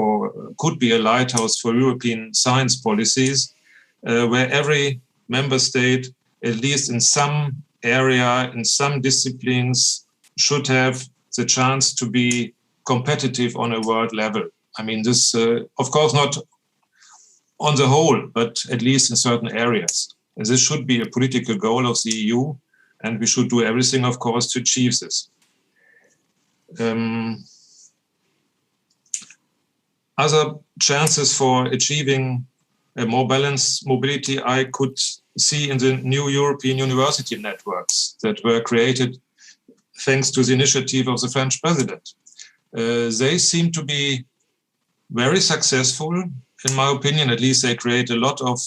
could be a lighthouse for European science policies, where every member state, at least in some area, in some disciplines, should have the chance to be competitive on a world level. I mean, this, of course, not on the whole, but at least in certain areas. And this should be a political goal of the EU, and we should do everything, of course, to achieve this. Other chances for achieving a more balanced mobility I could see in the new European university networks that were created thanks to the initiative of the French president. They seem to be very successful, in my opinion. At least they create a lot of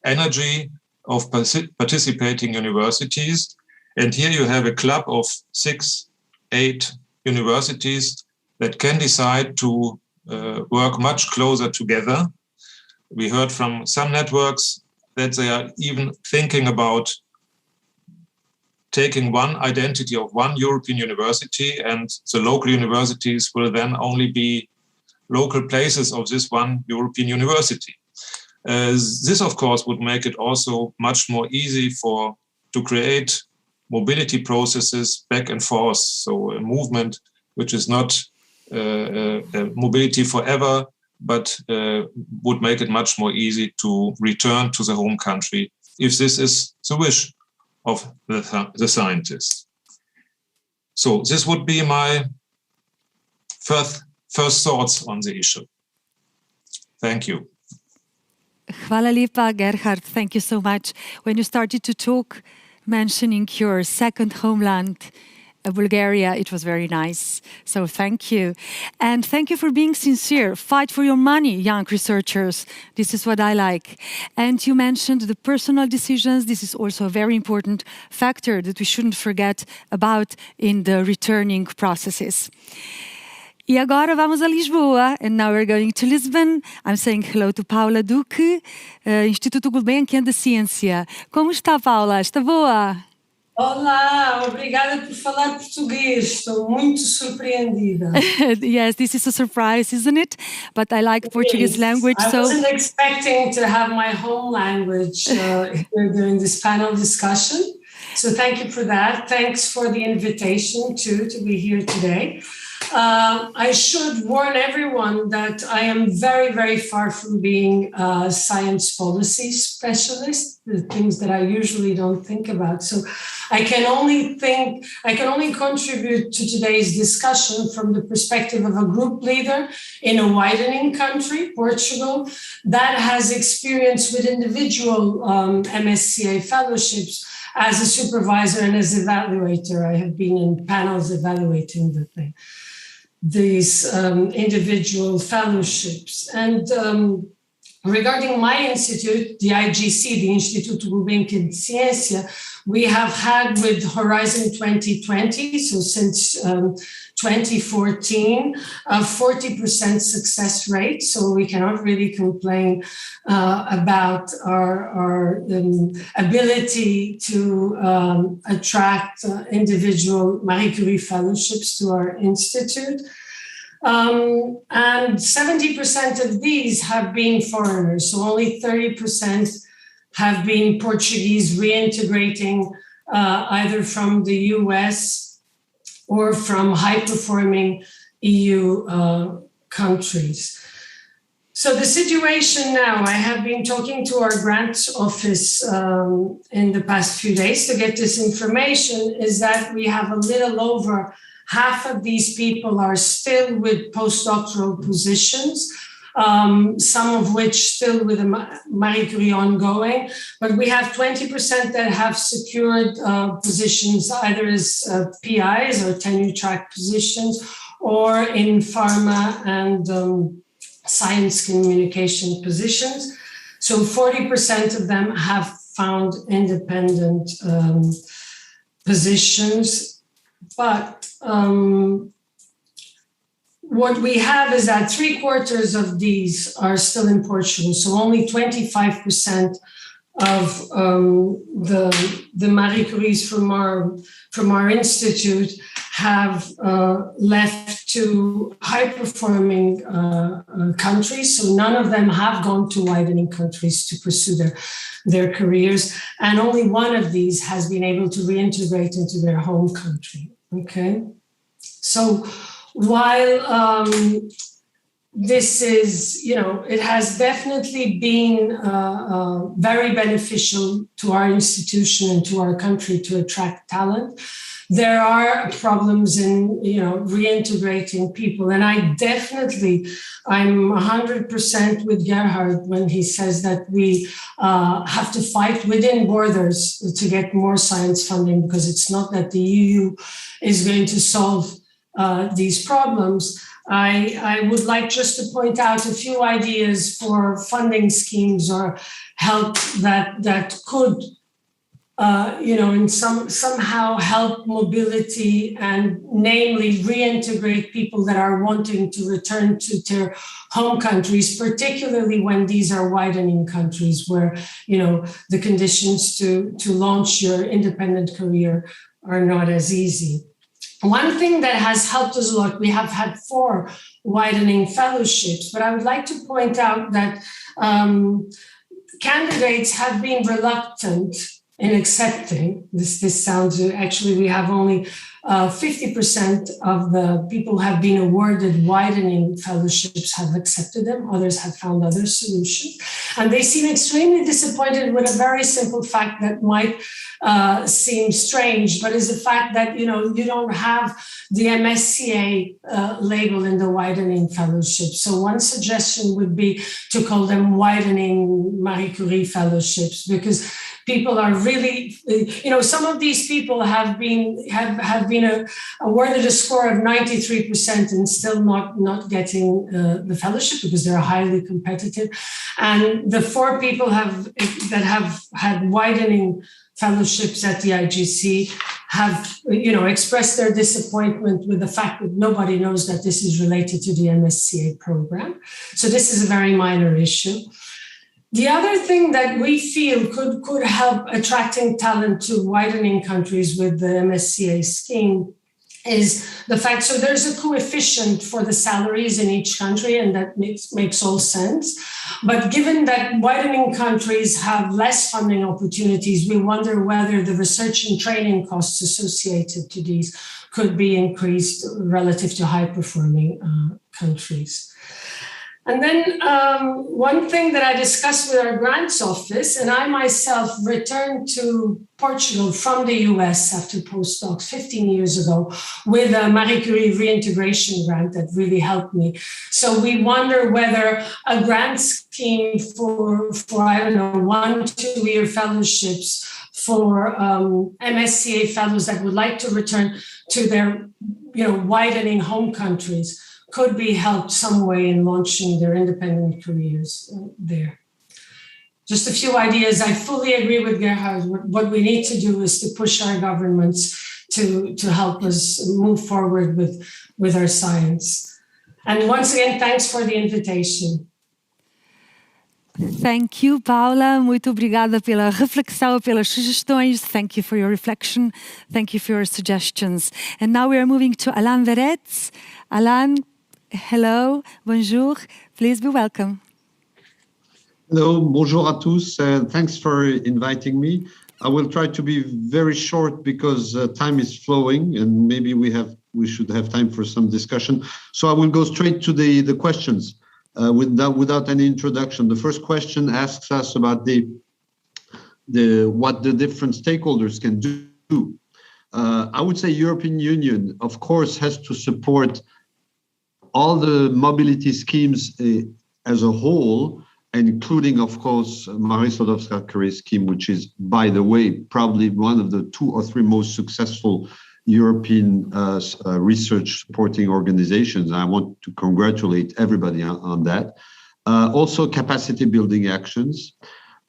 energy of participating universities. And here you have a club of 6-8 universities that can decide to work much closer together. We heard from some networks that they are even thinking about taking one identity of one European university, and the local universities will then only be local places of this one European university. This, of course, would make it also much more easy to create mobility processes back and forth. So a movement which is not mobility forever, but would make it much more easy to return to the home country if this is the wish of the scientists. So this would be my first thoughts on the issue. Thank you. Hvala lepa, Gerhard. Thank you so much. When you started to talk, mentioning your second homeland Bulgaria. It was very nice. So thank you. And thank you for being sincere. Fight for your money, young researchers. This is what I like. And you mentioned the personal decisions. This is also a very important factor that we shouldn't forget about in the returning processes. E agora vamos a Lisboa, and now we're going to Lisbon. I'm saying hello to Paula Duque, Instituto Gulbenkian da Ciência. Como está, Paula? Está boa? Olá, obrigada por falar português. Estou muito surpreendida. Yes, this is a surprise, isn't it? But I like Portuguese language, I wasn't expecting to have my home language here during this panel discussion. So thank you for that. Thanks for the invitation too to be here today. I should warn everyone that I am very, very far from being a science policy specialist, the things that I usually don't think about. So I can only contribute to today's discussion from the perspective of a group leader in a widening country, Portugal, that has experience with individual MSCA fellowships as a supervisor and as evaluator. I have been in panels evaluating these individual fellowships. And regarding my institute, the IGC, the Instituto Gulbenkian de Ciência, we have had with Horizon 2020, so since 2014, a 40% success rate. So we cannot really complain about our ability to attract individual Marie Curie fellowships to our institute. And 70% of these have been foreigners, so only 30% have been Portuguese reintegrating either from the US or from high-performing EU countries. So the situation now, I have been talking to our grant office in the past few days to get this information, is that we have a little over half of these people are still with postdoctoral positions, some of which still with a Marie Curie ongoing, but we have 20% that have secured positions either as PIs or tenure track positions or in pharma and science communication positions. So 40% of them have found independent positions, but what we have is that 3/4 of these are still in Portugal. So only 25% of the Marie Curies from our institute have left to high-performing countries. So none of them have gone to widening countries to pursue their careers. And only one of these has been able to reintegrate into their home country. Okay. So while this is, it has definitely been very beneficial to our institution and to our country to attract talent, there are problems in, reintegrating people. And I'm 100% with Gerhard when he says that we have to fight within borders to get more science funding, because it's not that the EU is going to solve these problems. I would like just to point out a few ideas for funding schemes or help that could, somehow help mobility and namely reintegrate people that are wanting to return to their home countries, particularly when these are widening countries where, the conditions to launch your independent career are not as easy. One thing that has helped us a lot, we have had 4 widening fellowships, but I would like to point out that candidates have been reluctant in accepting this. This sounds, actually, we have only 50% of the people who have been awarded widening fellowships have accepted them. Others have found other solutions. And they seem extremely disappointed with a very simple fact that might seem strange, but is the fact that, you don't have the MSCA label in the widening fellowship. So one suggestion would be to call them widening Marie Curie fellowships, because people are really, some of these people have been awarded a score of 93% and still not getting the fellowship because they're highly competitive. And the 4 people that have had widening fellowships at the IGC have, expressed their disappointment with the fact that nobody knows that this is related to the MSCA program. So this is a very minor issue. The other thing that we feel could help attracting talent to widening countries with the MSCA scheme is the fact, so there's a coefficient for the salaries in each country, and that makes all sense. But given that widening countries have less funding opportunities, we wonder whether the research and training costs associated to these could be increased relative to high-performing countries. And then one thing that I discussed with our grants office, and I myself returned to Portugal from the US after postdocs 15 years ago with a Marie Curie reintegration grant that really helped me. So we wonder whether a grant scheme for 1-2 year fellowships for MSCA fellows that would like to return to their widening home countries could be helped some way in launching their independent careers there. Just a few ideas. I fully agree with Gerhard. What we need to do is to push our governments to help us move forward with our science. And once again, thanks for the invitation. Thank you, Paula. Muito obrigada pela reflexão, pelas sugestões. Thank you for your reflection. Thank you for your suggestions. And now we are moving to Alain Verretz. Alain, hello, bonjour. Please be welcome. Hello, bonjour à tous. Thanks for inviting me. I will try to be very short because time is flowing and maybe we should have time for some discussion. So I will go straight to the questions without any introduction. The first question asks us about what the different stakeholders can do. I would say European Union, of course, has to support all the mobility schemes as a whole, including, of course, Marie Sklodowska-Curie's scheme, which is, by the way, probably one of the 2 or 3 most successful European research supporting organizations. I want to congratulate everybody on that. Also, capacity building actions.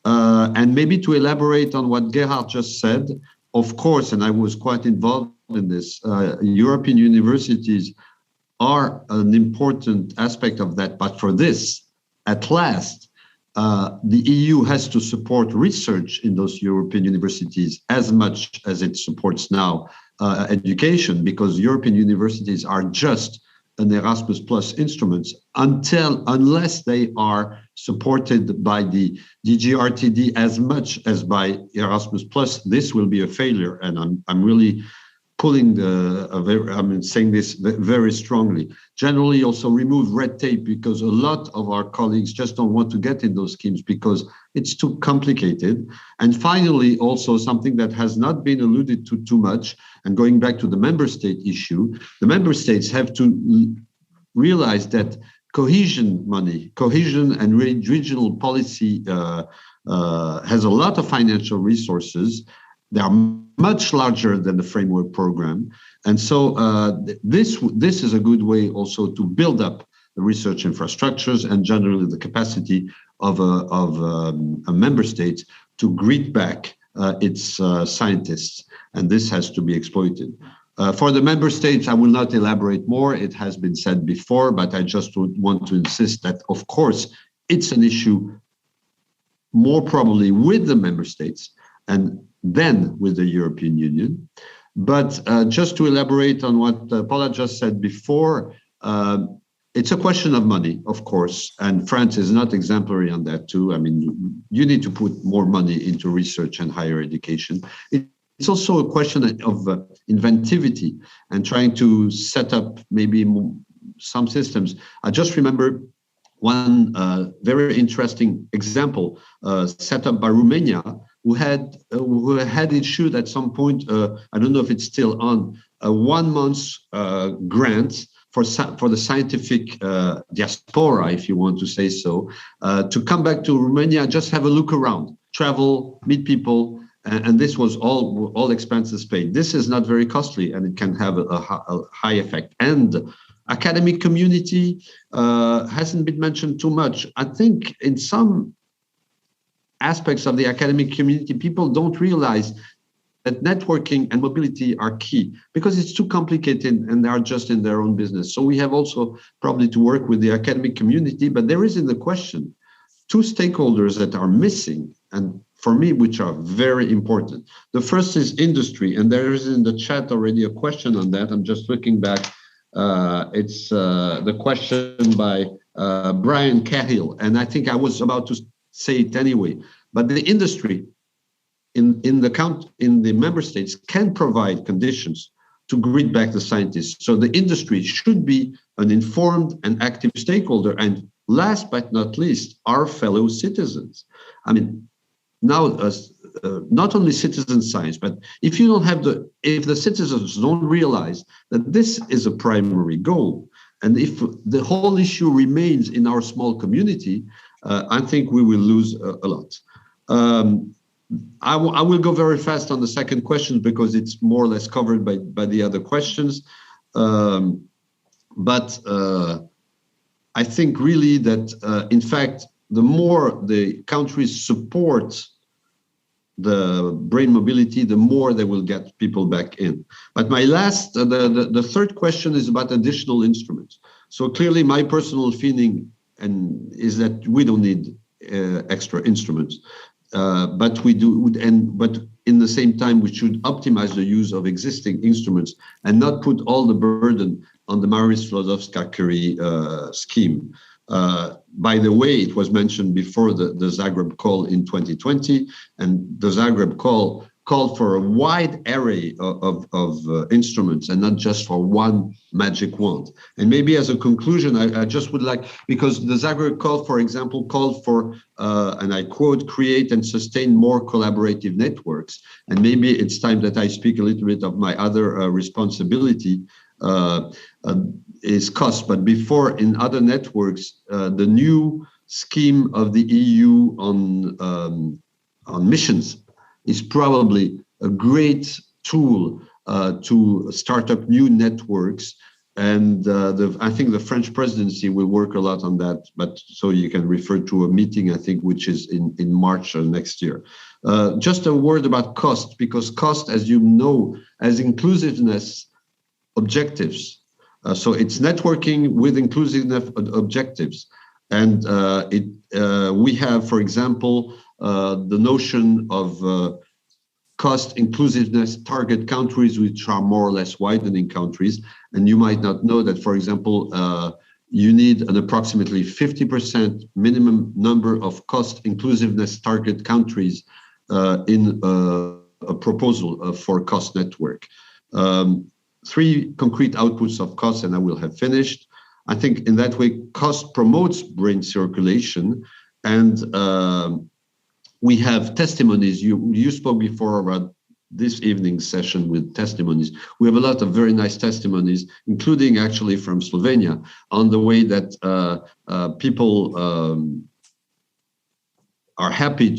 And maybe to elaborate on what Gerhard just said, of course, and I was quite involved in this, European universities are an important aspect of that. But for this, at last, the EU has to support research in those European universities as much as it supports now education, because European universities are just an Erasmus Plus instruments unless they are supported by the DGRTD as much as by Erasmus Plus. This will be a failure, and I'm really pulling saying this very strongly. Generally, also remove red tape, because a lot of our colleagues just don't want to get in those schemes because it's too complicated. And finally, also something that has not been alluded to too much, and going back to the member state issue, the member states have to realize that cohesion and regional policy has a lot of financial resources. They are much larger than the framework program. And so this is a good way also to build up the research infrastructures and generally the capacity of a member state to greet back its scientists. And this has to be exploited. For the member states, I will not elaborate more. It has been said before, but I just would want to insist that, of course, it's an issue more probably with the member states and then with the European Union. But just to elaborate on what Paula just said before, it's a question of money, of course, and France is not exemplary on that too. I mean, you need to put more money into research and higher education. It's also a question of inventivity and trying to set up maybe some systems. I just remember one very interesting example set up by Romania, who had issued at some point, I don't know if it's still on, a 1 month grant for the scientific diaspora, if you want to say so, to come back to Romania, just have a look around, travel, meet people, and this was all expenses paid. This is not very costly, and it can have a high effect. And academic community hasn't been mentioned too much. I think in some aspects of the academic community, people don't realize that networking and mobility are key because it's too complicated and they are just in their own business. So we have also probably to work with the academic community, but there is in the question 2 stakeholders that are missing, and for me, which are very important. The first is industry, and there is in the chat already a question on that. I'm just looking back. It's the question by Brian Cahill, and I think I was about to say it anyway. But the industry in the member states can provide conditions to greet back the scientists. So the industry should be an informed and active stakeholder. And last but not least, our fellow citizens. I mean, now not only citizen science, but if the citizens don't realize that this is a primary goal, and if the whole issue remains in our small community, I think we will lose a lot. I will go very fast on the second question because it's more or less covered by the other questions. But I think really that, in fact, the more the countries support the brain mobility, the more they will get people back in. But my last, the third question is about additional instruments. So clearly my personal feeling is that we don't need extra instruments. But we do, but in the same time, we should optimize the use of existing instruments and not put all the burden on the Marie Sklodowska-Curie scheme. By the way, it was mentioned before the Zagreb call in 2020, and the Zagreb call called for a wide array of instruments and not just for one magic wand. And maybe as a conclusion, I just would like, because the Zagreb call, for example, called for, and I quote, create and sustain more collaborative networks. And maybe it's time that I speak a little bit of my other responsibility, is cost. But before, in other networks, the new scheme of the EU on missions is probably a great tool to start up new networks. And I think the French presidency will work a lot on that, but so you can refer to a meeting, I think, which is in March of next year. Just a word about cost, because cost, as you know, has inclusiveness objectives. So it's networking with inclusiveness objectives. And we have, for example, the notion of cost inclusiveness target countries, which are more or less widening countries. And you might not know that, for example, you need an approximately 50% minimum number of cost inclusiveness target countries in a proposal for cost network. 3 concrete outputs of cost, and I will have finished. I think in that way, cost promotes brain circulation, and we have testimonies. You spoke before about this evening's session with testimonies. We have a lot of very nice testimonies, including actually from Slovenia, on the way that people are happy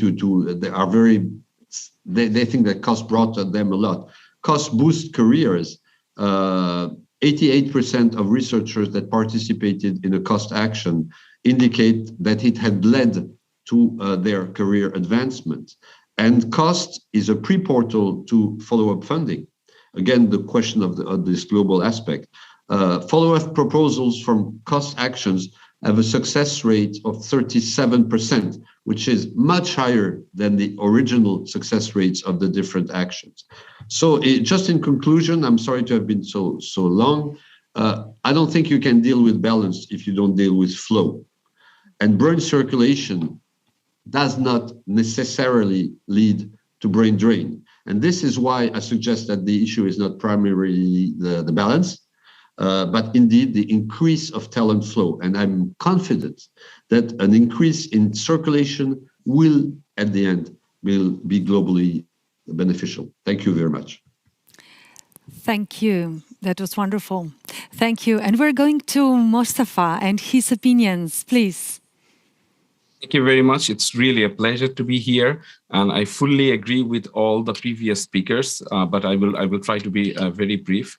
they think that cost brought them a lot. Cost boost careers. 88% of researchers that participated in a cost action indicate that it had led to their career advancement. And cost is a pre-portal to follow-up funding. Again, the question of this global aspect. Follow-up proposals from cost actions have a success rate of 37%, which is much higher than the original success rates of the different actions. So just in conclusion, I'm sorry to have been so long. I don't think you can deal with balance if you don't deal with flow. And brain circulation does not necessarily lead to brain drain. And this is why I suggest that the issue is not primarily the balance. but indeed the increase of talent flow. And I'm confident that an increase in circulation will, at the end, will be globally beneficial. Thank you very much. Thank you. That was wonderful. Thank you. And we're going to Mostafa and his opinions, please. Thank you very much. It's really a pleasure to be here, and I fully agree with all the previous speakers. But I will try to be very brief.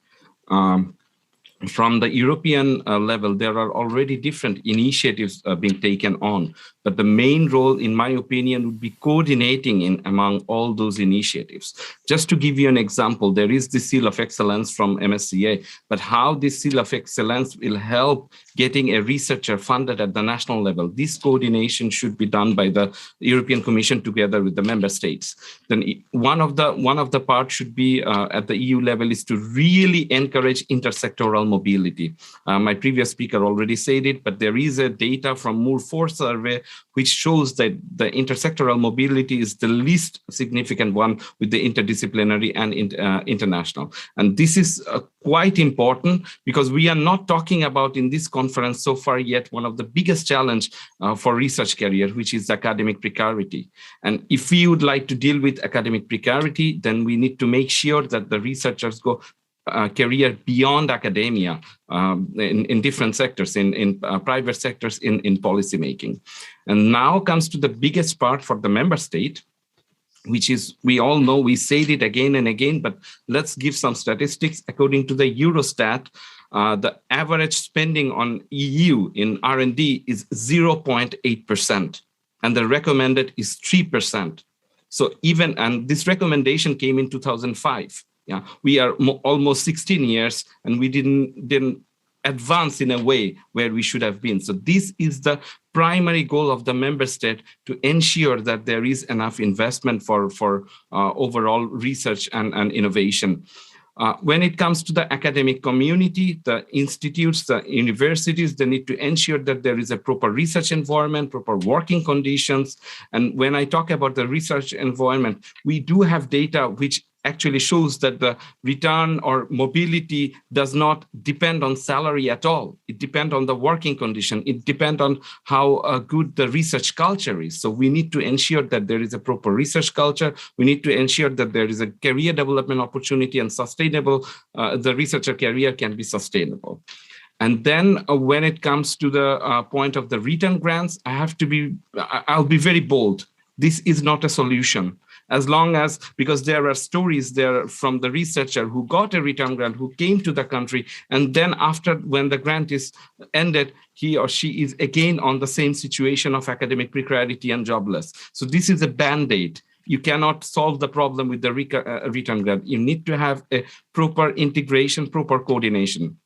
From the European level, there are already different initiatives being taken on, but the main role, in my opinion, would be coordinating among all those initiatives. Just to give you an example, there is the Seal of Excellence from MSCA, but how this Seal of Excellence will help getting a researcher funded at the national level, this coordination should be done by the European Commission together with the member states. Then one of the parts should be at the EU level is to really encourage inter-sectoral mobility. My previous speaker already said it, but there is a data from Moore 4 survey which shows that the intersectoral mobility is the least significant one with the interdisciplinary and international. And this is quite important because we are not talking about in this conference so far yet one of the biggest challenge for research career, which is academic precarity. And if we would like to deal with academic precarity, then we need to make sure that the researchers go career beyond academia in different sectors, in private sectors, in policy making. And now comes to the biggest part for the member state, which is, we all know, we said it again and again, but let's give some statistics. According to the Eurostat, the average spending on EU in R&D is 0.8%, and the recommended is 3%. So and this recommendation came in 2005. Yeah, we are almost 16 years, and we didn't advance in a way where we should have been. So this is the primary goal of the member state, to ensure that there is enough investment for overall research and innovation. When it comes to the academic community, the institutes, the universities, they need to ensure that there is a proper research environment, proper working conditions. And when I talk about the research environment, we do have data which actually shows that the return or mobility does not depend on salary at all. It depends on the working condition. It depends on how good the research culture is. So we need to ensure that there is a proper research culture. We need to ensure that there is a career development opportunity and sustainable, the researcher career can be sustainable. And then when it comes to the point of the return grants, I'll be very bold. This is not a solution. As long as, because there are stories there from the researcher who got a return grant, who came to the country, and then after, when the grant is ended, he or she is again on the same situation of academic precarity and jobless. So this is a band-aid. You cannot solve the problem with the return grant. You need to have a proper integration, proper coordination.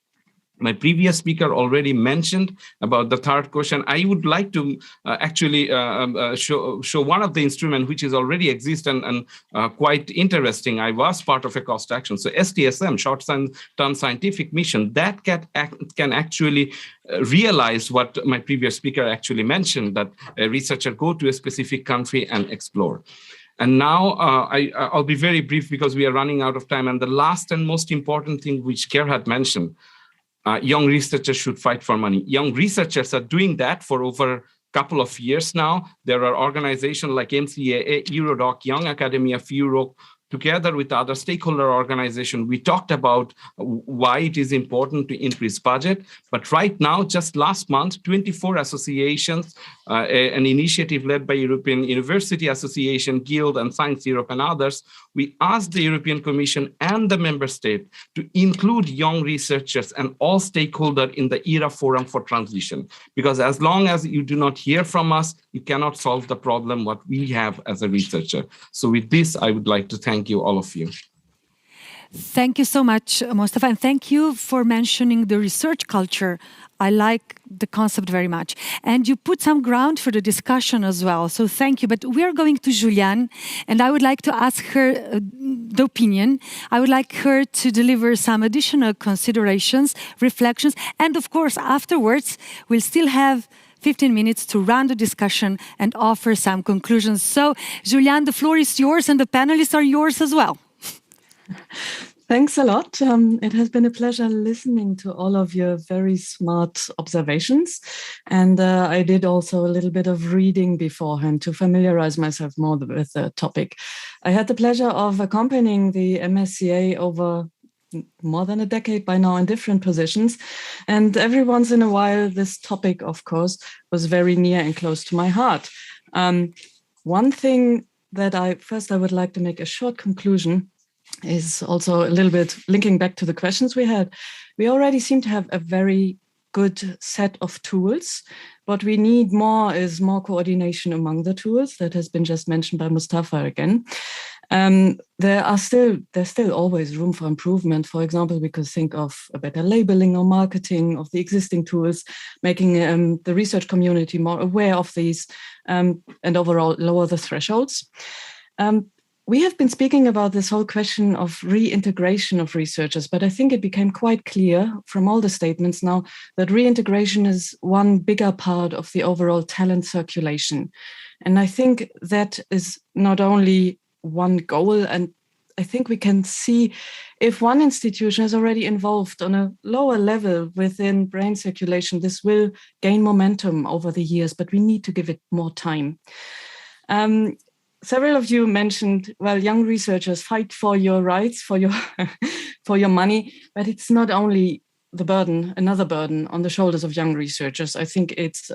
My previous speaker already mentioned about the third question. I would like to actually show one of the instruments which is already exist and quite interesting. I was part of a cost action. So STSM, short-term scientific mission, that can actually realize what my previous speaker actually mentioned, that a researcher go to a specific country and explore. And now I'll be very brief because we are running out of time. And the last and most important thing which Gerhard mentioned, young researchers should fight for money. Young researchers are doing that for over a couple of years now. There are organizations like MSCA, Eurodoc, Young Academy of Europe, together with other stakeholder organizations. We talked about why it is important to increase budget. But right now, just last month, 24 associations, an initiative led by European University Association, Guild, and Science Europe, and others, we asked the European Commission and the member state to include young researchers and all stakeholders in the ERA Forum for Transition. Because as long as you do not hear from us, you cannot solve the problem what we have as a researcher. So with this, I would like to thank you, all of you. Thank you so much, Mostafa, and thank you for mentioning the research culture. I like the concept very much. And you put some ground for the discussion as well, so thank you. But we are going to Juliane, and I would like to ask her the opinion. I would like her to deliver some additional considerations, reflections, and of course, afterwards, we'll still have 15 minutes to run the discussion and offer some conclusions. So, Juliane, the floor is yours, and the panelists are yours as well. Thanks a lot. It has been a pleasure listening to all of your very smart observations. And I did also a little bit of reading beforehand to familiarize myself more with the topic. I had the pleasure of accompanying the MSCA over more than a decade by now in different positions. And every once in a while, this topic, of course, was very near and close to my heart. One thing that I would like to make a short conclusion is also a little bit linking back to the questions we had. We already seem to have a very good set of tools. What we need more is more coordination among the tools. That has been just mentioned by Mustafa again. There's still always room for improvement. For example, we could think of a better labeling or marketing of the existing tools, making the research community more aware of these, and overall lower the thresholds. We have been speaking about this whole question of reintegration of researchers, but I think it became quite clear from all the statements now that reintegration is one bigger part of the overall talent circulation. And I think that is not only one goal, and I think we can see if one institution is already involved on a lower level within brain circulation, this will gain momentum over the years, but we need to give it more time. Several of you mentioned, well, young researchers fight for your rights, for your for your money, but it's not only the burden, another burden on the shoulders of young researchers. I think it's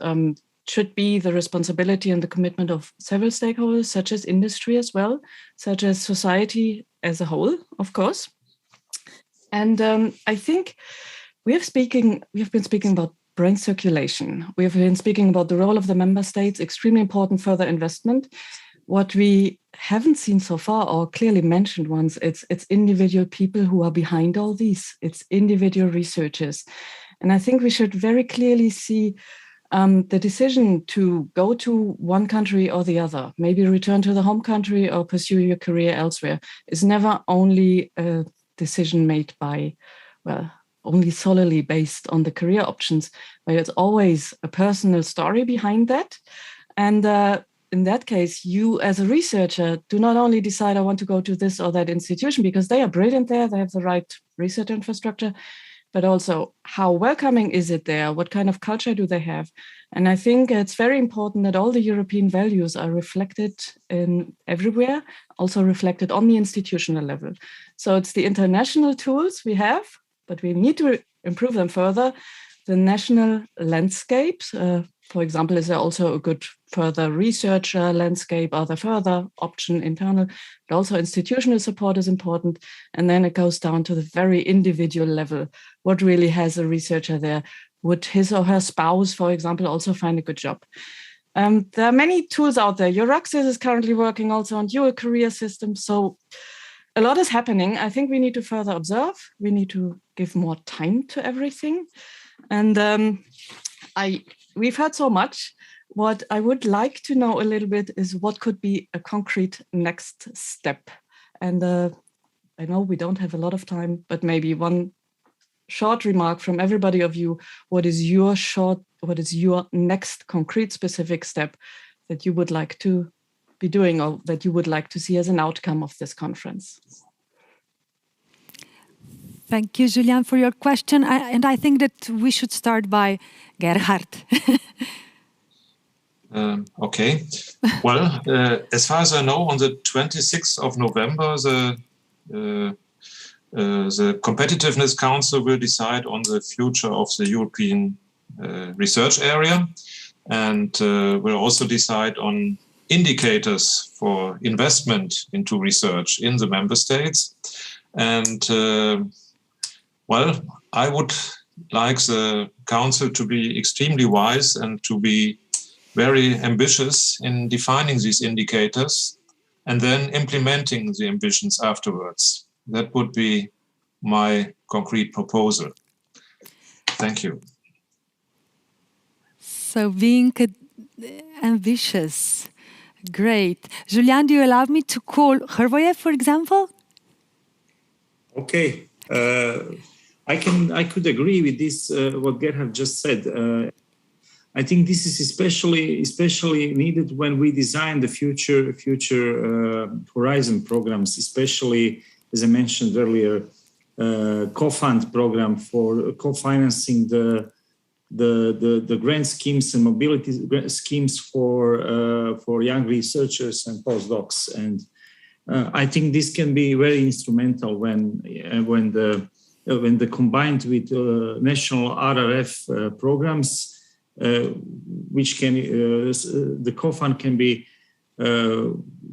should be the responsibility and the commitment of several stakeholders, such as industry as well, such as society as a whole, of course. And I think we have been speaking about brain circulation. We have been speaking about the role of the member states, extremely important further investment. What we haven't seen so far, or clearly mentioned once, it's individual people who are behind all these. It's individual researchers. And I think we should very clearly see the decision to go to one country or the other, maybe return to the home country or pursue your career elsewhere, is never only a decision made by, well, only solely based on the career options, but it's always a personal story behind that. And in that case, you as a researcher do not only decide I want to go to this or that institution because they are brilliant there, they have the right research infrastructure, but also how welcoming is it there? What kind of culture do they have? And I think it's very important that all the European values are reflected in everywhere, also reflected on the institutional level. So it's the international tools we have, but we need to improve them further. The national landscapes, for example, is there also a good further research landscape? Are there further option internal? But also institutional support is important. And then it goes down to the very individual level. What really has a researcher there? Would his or her spouse, for example, also find a good job? There are many tools out there. Euraxis is currently working also on dual career systems. So a lot is happening. I think we need to further observe. We need to give more time to everything. And we've heard so much. What I would like to know a little bit is what could be a concrete next step. And I know we don't have a lot of time, but maybe one short remark from everybody of you. What is your next concrete specific step that you would like to be doing or that you would like to see as an outcome of this conference? Thank you, Julian, for your question. And I think that we should start by Gerhard. Okay. Well, as far as I know, on the 26th of November, the Competitiveness Council will decide on the future of the European research area, and will also decide on indicators for investment into research in the member states. And well, I would like the Council to be extremely wise and to be very ambitious in defining these indicators and then implementing the ambitions afterwards. That would be my concrete proposal. Thank you. So being ambitious, great. Julian, do you allow me to call Hrvoje, for example? Okay. I could agree with this, what Gerhard just said. I think this is especially needed when we design the future Horizon programs, especially, as I mentioned earlier, co-fund program for co-financing the grant schemes and mobility schemes for young researchers and postdocs. And I think this can be very instrumental when combined with national RRF programs, which can the co-fund can be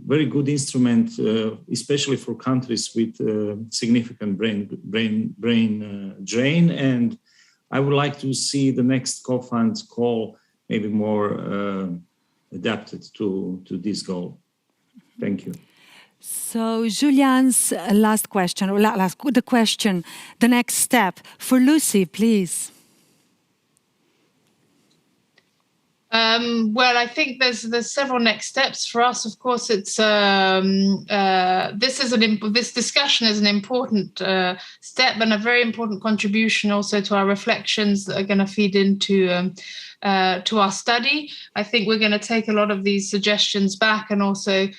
very good instrument, especially for countries with significant brain drain. And I would like to see the next co-fund call maybe more adapted to this goal. Thank you. So Julian's last question, or the next step for Lucy, please. Well, I think there's several next steps for us. Of course, it's this discussion is an important step and a very important contribution also to our reflections that are going to feed into to our study. I think we're going to take a lot of these suggestions back and also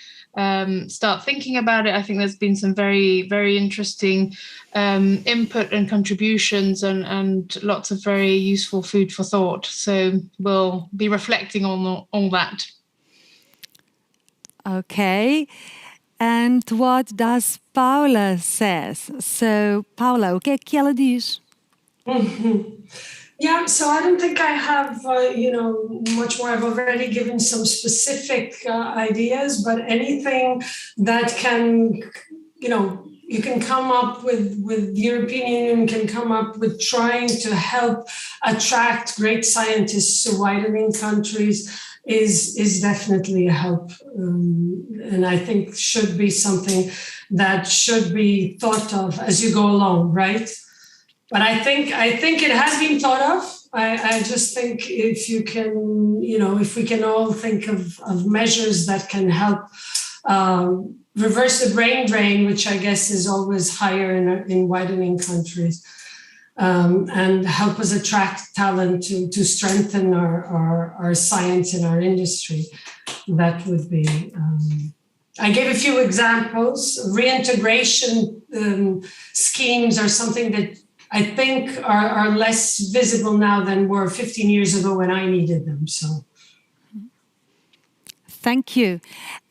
start thinking about it. I think there's been some very, very interesting input and contributions and lots of very useful food for thought. So we'll be reflecting on all that. Okay. And what does Paula says? So, Paula, o que é que ela diz? Yeah, so I don't think I have, much more. I've already given some specific ideas, but anything that can, you can come up with the European Union can come up with trying to help attract great scientists to widening countries is definitely a help. And I think should be something that should be thought of as you go along, right? But I think it has been thought of. I just think if you can, if we can all think of measures that can help reverse the brain drain, which I guess is always higher in widening countries, and help us attract talent to strengthen our science and our industry, that would be. I gave a few examples. Reintegration schemes are something that I think are less visible now than were 15 years ago when I needed them. So, thank you.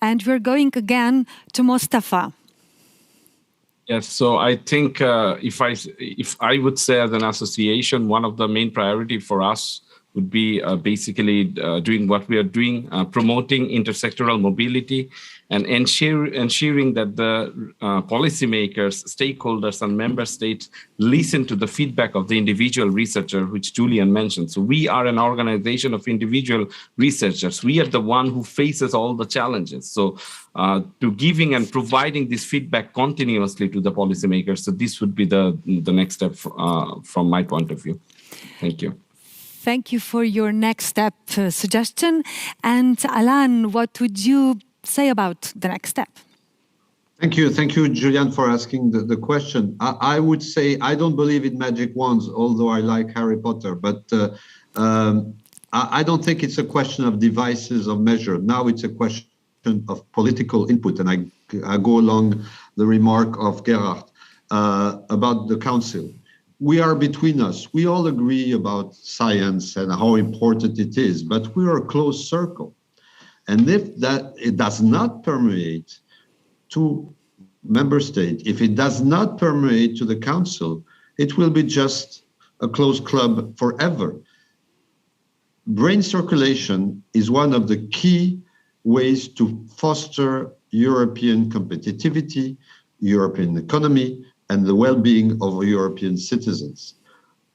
And we're going again to Mostafa. Yes, so I think if I would say as an association, one of the main priority for us would be basically doing what we are doing, promoting intersectoral mobility and ensuring that the policymakers, stakeholders, and member states listen to the feedback of the individual researcher, which Julian mentioned. So we are an organization of individual researchers. We are the one who faces all the challenges. So to giving and providing this feedback continuously to the policymakers. So this would be the next step from my point of view. Thank you. Thank you for your next step suggestion. And Alan, what would you say about the next step? Thank you, Julian, for asking the question. I would say I don't believe in magic wands, although I like Harry Potter, but I don't think it's a question of devices of measure. Now it's a question of political input, and I go along the remark of Gerhard about the Council. We are between us. We all agree about science and how important it is, but we are a closed circle. And if it does not permeate to member state, if it does not permeate to the Council, it will be just a closed club forever. Brain circulation is one of the key ways to foster European competitivity, European economy, and the well-being of European citizens.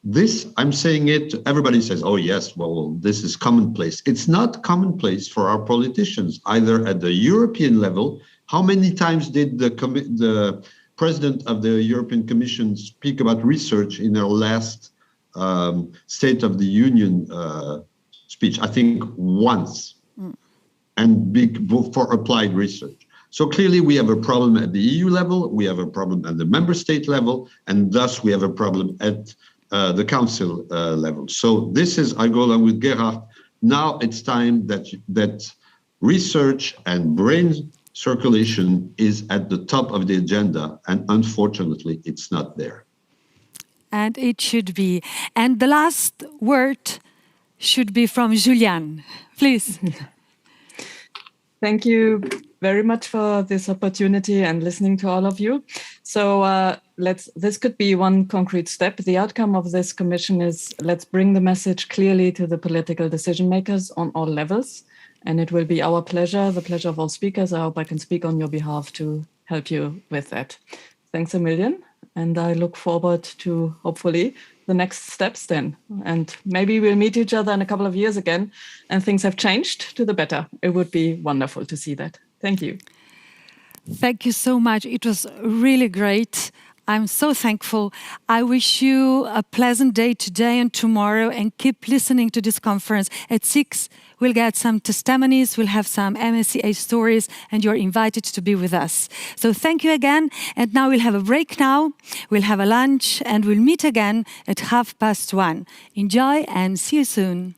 This, I'm saying it, everybody says, oh yes, well, this is commonplace. It's not commonplace for our politicians, either at the European level. How many times did the President of the European Commission speak about research in her last State of the Union speech? I think once, and for applied research. So clearly we have a problem at the EU level, we have a problem at the member state level, and thus we have a problem at the Council level. So this is, I go along with Gerhard, now it's time that research and brain circulation is at the top of the agenda, and unfortunately it's not there. and it should be. And the last word should be from Juliane. Please. Thank you very much for this opportunity and listening to all of you. So this could be one concrete step. The outcome of this commission is let's bring the message clearly to the political decision makers on all levels. And it will be our pleasure, the pleasure of all speakers. I hope I can speak on your behalf to help you with that. Thanks a million. And I look forward to, hopefully, the next steps then. And maybe we'll meet each other in a couple of years again and things have changed to the better. It would be wonderful to see that. Thank you. Thank you so much. It was really great. I'm so thankful. I wish you a pleasant day today and tomorrow, and keep listening to this conference. At 6, we'll get some testimonies, we'll have some MSCA stories, and you're invited to be with us. So thank you again. And now we'll have a break now. We'll have a lunch, and we'll meet again at 1:30. Enjoy and see you soon.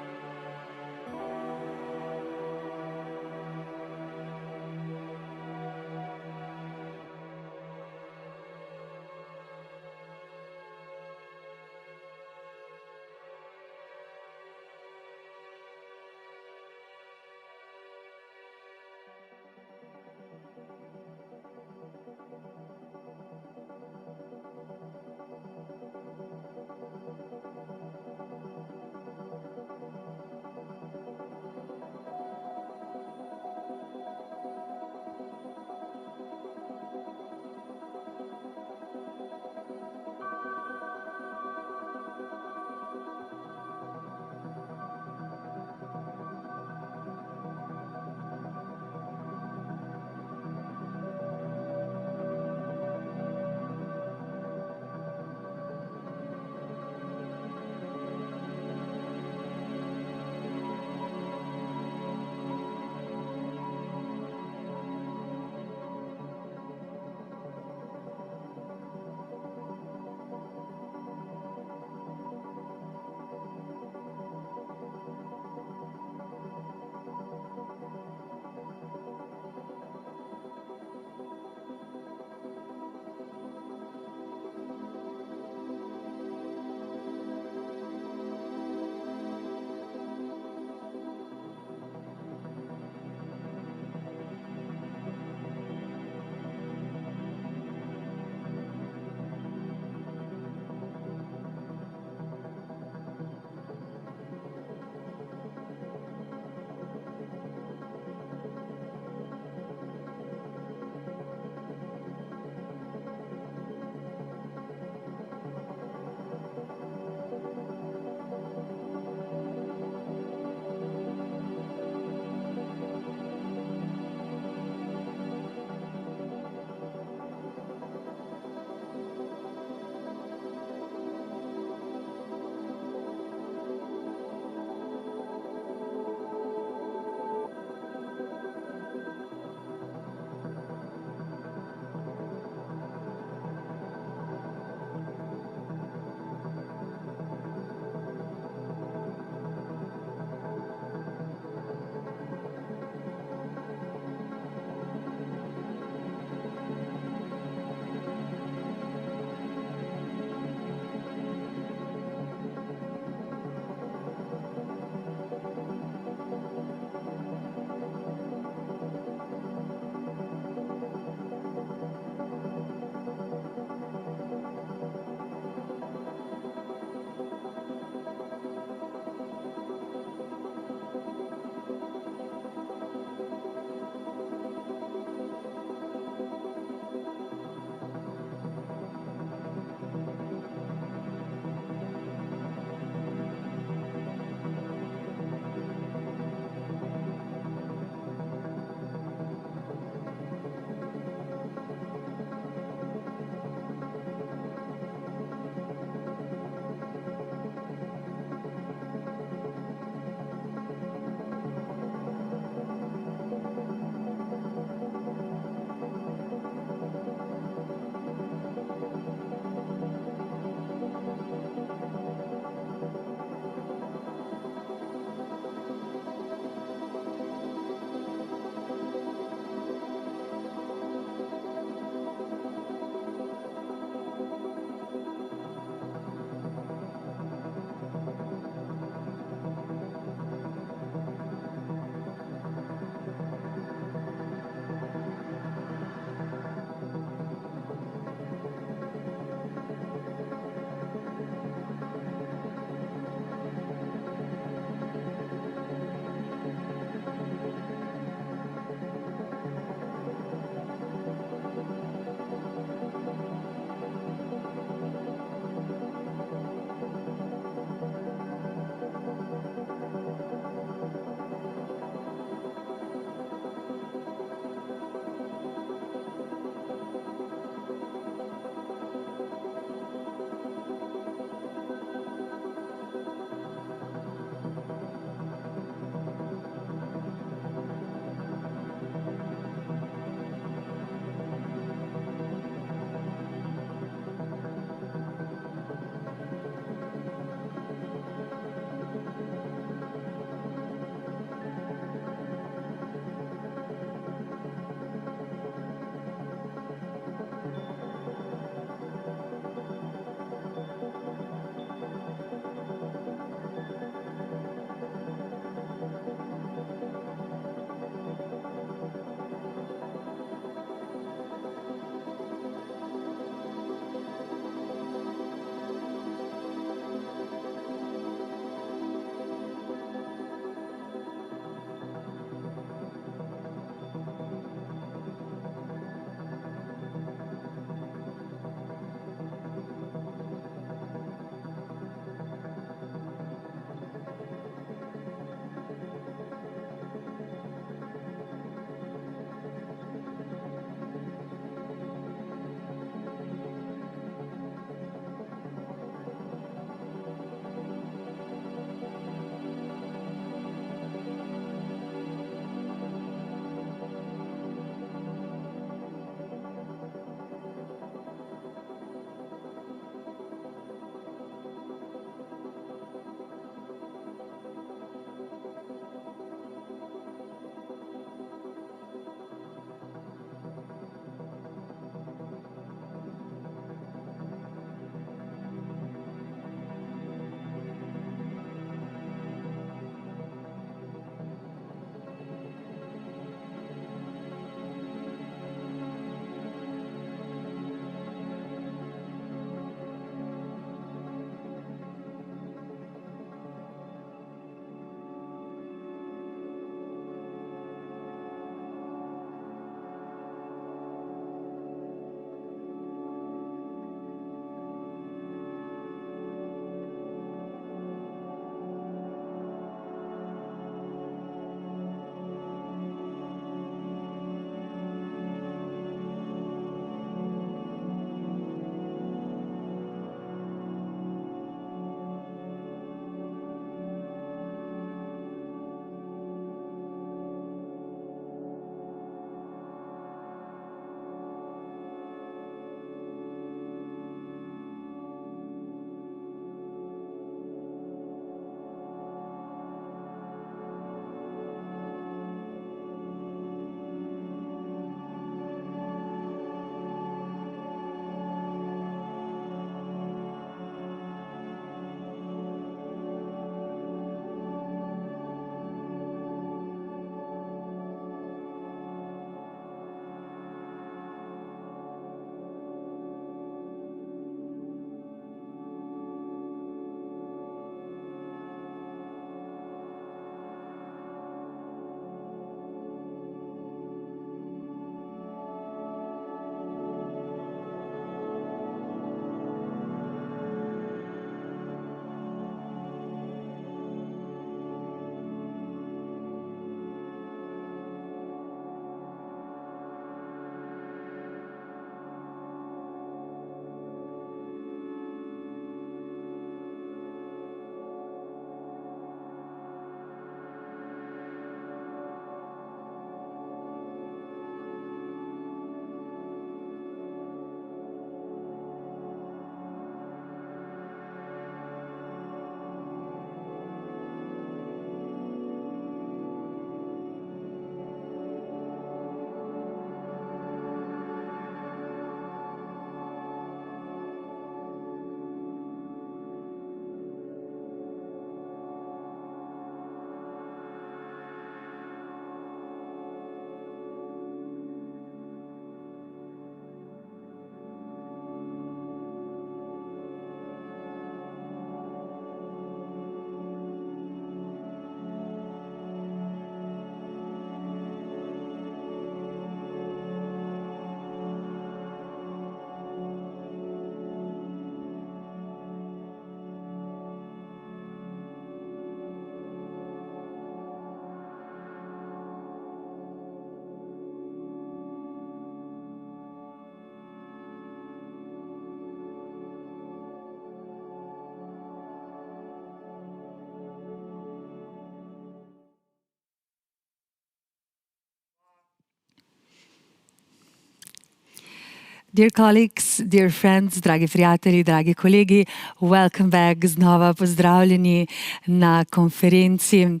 Dear colleagues, dear friends, dragi prijatelji, dragi kolegi, welcome back, znova pozdravljeni na konferenci.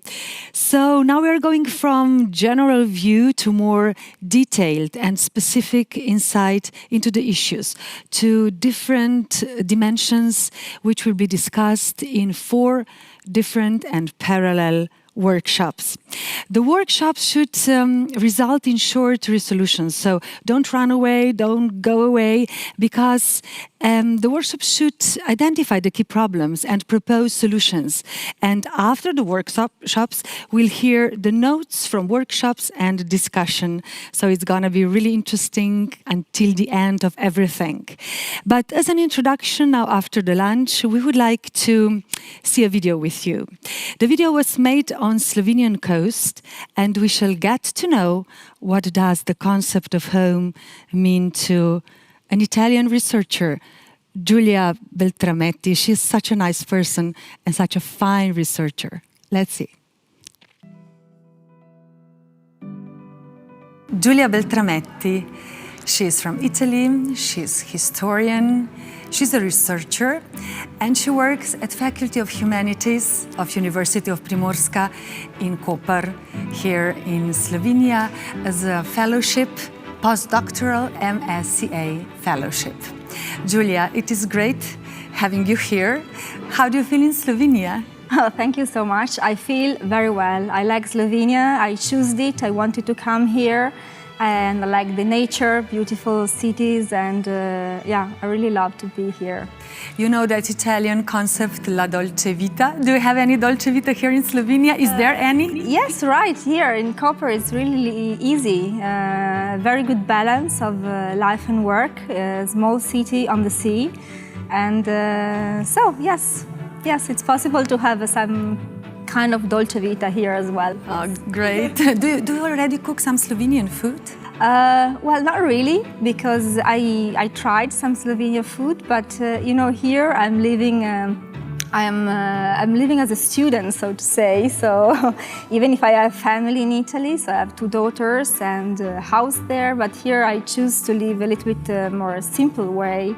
So now we are going from general view to more detailed and specific insight into the issues, to different dimensions which will be discussed in 4 different and parallel workshops. The workshops should result in short resolutions, so don't run away, don't go away, because the workshops should identify the key problems and propose solutions. And after the workshops, we'll hear the notes from workshops and discussion. So it's going to be really interesting until the end of everything. But as an introduction, now after the lunch, we would like to see a video with you. The video was made on Slovenian coast, and we shall get to know what does the concept of home mean to an Italian researcher, Giulia Beltrametti. She's such a nice person and such a fine researcher. Let's see. Giulia Beltrametti, she's from Italy, she's historian, she's a researcher, and she works at Faculty of Humanities of University of Primorska in Koper, here in Slovenia, as a fellowship, postdoctoral MSCA fellowship. Giulia, it is great having you here. How do you feel in Slovenia? Oh, thank you so much. I feel very well. I like Slovenia. I chose it. I wanted to come here. And I like the nature, beautiful cities, and yeah, I really love to be here. You know that Italian concept, la dolce vita. Do you have any dolce vita here in Slovenia? Is there any? Yes, right. Here in Koper, it's really easy. Very good balance of life and work. Small city on the sea. And so, yes, it's possible to have some kind of dolce vita here as well. Oh, great. Do you already cook some Slovenian food? Well, not really, because I tried some Slovenian food, but you know, here I'm living. I'm living as a student, so to say. So even if I have family in Italy, so I have 2 daughters and a house there, but here I choose to live a little bit more simple way.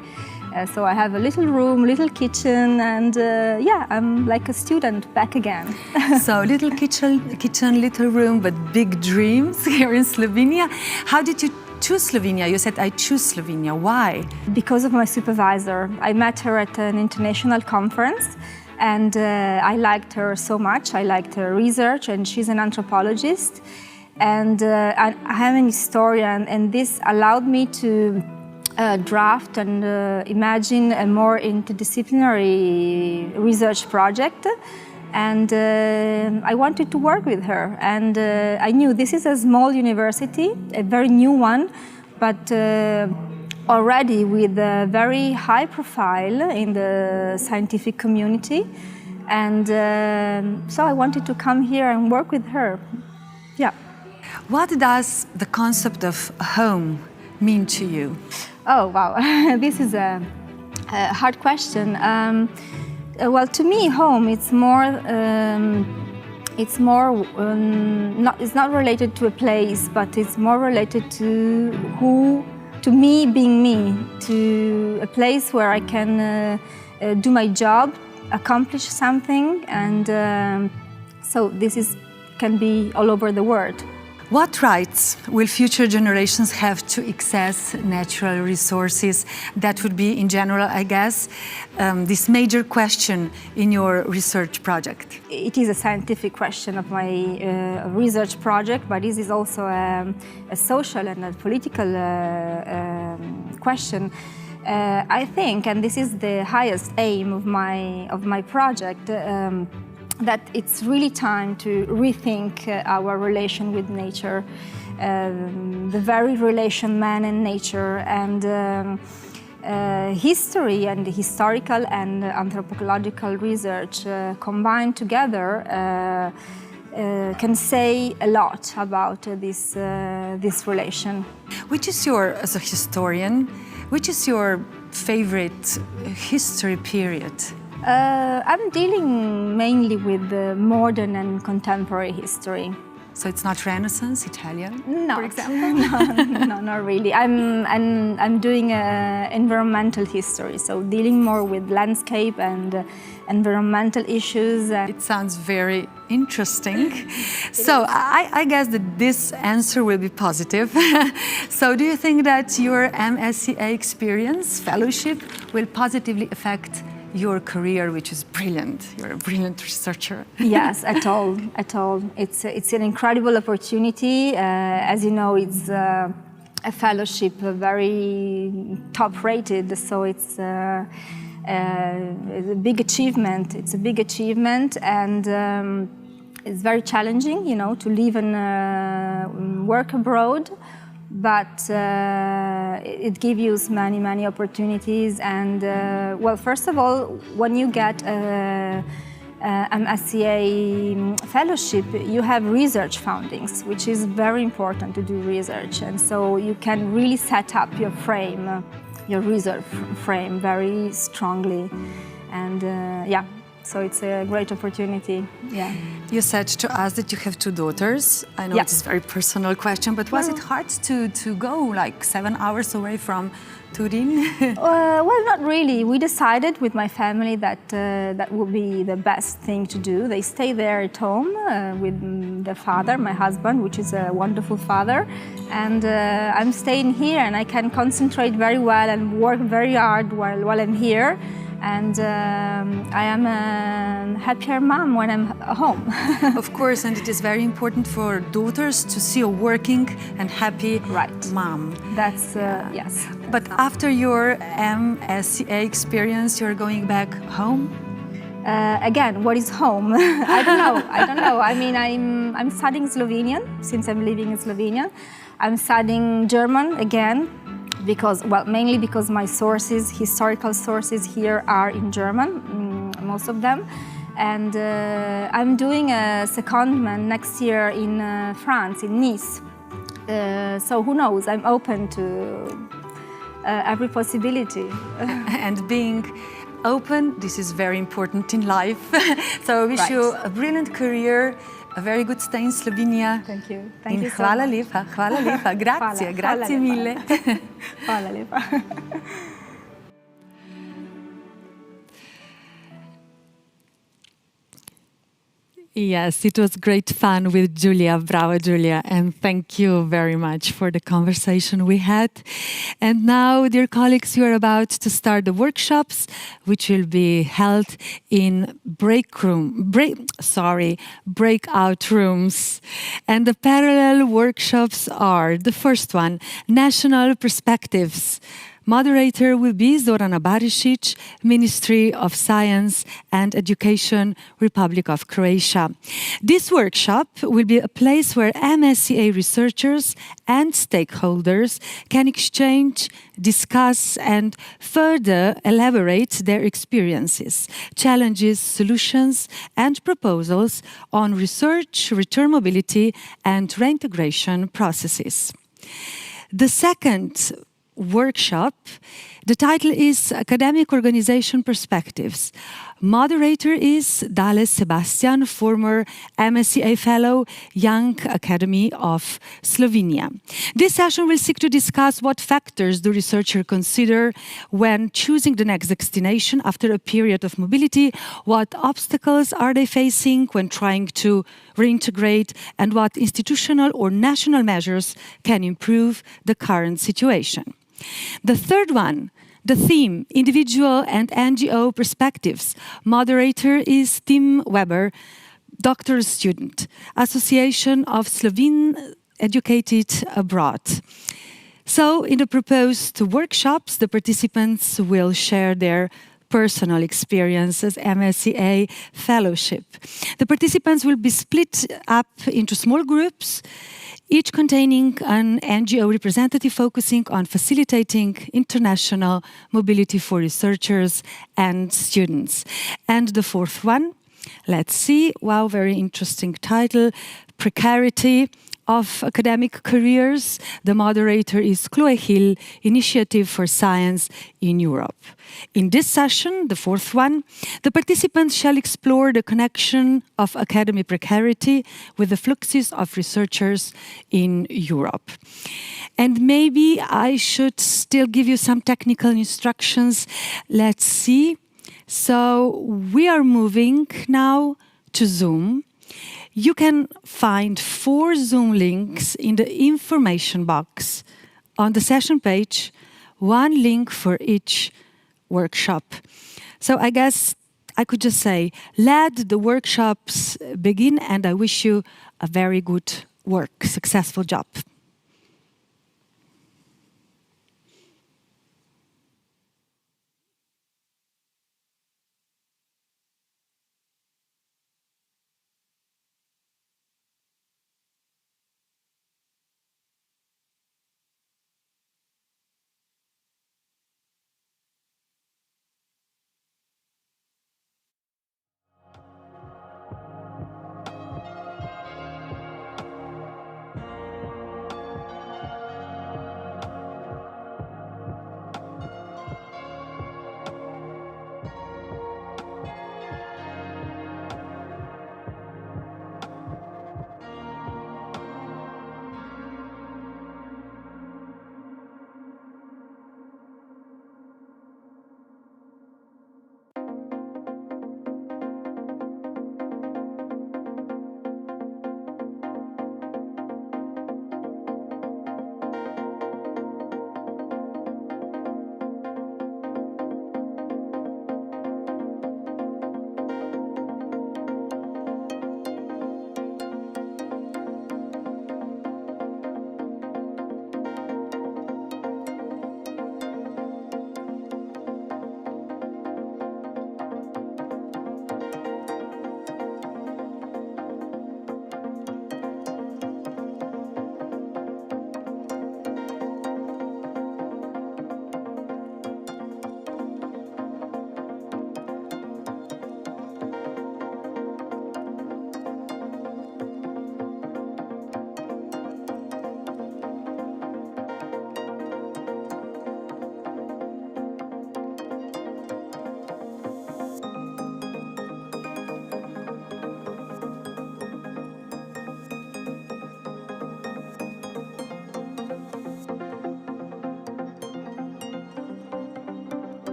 So I have a little room, little kitchen, and yeah, I'm like a student back again. So little kitchen, little room, but big dreams here in Slovenia. How did you choose Slovenia? You said, I choose Slovenia. Why? Because of my supervisor. I met her at an international conference, and I liked her so much. I liked her research, and she's an anthropologist. And I am an historian, and this allowed me to draft and imagine a more interdisciplinary research project, and I wanted to work with her, and I knew this is a small university, a very new one, but already with a very high profile in the scientific community, and so I wanted to come here and work with her. Yeah. What does the concept of home mean to you? Oh, wow. This is a hard question. Well, to me, home, it's not related to a place, but it's more related to me being me, to a place where I can do my job, accomplish something, and so this can be all over the world. What rights will future generations have to access natural resources? That would be, in general, I guess, this major question in your research project. It is a scientific question of my research project, but this is also a social and a political question. I think, and this is the highest aim of my project, that it's really time to rethink our relation with nature, the very relation man and nature, and history and historical and anthropological research combined together can say a lot about this relation. As a historian, which is your favorite history period? I'm dealing mainly with the modern and contemporary history. So it's not Renaissance Italian, no, for example? no, not really. I'm doing environmental history, so dealing more with landscape and environmental issues. It sounds very interesting. So I guess that this answer will be positive. So do you think that your MSCA experience, fellowship, will positively affect your career, which is brilliant? You're a brilliant researcher. Yes, at all. It's an incredible opportunity. As you know, it's a fellowship, very top-rated, so it's a big achievement. It's a big achievement, and it's very challenging, you know, to live and work abroad. But it gives you many opportunities, and well, first of all, when you get MSCA fellowship, you have research fundings, which is very important to do research, and so you can really set up your frame, your research frame very strongly, and yeah. So it's a great opportunity, yeah. You said to us that you have 2 daughters. I know it's a very personal question, but was it hard to go like 7 hours away from Turin? Well, not really. We decided with my family that that would be the best thing to do. They stay there at home with their father, my husband, which is a wonderful father. And I'm staying here, and I can concentrate very well and work very hard while I'm here. And I am a happier mom when I'm home. Of course, and it is very important for daughters to see a working and happy mom. That's, yes. But after your MSCA experience, you're going back home? Again, what is home? I don't know. I mean, I'm studying Slovenian, since I'm living in Slovenia. I'm studying German again. Because, well, mainly because my sources, historical sources here are in German, most of them. And I'm doing a secondment next year in France, in Nice. So who knows, I'm open to every possibility. And being open, this is very important in life. So I wish you a brilliant career, a very good stay in Slovenia. Thank you. Thank you so hvala much. lepa, hvala lepa. Grazie, grazie mille. Hvala lepa. Yes, it was great fun with Giulia. Bravo, Giulia. And thank you very much for the conversation we had. And now, dear colleagues, you are about to start the workshops, which will be held in breakout rooms. And the parallel workshops are, the first one, National Perspectives. Moderator will be Zorana Barisic, Ministry of Science and Education, Republic of Croatia. This workshop will be a place where MSCA researchers and stakeholders can exchange, discuss, and further elaborate their experiences, challenges, solutions, and proposals on research, return mobility, and reintegration processes. The second workshop, the title is Academic Organization Perspectives. Moderator is Dales Sebastian, former MSCA Fellow, Young Academy of Slovenia. This session will seek to discuss what factors the researcher consider when choosing the next destination after a period of mobility, what obstacles are they facing when trying to reintegrate, and what institutional or national measures can improve the current situation. The third one, the theme, Individual and NGO Perspectives. Moderator is Tim Weber, doctoral student, Association of Slovene Educated Abroad. So in the proposed workshops, the participants will share their personal experiences, MSCA fellowship. The participants will be split up into small groups, each containing an NGO representative focusing on facilitating international mobility for researchers and students. And the fourth one, let's see, wow, very interesting title, Precarity, of academic careers. The moderator is Chloe Hill, Initiative for Science in Europe. In this session, the fourth one, the participants shall explore the connection of academic precarity with the fluxes of researchers in Europe. And maybe I should still give you some technical instructions. Let's see. So we are moving now to Zoom. You can find 4 Zoom links in the information box on the session page, 1 link for each workshop. So I guess I could just say, let the workshops begin, and I wish you a very good work, successful job.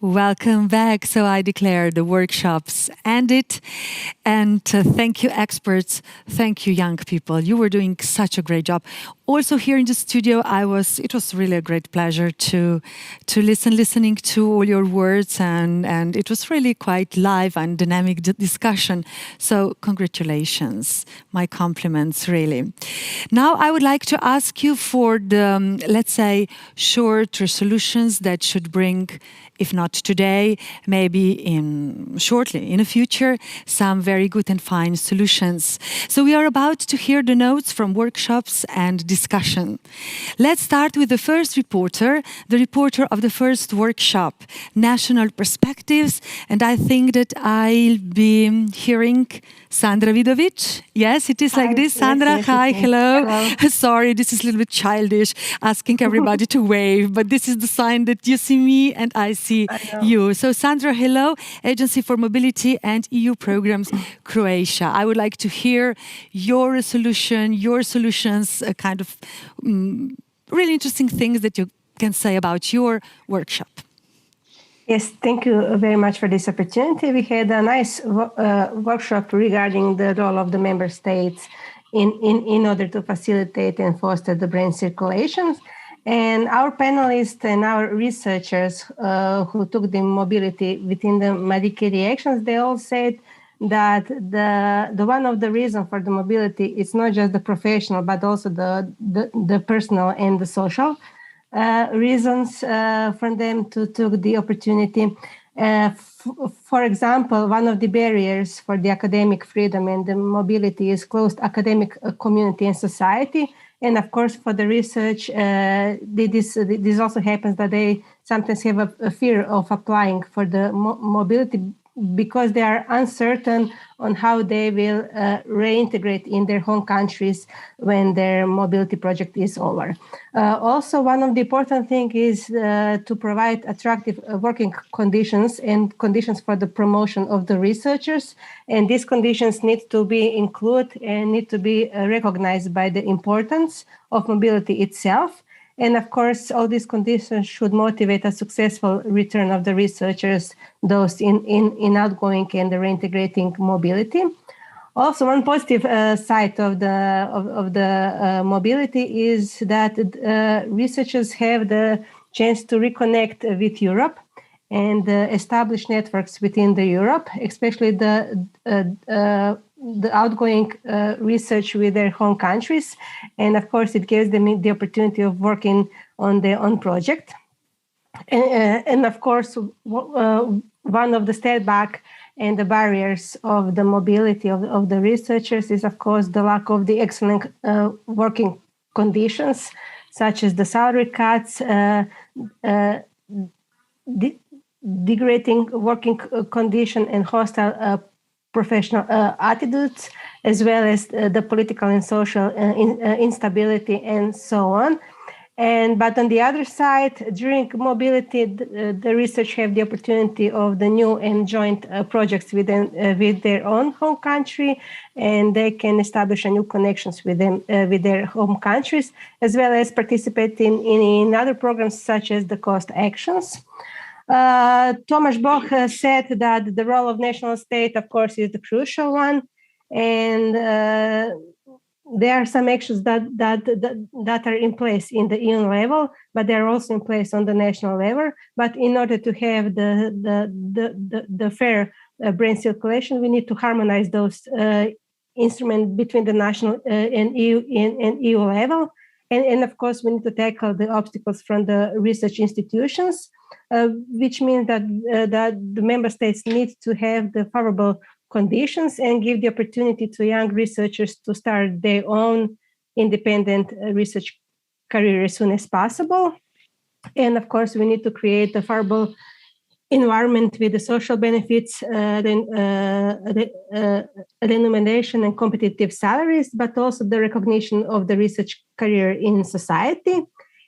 Welcome back. So I declare the workshops ended. And thank you, experts. Thank you, young people. You were doing such a great job. Also here in the studio, it was really a great pleasure to listening to all your words, and it was really quite live and dynamic discussion. So congratulations, my compliments, really. Now I would like to ask you for the, let's say, shorter solutions that should bring, if not today, maybe shortly in the future, some very good and fine solutions. So we are about to hear the notes from workshops and discussion. Let's start with the first reporter, the reporter of the first workshop, National Perspectives. And I think that I'll be hearing Sandra Vidovic. Yes, it is like this. Sandra, yes, hi, hello. Hello. Sorry, this is a little bit childish, asking everybody to wave, but this is the sign that you see me and I see you. So Sandra, hello, Agency for Mobility and EU Programs, Croatia. I would like to hear your solutions, kind of really interesting things that you can say about your workshop. Yes, thank you very much for this opportunity. We had a nice workshop regarding the role of the member states in order to facilitate and foster the brain circulations. And our panelists and our researchers who took the mobility within the Medicare reactions, they all said that the one of the reasons for the mobility is not just the professional, but also the personal and the social reasons for them to take the opportunity. For example, one of the barriers for the academic freedom and the mobility is closed academic community and society. And of course, for the research, this also happens that they sometimes have a fear of applying for the mobility because they are uncertain on how they will reintegrate in their home countries when their mobility project is over. Also, one of the important things is to provide attractive working conditions and conditions for the promotion of the researchers. And these conditions need to be included and need to be recognized by the importance of mobility itself. And of course, all these conditions should motivate a successful return of the researchers, those in outgoing and the reintegrating mobility. Also, one positive side of the mobility is that researchers have the chance to reconnect with Europe and establish networks within the Europe, especially the outgoing research with their home countries. And of course, it gives them the opportunity of working on their own project. And of course, one of the setback and the barriers of the mobility of the researchers is, of course, the lack of the excellent working conditions, such as the salary cuts, degrading working condition and hostile professional attitudes, as well as the political and social instability and so on. But on the other side, during mobility, the research have the opportunity of the new and joint projects with their own home country, and they can establish new connections with their home countries, as well as participate in other programs such as the cost actions. Thomas Boch said that the role of national state, of course, is the crucial one, and there are some actions that are in place in the EU level, but they are also in place on the national level. But in order to have the fair brain circulation, we need to harmonize those instruments between the national and EU level, and of course, we need to tackle the obstacles from the research institutions. Which means that the member states need to have the favorable conditions and give the opportunity to young researchers to start their own independent research career as soon as possible. And of course, we need to create a favorable environment with the social benefits, remuneration and competitive salaries, but also the recognition of the research career in society.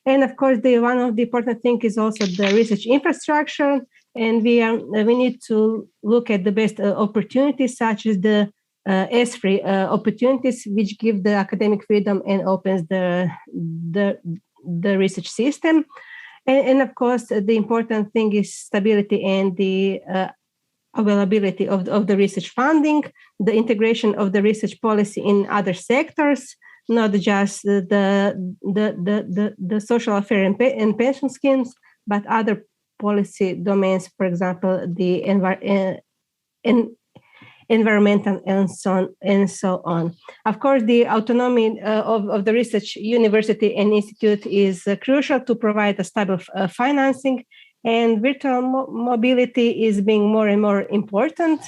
And of course, one of the important things is also the research infrastructure. And we need to look at the best opportunities, such as the S-free opportunities, which give the academic freedom and opens the research system. And of course, the important thing is stability and the availability of the research funding, the integration of the research policy in other sectors, not just the social affairs and pension schemes, but other policy domains, for example, the environmental and so on. Of course, the autonomy of the research university and institute is crucial to provide a stable financing, and virtual mobility is being more and more important.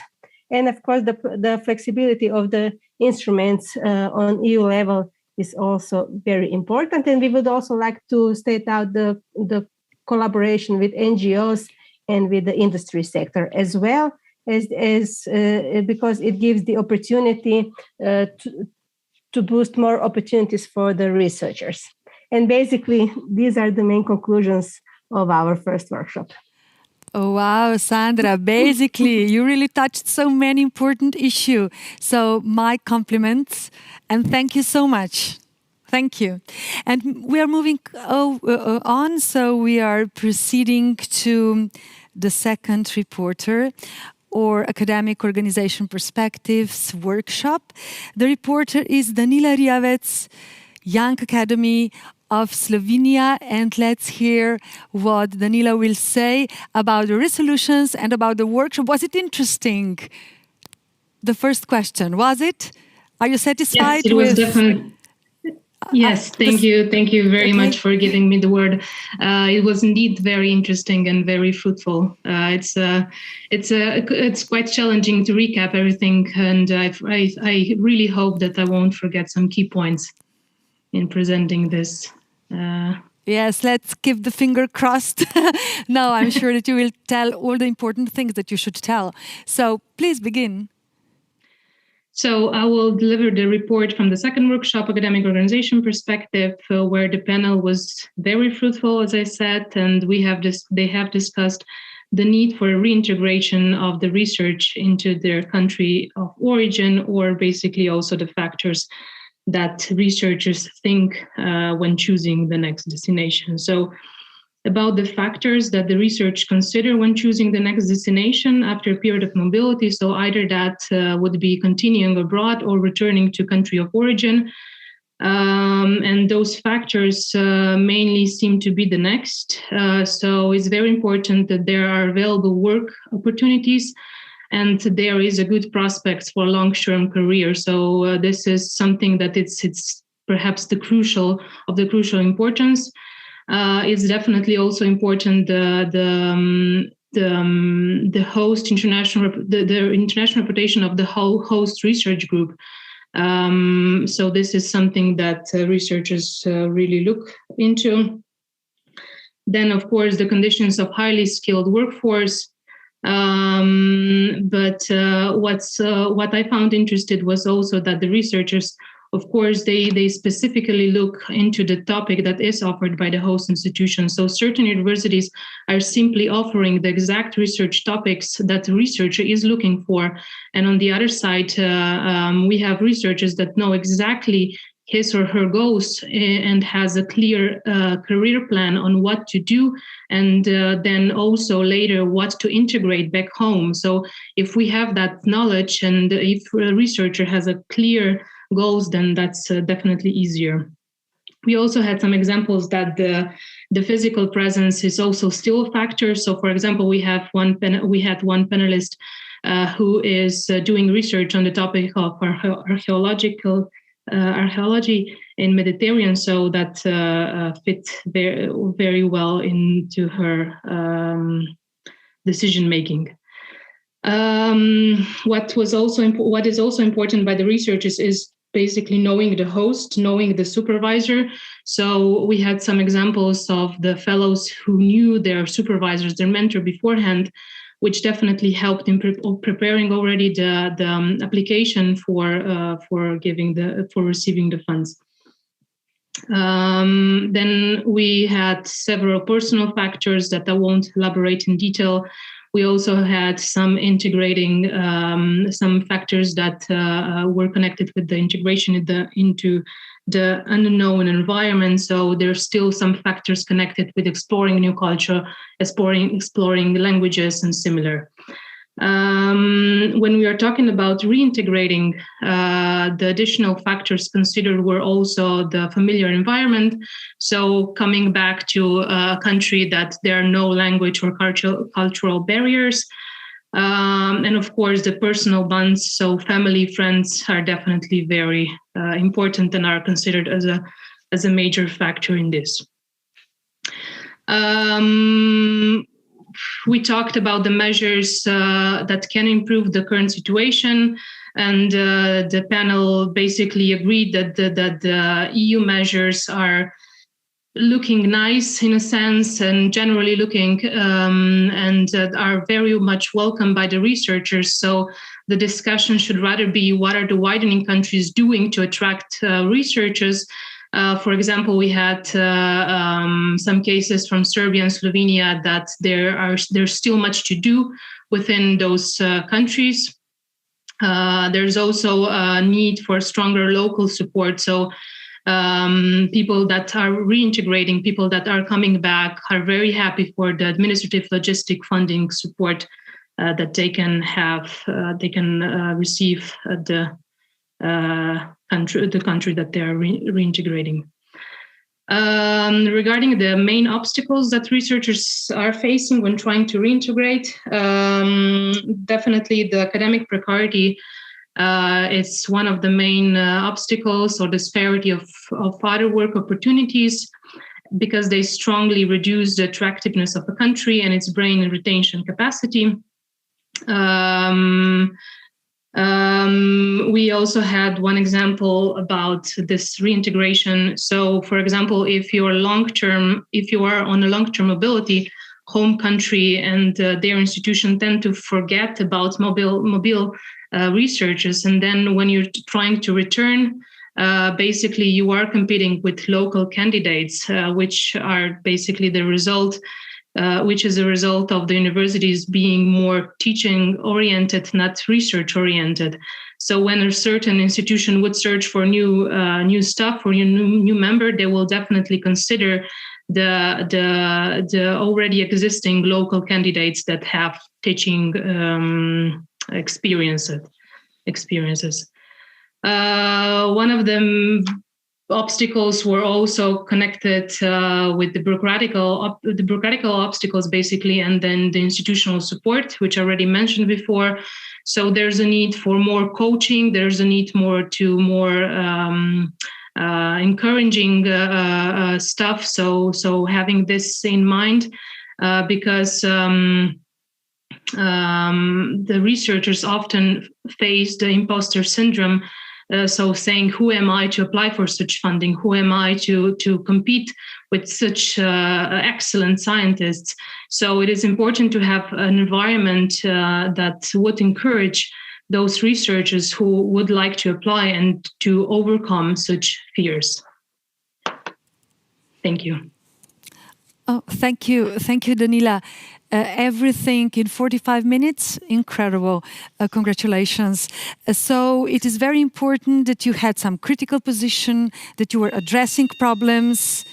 And of course, the flexibility of the instruments on EU level is also very important. And we would also like to state out the collaboration with NGOs and with the industry sector as well, as because it gives the opportunity to boost more opportunities for the researchers. And basically, these are the main conclusions of our first workshop. Oh, wow, Sandra, basically, you really touched so many important issues. So my compliments and thank you so much. Thank you. And we are moving on, so we are proceeding to the second reporter, or Academic Organization Perspectives workshop. The reporter is Danila Riavec, Young Academy of Slovenia, and let's hear what Danila will say about the resolutions and about the workshop. Was it interesting? the first question, was it? Are you satisfied? Yes, it was definitely. Yes, thank you. Thank you very much for giving me the word. It was indeed very interesting and very fruitful. It's quite challenging to recap everything, and I really hope that I won't forget some key points in presenting this. Yes, let's keep the finger crossed. No, I'm sure that you will tell all the important things that you should tell. So please begin. So I will deliver the report from the second workshop, Academic Organization Perspective, where the panel was very fruitful, as I said, and they have discussed the need for reintegration of the research into their country of origin, or basically also the factors that researchers think when choosing the next destination. So about the factors that the research consider when choosing the next destination after a period of mobility. So either that would be continuing abroad or returning to country of origin. And those factors mainly seem to be the next. So it's very important that there are available work opportunities and there is a good prospects for long-term career. So this is something that it's perhaps the crucial importance. It's definitely also important the international reputation of the whole host research group. So this is something that researchers really look into. Then, of course, the conditions of highly skilled workforce. But what I found interesting was also that the researchers, of course, they specifically look into the topic that is offered by the host institution. So certain universities are simply offering the exact research topics that the researcher is looking for. And on the other side, we have researchers that know exactly his or her goals and has a clear career plan on what to do, and then also later what to integrate back home. So if we have that knowledge and if a researcher has a clear goals, then that's definitely easier. We also had some examples that the physical presence is also still a factor. So, for example, we had one panelist who is doing research on the topic of archaeology in Mediterranean, so that fit very, very well into her decision making. What is also important by the researchers is basically knowing the host, knowing the supervisor. So we had some examples of the fellows who knew their supervisors, their mentor beforehand, which definitely helped in preparing already the application for receiving the funds. Then we had several personal factors that I won't elaborate in detail. We also had some integrating, some factors that were connected with the integration into the unknown environment. So there's still some factors connected with exploring new culture, exploring languages and similar. When we are talking about reintegrating, the additional factors considered were also the familiar environment. So coming back to a country that there are no language or cultural barriers. And of course, the personal bonds, so family, friends are definitely very important and are considered as a major factor in this. We talked about the measures that can improve the current situation, and the panel basically agreed that the EU measures are looking nice in a sense and generally looking and are very much welcomed by the researchers. So the discussion should rather be what are the widening countries doing to attract researchers. For example, we had some cases from Serbia and Slovenia that there's still much to do within those countries. There's also a need for stronger local support. So people that are reintegrating, people that are coming back are very happy for the administrative logistic funding support that they can have, they can receive at the country that they are reintegrating. Regarding the main obstacles that researchers are facing when trying to reintegrate, definitely the academic precarity, It's one of the main obstacles or disparity of other work opportunities, because they strongly reduce the attractiveness of a country and its brain retention capacity. We also had one example about this reintegration. So, for example, if you are on a long-term mobility, home country and their institution tend to forget about mobile researchers, and then when you're trying to return, basically you are competing with local candidates, which are basically the result. Which is a result of the universities being more teaching-oriented, not research-oriented. So when a certain institution would search for new staff or new member, they will definitely consider the already existing local candidates that have teaching experiences. One of them obstacles were also connected with the bureaucratical obstacles, basically, and then the institutional support, which I already mentioned before. So there's a need for more coaching. There's a need more encouraging stuff. So having this in mind, because the researchers often face the imposter syndrome. So saying, who am I to apply for such funding? Who am I to compete with such excellent scientists? So it is important to have an environment that would encourage those researchers who would like to apply and to overcome such fears. Thank you. Oh, thank you, Danila. Everything in 45 minutes, incredible. Congratulations. So it is very important that you had some critical position, that you were addressing problems.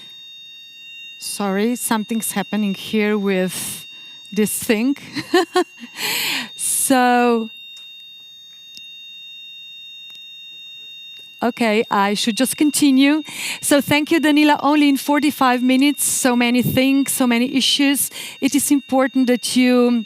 Sorry, something's happening here with this thing. So, okay, I should just continue. So thank you, Danila. Only in 45 minutes, so many things, so many issues. It is important that your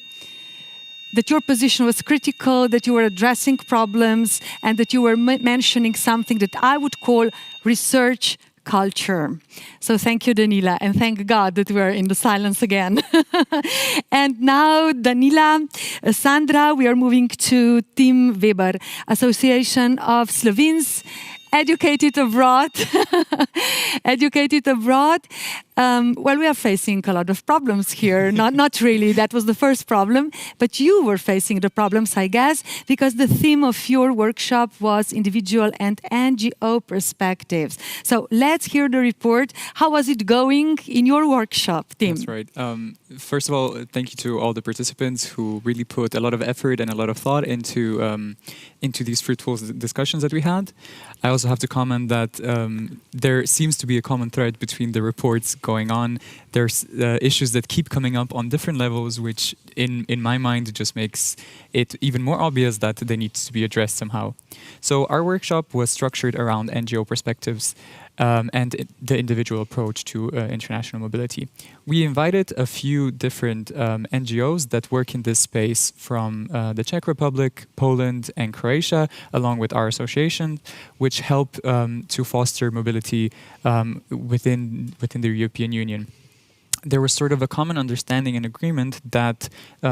position was critical, that you were addressing problems, and that you were mentioning something that I would call research culture. So thank you, Danila, and thank God that we're in the silence again. And now, Danila, Sandra, we are moving to Tim Weber, Association of Slovenes educated abroad. Educated abroad. Well, we are facing a lot of problems here. Not really. That was the first problem. But you were facing the problems, I guess, because the theme of your workshop was individual and NGO perspectives. So let's hear the report. How was it going in your workshop, Tim? That's right. First of all, thank you to all the participants who really put a lot of effort and a lot of thought into these fruitful discussions that we had. I also have to comment that there seems to be a common thread between the reports going on. There's issues that keep coming up on different levels, which in my mind just makes it even more obvious that they need to be addressed somehow. So our workshop was structured around NGO perspectives and the individual approach to international mobility. We invited a few different NGOs that work in this space from the Czech Republic, Poland, and Croatia, along with our association, which help to foster mobility within the European Union. There was sort of a common understanding and agreement that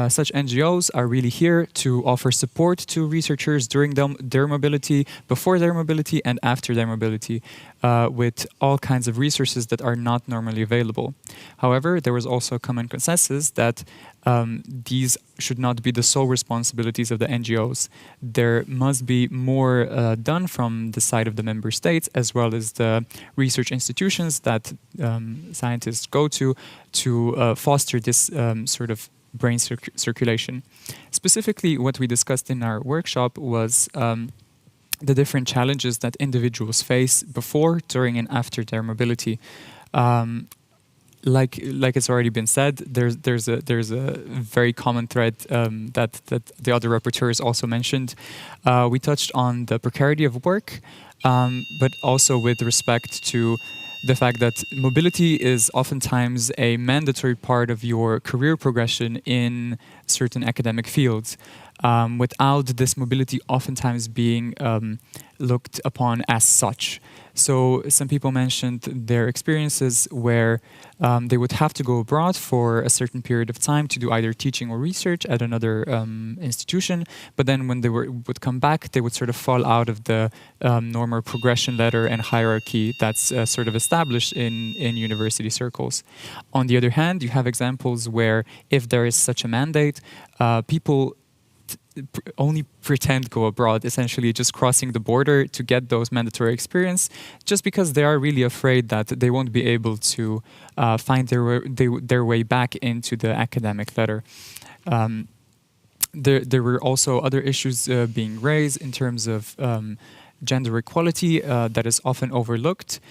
such NGOs are really here to offer support to researchers during their mobility, before their mobility, and after their mobility, with all kinds of resources that are not normally available. However, there was also a common consensus that these should not be the sole responsibilities of the NGOs. There must be more done from the side of the member states, as well as the research institutions that scientists go to foster this sort of brain circulation. Specifically, what we discussed in our workshop was the different challenges that individuals face before, during, and after their mobility. Like it's already been said, there's a very common thread that the other rapporteurs also mentioned. We touched on the precarity of work, but also with respect to the fact that mobility is oftentimes a mandatory part of your career progression in certain academic fields. without this mobility oftentimes being looked upon as such. So some people mentioned their experiences where they would have to go abroad for a certain period of time to do either teaching or research at another institution, but then when they would come back, they would sort of fall out of the normal progression ladder and hierarchy that's sort of established in university circles. On the other hand, you have examples where if there is such a mandate, people only pretend go abroad, essentially just crossing the border to get those mandatory experience, just because they are really afraid that they won't be able to find their way back into the academic ladder. There were also other issues being raised in terms of gender equality that is often overlooked.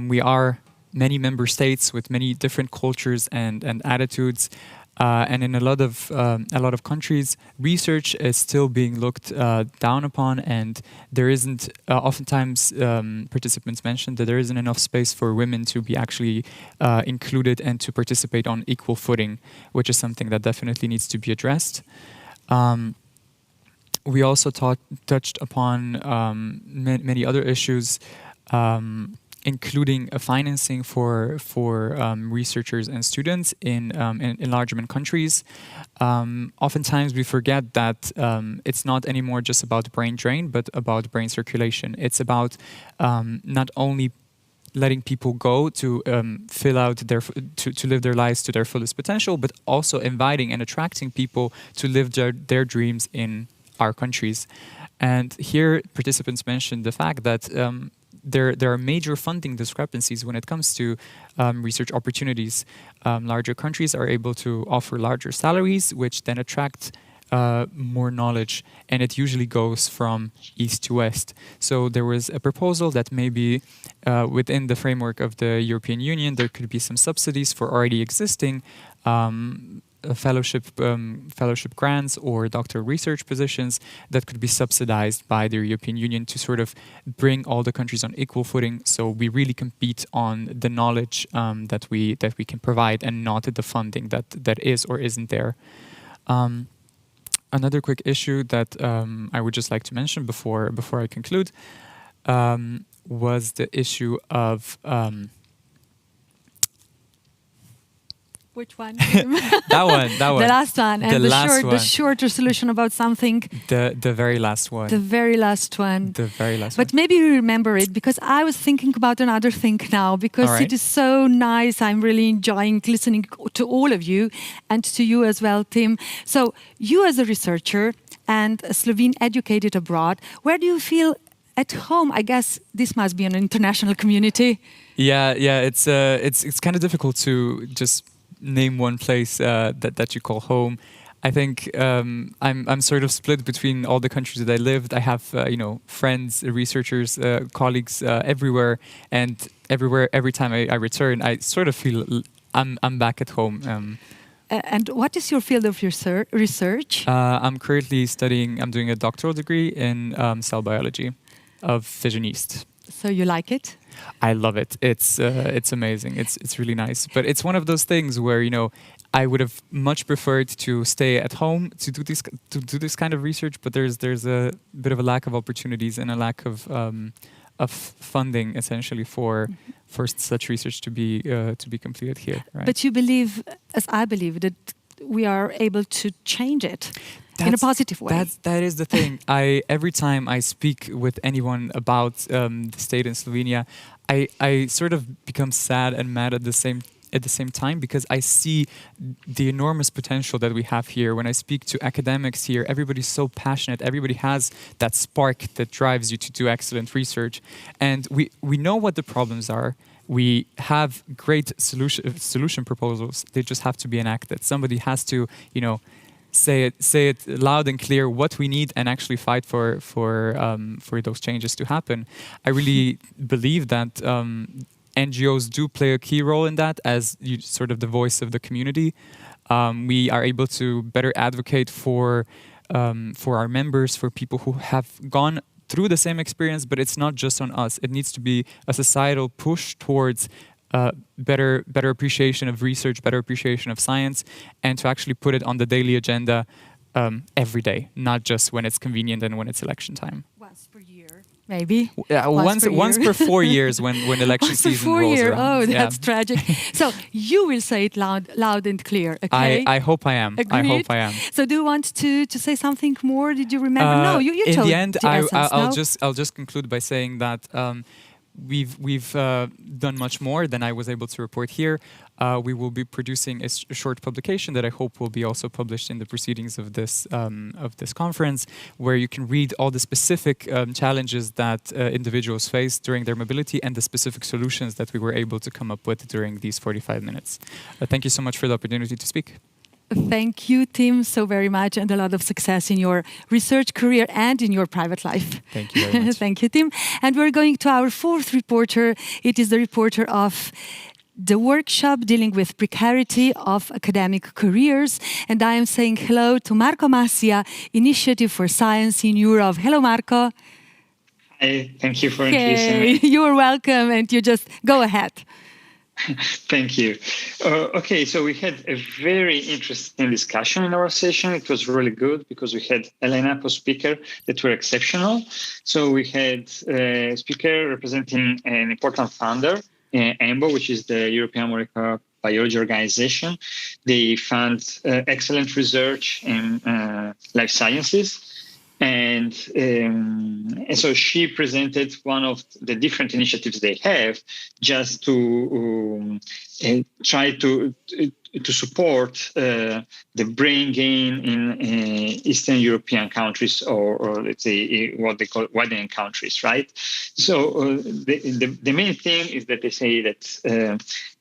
We are many member states with many different cultures and attitudes. And in a lot of countries, research is still being looked down upon, and there isn't. Oftentimes, participants mentioned that there isn't enough space for women to be actually included and to participate on equal footing, which is something that definitely needs to be addressed. We also touched upon many other issues. Including financing for researchers and students in enlargement countries. Oftentimes we forget that it's not anymore just about brain drain, but about brain circulation. It's about not only letting people go to fill out to live their lives to their fullest potential, but also inviting and attracting people to live their dreams in our countries. And here participants mentioned the fact that there are major funding discrepancies when it comes to research opportunities. Larger countries are able to offer larger salaries, which then attract more knowledge, and it usually goes from east to west. So there was a proposal that maybe within the framework of the European Union, there could be some subsidies for already existing fellowship grants or doctoral research positions that could be subsidized by the European Union to sort of bring all the countries on equal footing. So we really compete on the knowledge that we can provide, and not the funding that is or isn't there. Another quick issue that I would just like to mention before I conclude was the issue of which one? that one. The last one. And the shorter solution about something. The very last one. The very last one. The very last but one. Maybe you remember it, because I was thinking about another thing now, because right. it is so nice. I'm really enjoying listening to all of you, and to you as well, Tim. So you as a researcher and a Slovene educated abroad, where do you feel at home? I guess this must be an international community. Yeah. It's kind of difficult to just name one place that you call home. I think I'm sort of split between all the countries that I lived. I have friends, researchers, colleagues everywhere, and every time I return, I sort of feel I'm back at home. And what is your field of research? I'm currently I'm doing a doctoral degree in cell biology of Vision East. So you like it? I love it. It's amazing. It's really nice. But it's one of those things where I would have much preferred to stay at home to do this kind of research. But there's a bit of a lack of opportunities and a lack of funding essentially for such research to be completed here. Right? But you believe, as I believe, that we are able to change it. In a positive way. That is the thing. Every time I speak with anyone about the state in Slovenia, I sort of become sad and mad at the same time, because I see the enormous potential that we have here. When I speak to academics here, everybody's so passionate. Everybody has that spark that drives you to do excellent research, and we know what the problems are. We have great solution proposals. They just have to be enacted. Somebody has to, say it loud and clear what we need, and actually fight for those changes to happen. I really believe that NGOs do play a key role in that, as sort of the voice of the community. We are able to better advocate for our members, for people who have gone through the same experience, but it's not just on us. It needs to be a societal push towards better appreciation of research, better appreciation of science, and to actually put it on the daily agenda every day, not just when it's convenient and when it's election time. Once per year, maybe. Once per 4 years when election season rolls around. Oh, that's tragic. So you will say it loud and clear, okay? I hope I am. Agreed? I hope I am. So do you want to say something more? Did you remember? No, you in told the end, essence, I'll just conclude by saying that we've done much more than I was able to report here. We will be producing a short publication that I hope will be also published in the proceedings of this conference, where you can read all the specific challenges that individuals face during their mobility and the specific solutions that we were able to come up with during these 45 minutes. Thank you so much for the opportunity to speak. Thank you, Tim, so very much, and a lot of success in your research career and in your private life. Thank you very much. Thank you, Tim. And we're going to our fourth reporter. It is the reporter of the workshop dealing with precarity of academic careers. And I am saying hello to Marco Massia, Initiative for Science in Europe. Hello, Marco. Hi, thank you for introducing me. You're welcome, and you just go ahead. Thank you. Okay, so we had a very interesting discussion in our session. It was really good because we had a lineup of speakers that were exceptional. So we had a speaker representing an important funder, EMBO, which is the European Molecular Biology Organization. They fund excellent research in life sciences. And so she presented one of the different initiatives they have just to try to support the brain gain in Eastern European countries, or let's say what they call widening countries, right? So the main thing is that they say that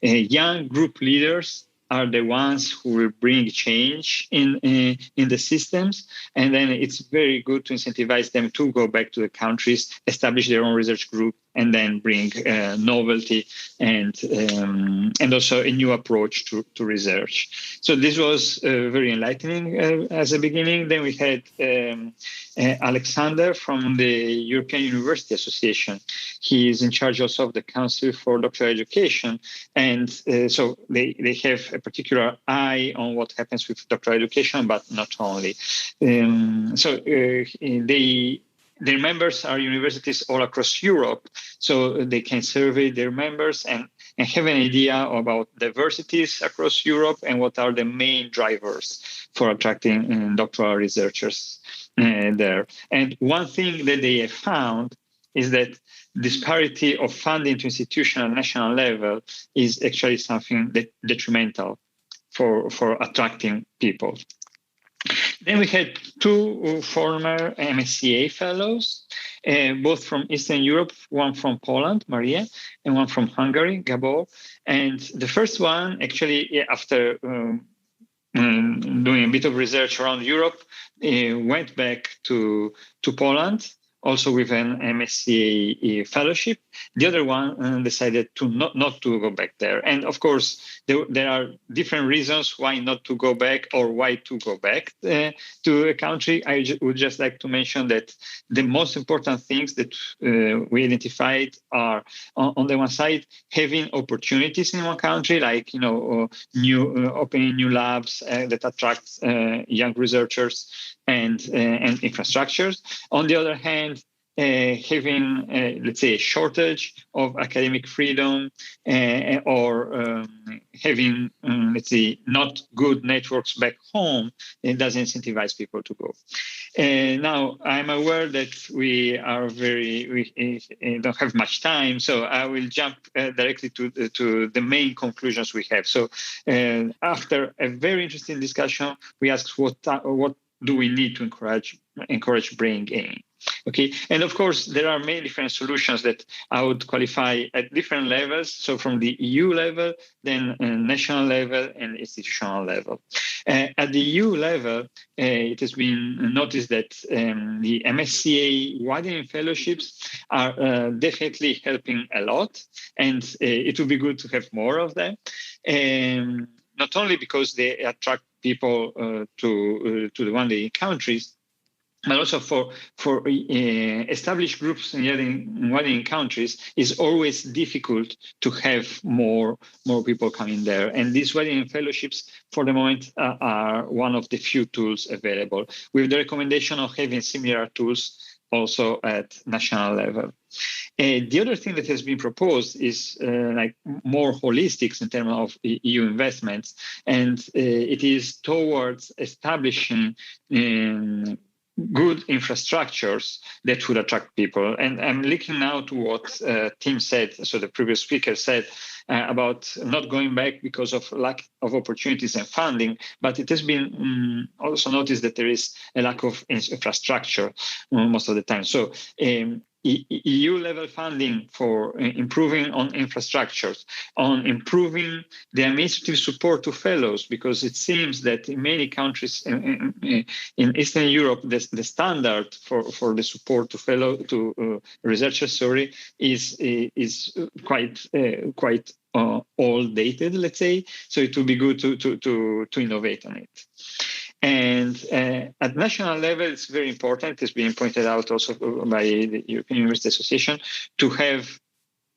young group leaders are the ones who will bring change in the systems, and then it's very good to incentivize them to go back to the countries, establish their own research group, and then bring novelty and also a new approach to research. So this was very enlightening as a beginning. Then we had Alexander from the European University Association. He is in charge also of the Council for Doctoral Education, and so they have a particular eye on what happens with doctoral education, but not only. Their members are universities all across Europe, so they can survey their members and have an idea about diversities across Europe and what are the main drivers for attracting doctoral researchers there. And one thing that they have found is that disparity of funding to institutional and national level is actually something detrimental for attracting people. Then we had two former MSCA fellows, both from Eastern Europe, one from Poland, Maria, and one from Hungary, Gabor. And the first one, actually, after doing a bit of research around Europe, went back to Poland, also with an MSCA fellowship. The other one decided to not to go back there. And of course, there are different reasons why not to go back or why to go back to a country. I would just like to mention that the most important things that we identified are, on the one side, having opportunities in one country, like opening new labs that attract young researchers and infrastructures. On the other hand, having, let's say, a shortage of academic freedom or having, let's say, not good networks back home, it doesn't incentivize people to go. Now, I'm aware that we don't have much time, so I will jump directly to the main conclusions we have. So after a very interesting discussion, we asked what do we need to encourage brain gain? Okay, and of course, there are many different solutions that I would qualify at different levels. So from the EU level, then national level and institutional level. At the EU level, it has been noticed that the MSCA widening fellowships are definitely helping a lot, and it would be good to have more of them. Not only because they attract people to the one-day countries, but also for established groups in widening countries, is always difficult to have more people coming there. And these widening fellowships, for the moment, are one of the few tools available, with the recommendation of having similar tools also at national level. The other thing that has been proposed is like more holistic in terms of EU investments, and it is towards establishing good infrastructures that would attract people. And I'm looking now to what Tim said, so the previous speaker said, about not going back because of lack of opportunities and funding, but it has been also noticed that there is a lack of infrastructure most of the time. So EU-level funding for improving on infrastructures, on improving the administrative support to fellows, because it seems that in many countries in Eastern Europe, the standard for the support to researchers, is quite old dated, let's say. So it would be good to innovate on it. And at national level, it's very important, it's being pointed out also by the European University Association, to have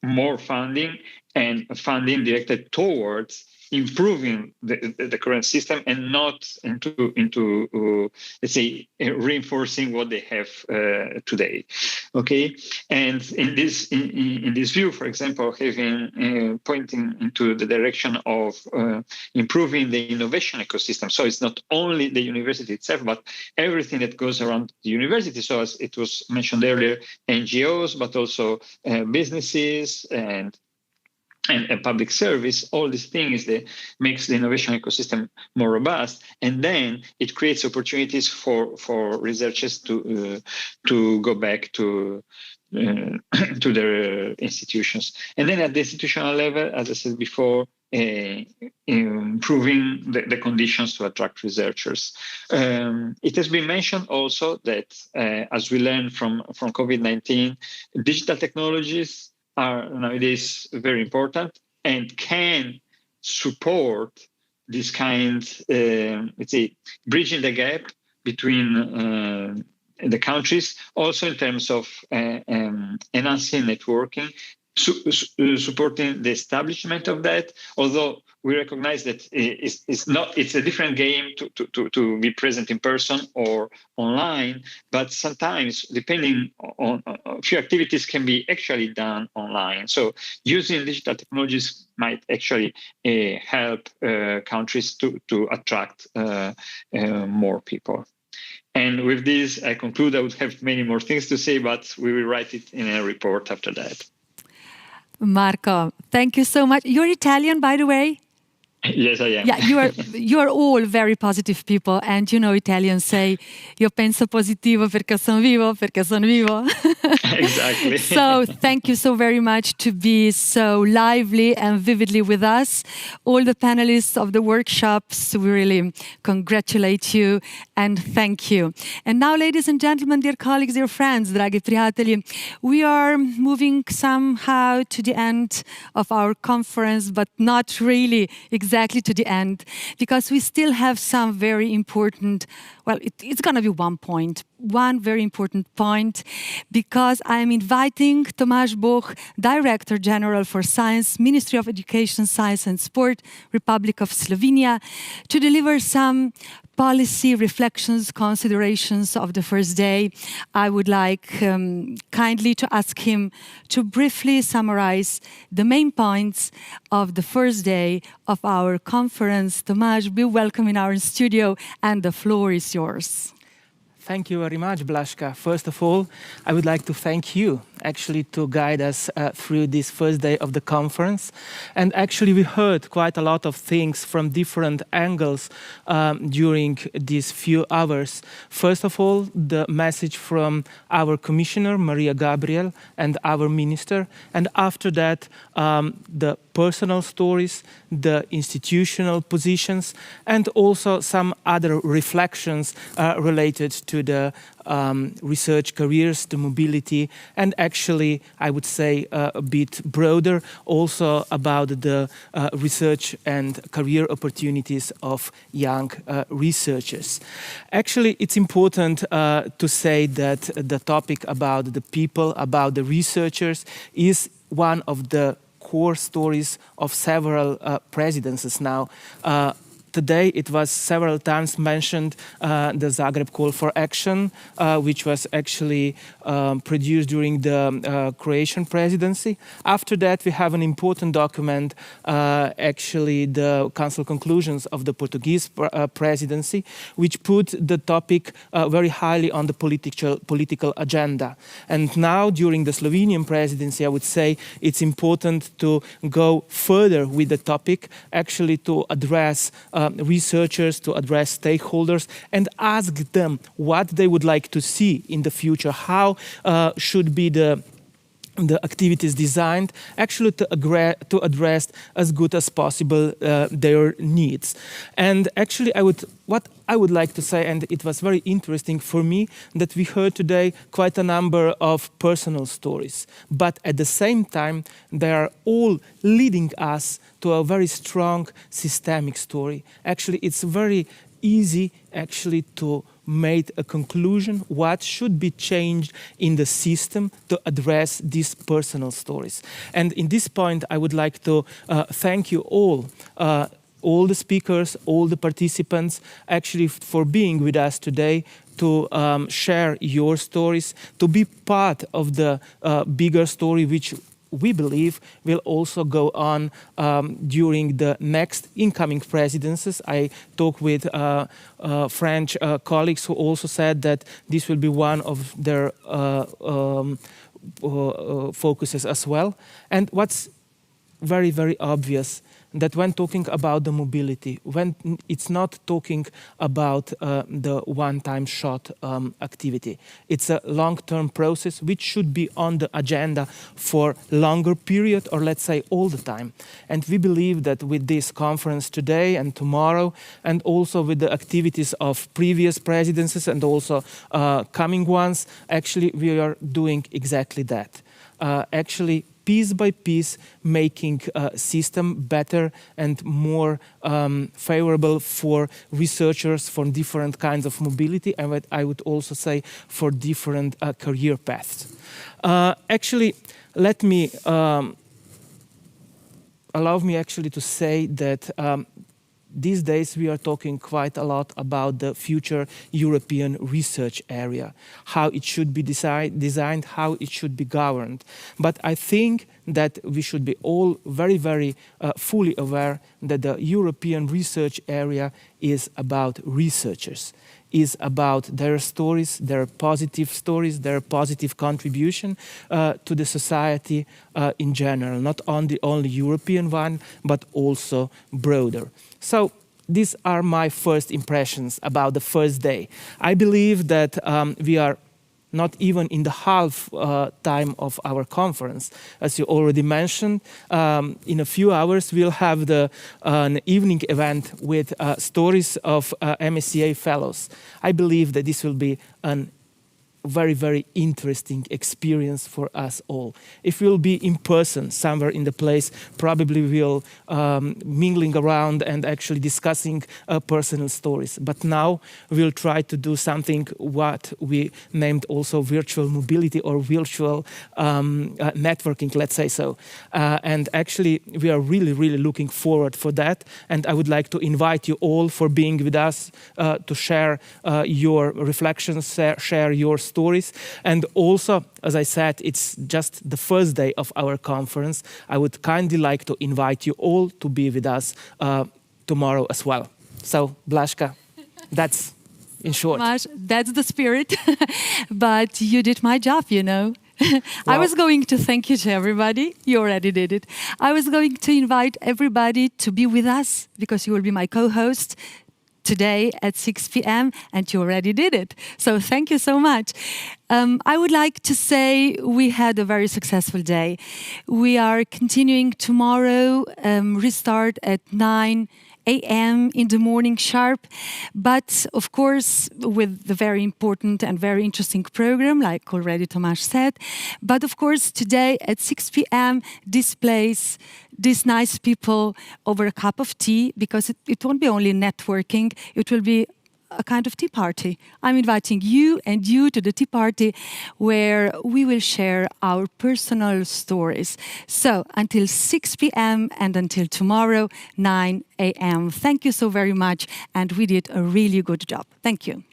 more funding, and funding directed towards improving the current system and not into let's say, reinforcing what they have today. Okay, and in this view, for example, having pointing into the direction of improving the innovation ecosystem. So it's not only the university itself, but everything that goes around the university. So as it was mentioned earlier, NGOs, but also businesses and public service, all these things that makes the innovation ecosystem more robust, and then it creates opportunities for researchers to go back to their institutions. And then at the institutional level, as I said before, improving the conditions to attract researchers. It has been mentioned also that, as we learned from COVID-19, digital technologies are nowadays very important and can support this kind, let's say, bridging the gap between the countries, also in terms of enhancing networking, supporting the establishment of that, although we recognize that it's a different game to be present in person or online, but sometimes, depending on a few activities, can be actually done online. So using digital technologies might actually help countries to attract more people. And with this, I conclude. I would have many more things to say, but we will write it in a report after that. Marco, thank you so much. You're Italian, by the way? Yes, I am. Yeah, you are all very positive people, and you know Italians say, io penso positivo perché sono vivo. Exactly. So thank you so very much to be so lively and vividly with us. All the panelists of the workshops, we really congratulate you and thank you. And now, ladies and gentlemen, dear colleagues, dear friends, dragi prijatelji, we are moving somehow to the end of our conference, but not really exactly to the end, because we still have some very important, well, it's going to be one very important point, because I am inviting Tomáš Boch, Director General for Science, Ministry of Education, Science and Sport, Republic of Slovenia, to deliver some policy reflections, considerations of the first day. I would like kindly to ask him to briefly summarize the main points of the first day of our conference. Tomáš, be welcome in our studio, and the floor is yours. Thank you very much, Blažka. First of all, I would like to thank you actually to guide us through this first day of the conference. And actually we heard quite a lot of things from different angles during these few hours. First of all, the message from our Commissioner, Maria Gabriel, and our Minister. And after that, the personal stories, the institutional positions, and also some other reflections related to the research careers, the mobility, and actually, I would say a bit broader, also about the research and career opportunities of young researchers. Actually, it's important to say that the topic about the people, about the researchers, is one of the core stories of several presidencies now. Today it was several times mentioned the Zagreb Call for Action, which was actually produced during the Croatian presidency. After that, we have an important document, actually the Council conclusions of the Portuguese presidency, which put the topic very highly on the political agenda. And now, during the Slovenian presidency, I would say it's important to go further with the topic, actually to address researchers, to address stakeholders, and ask them what they would like to see in the future, how should be the activities designed, actually to address as good as possible their needs. And actually, what I would like to say, and it was very interesting for me, that we heard today quite a number of personal stories, but at the same time, they are all leading us to a very strong systemic story. Actually, it's very easy actually to make a conclusion what should be changed in the system to address these personal stories. And in this point, I would like to thank you all the speakers, all the participants, actually for being with us today, to share your stories, to be part of the bigger story, which we believe will also go on during the next incoming presidencies. I talked with French colleagues who also said that this will be one of their focuses as well. And what's very, very obvious, that when talking about the mobility, when it's not talking about the one-time shot activity, it's a long-term process which should be on the agenda for longer period, or let's say all the time. And we believe that with this conference today and tomorrow, and also with the activities of previous presidencies and also coming ones, actually we are doing exactly that. Actually, piece by piece, making a system better and more favorable for researchers for different kinds of mobility, and I would also say for different career paths. Actually, let me allow me actually to say that these days we are talking quite a lot about the future European research area, how it should be designed, how it should be governed. But I think that we should be all very, very fully aware that the European research area is about researchers, is about their stories, their positive contribution to the society in general, not only European one, but also broader. So these are my first impressions about the first day. I believe that we are not even in the half time of our conference. As you already mentioned, in a few hours we'll have an evening event with stories of MSCA fellows. I believe that this will be an very, very interesting experience for us all. If we'll be in person somewhere in the place, probably we'll mingling around and actually discussing personal stories. But now we'll try to do something what we named also virtual mobility or virtual networking, let's say so. And actually we are really, really looking forward for that. And I would like to invite you all for being with us to share your reflections, share your stories. And also, as I said, it's just the first day of our conference. I would kindly like to invite you all to be with us tomorrow as well. So, Blaszka, that's in short. That's the spirit. But you did my job, you know. I was going to thank you to everybody. You already did it. I was going to invite everybody to be with us because you will be my co-host today at 6 p.m. and you already did it. So thank you so much. I would like to say we had a very successful day. We are continuing tomorrow, restart at 9 a.m. in the morning sharp, but of course with the very important and very interesting program, like already Tomasz said. But of course today at 6 p.m. this place, these nice people over a cup of tea, because it won't be only networking, it will be a kind of tea party. I'm inviting you and you to the tea party where we will share our personal stories. So until 6 p.m. and until tomorrow, 9 a.m. Thank you so very much. And we did a really good job. Thank you.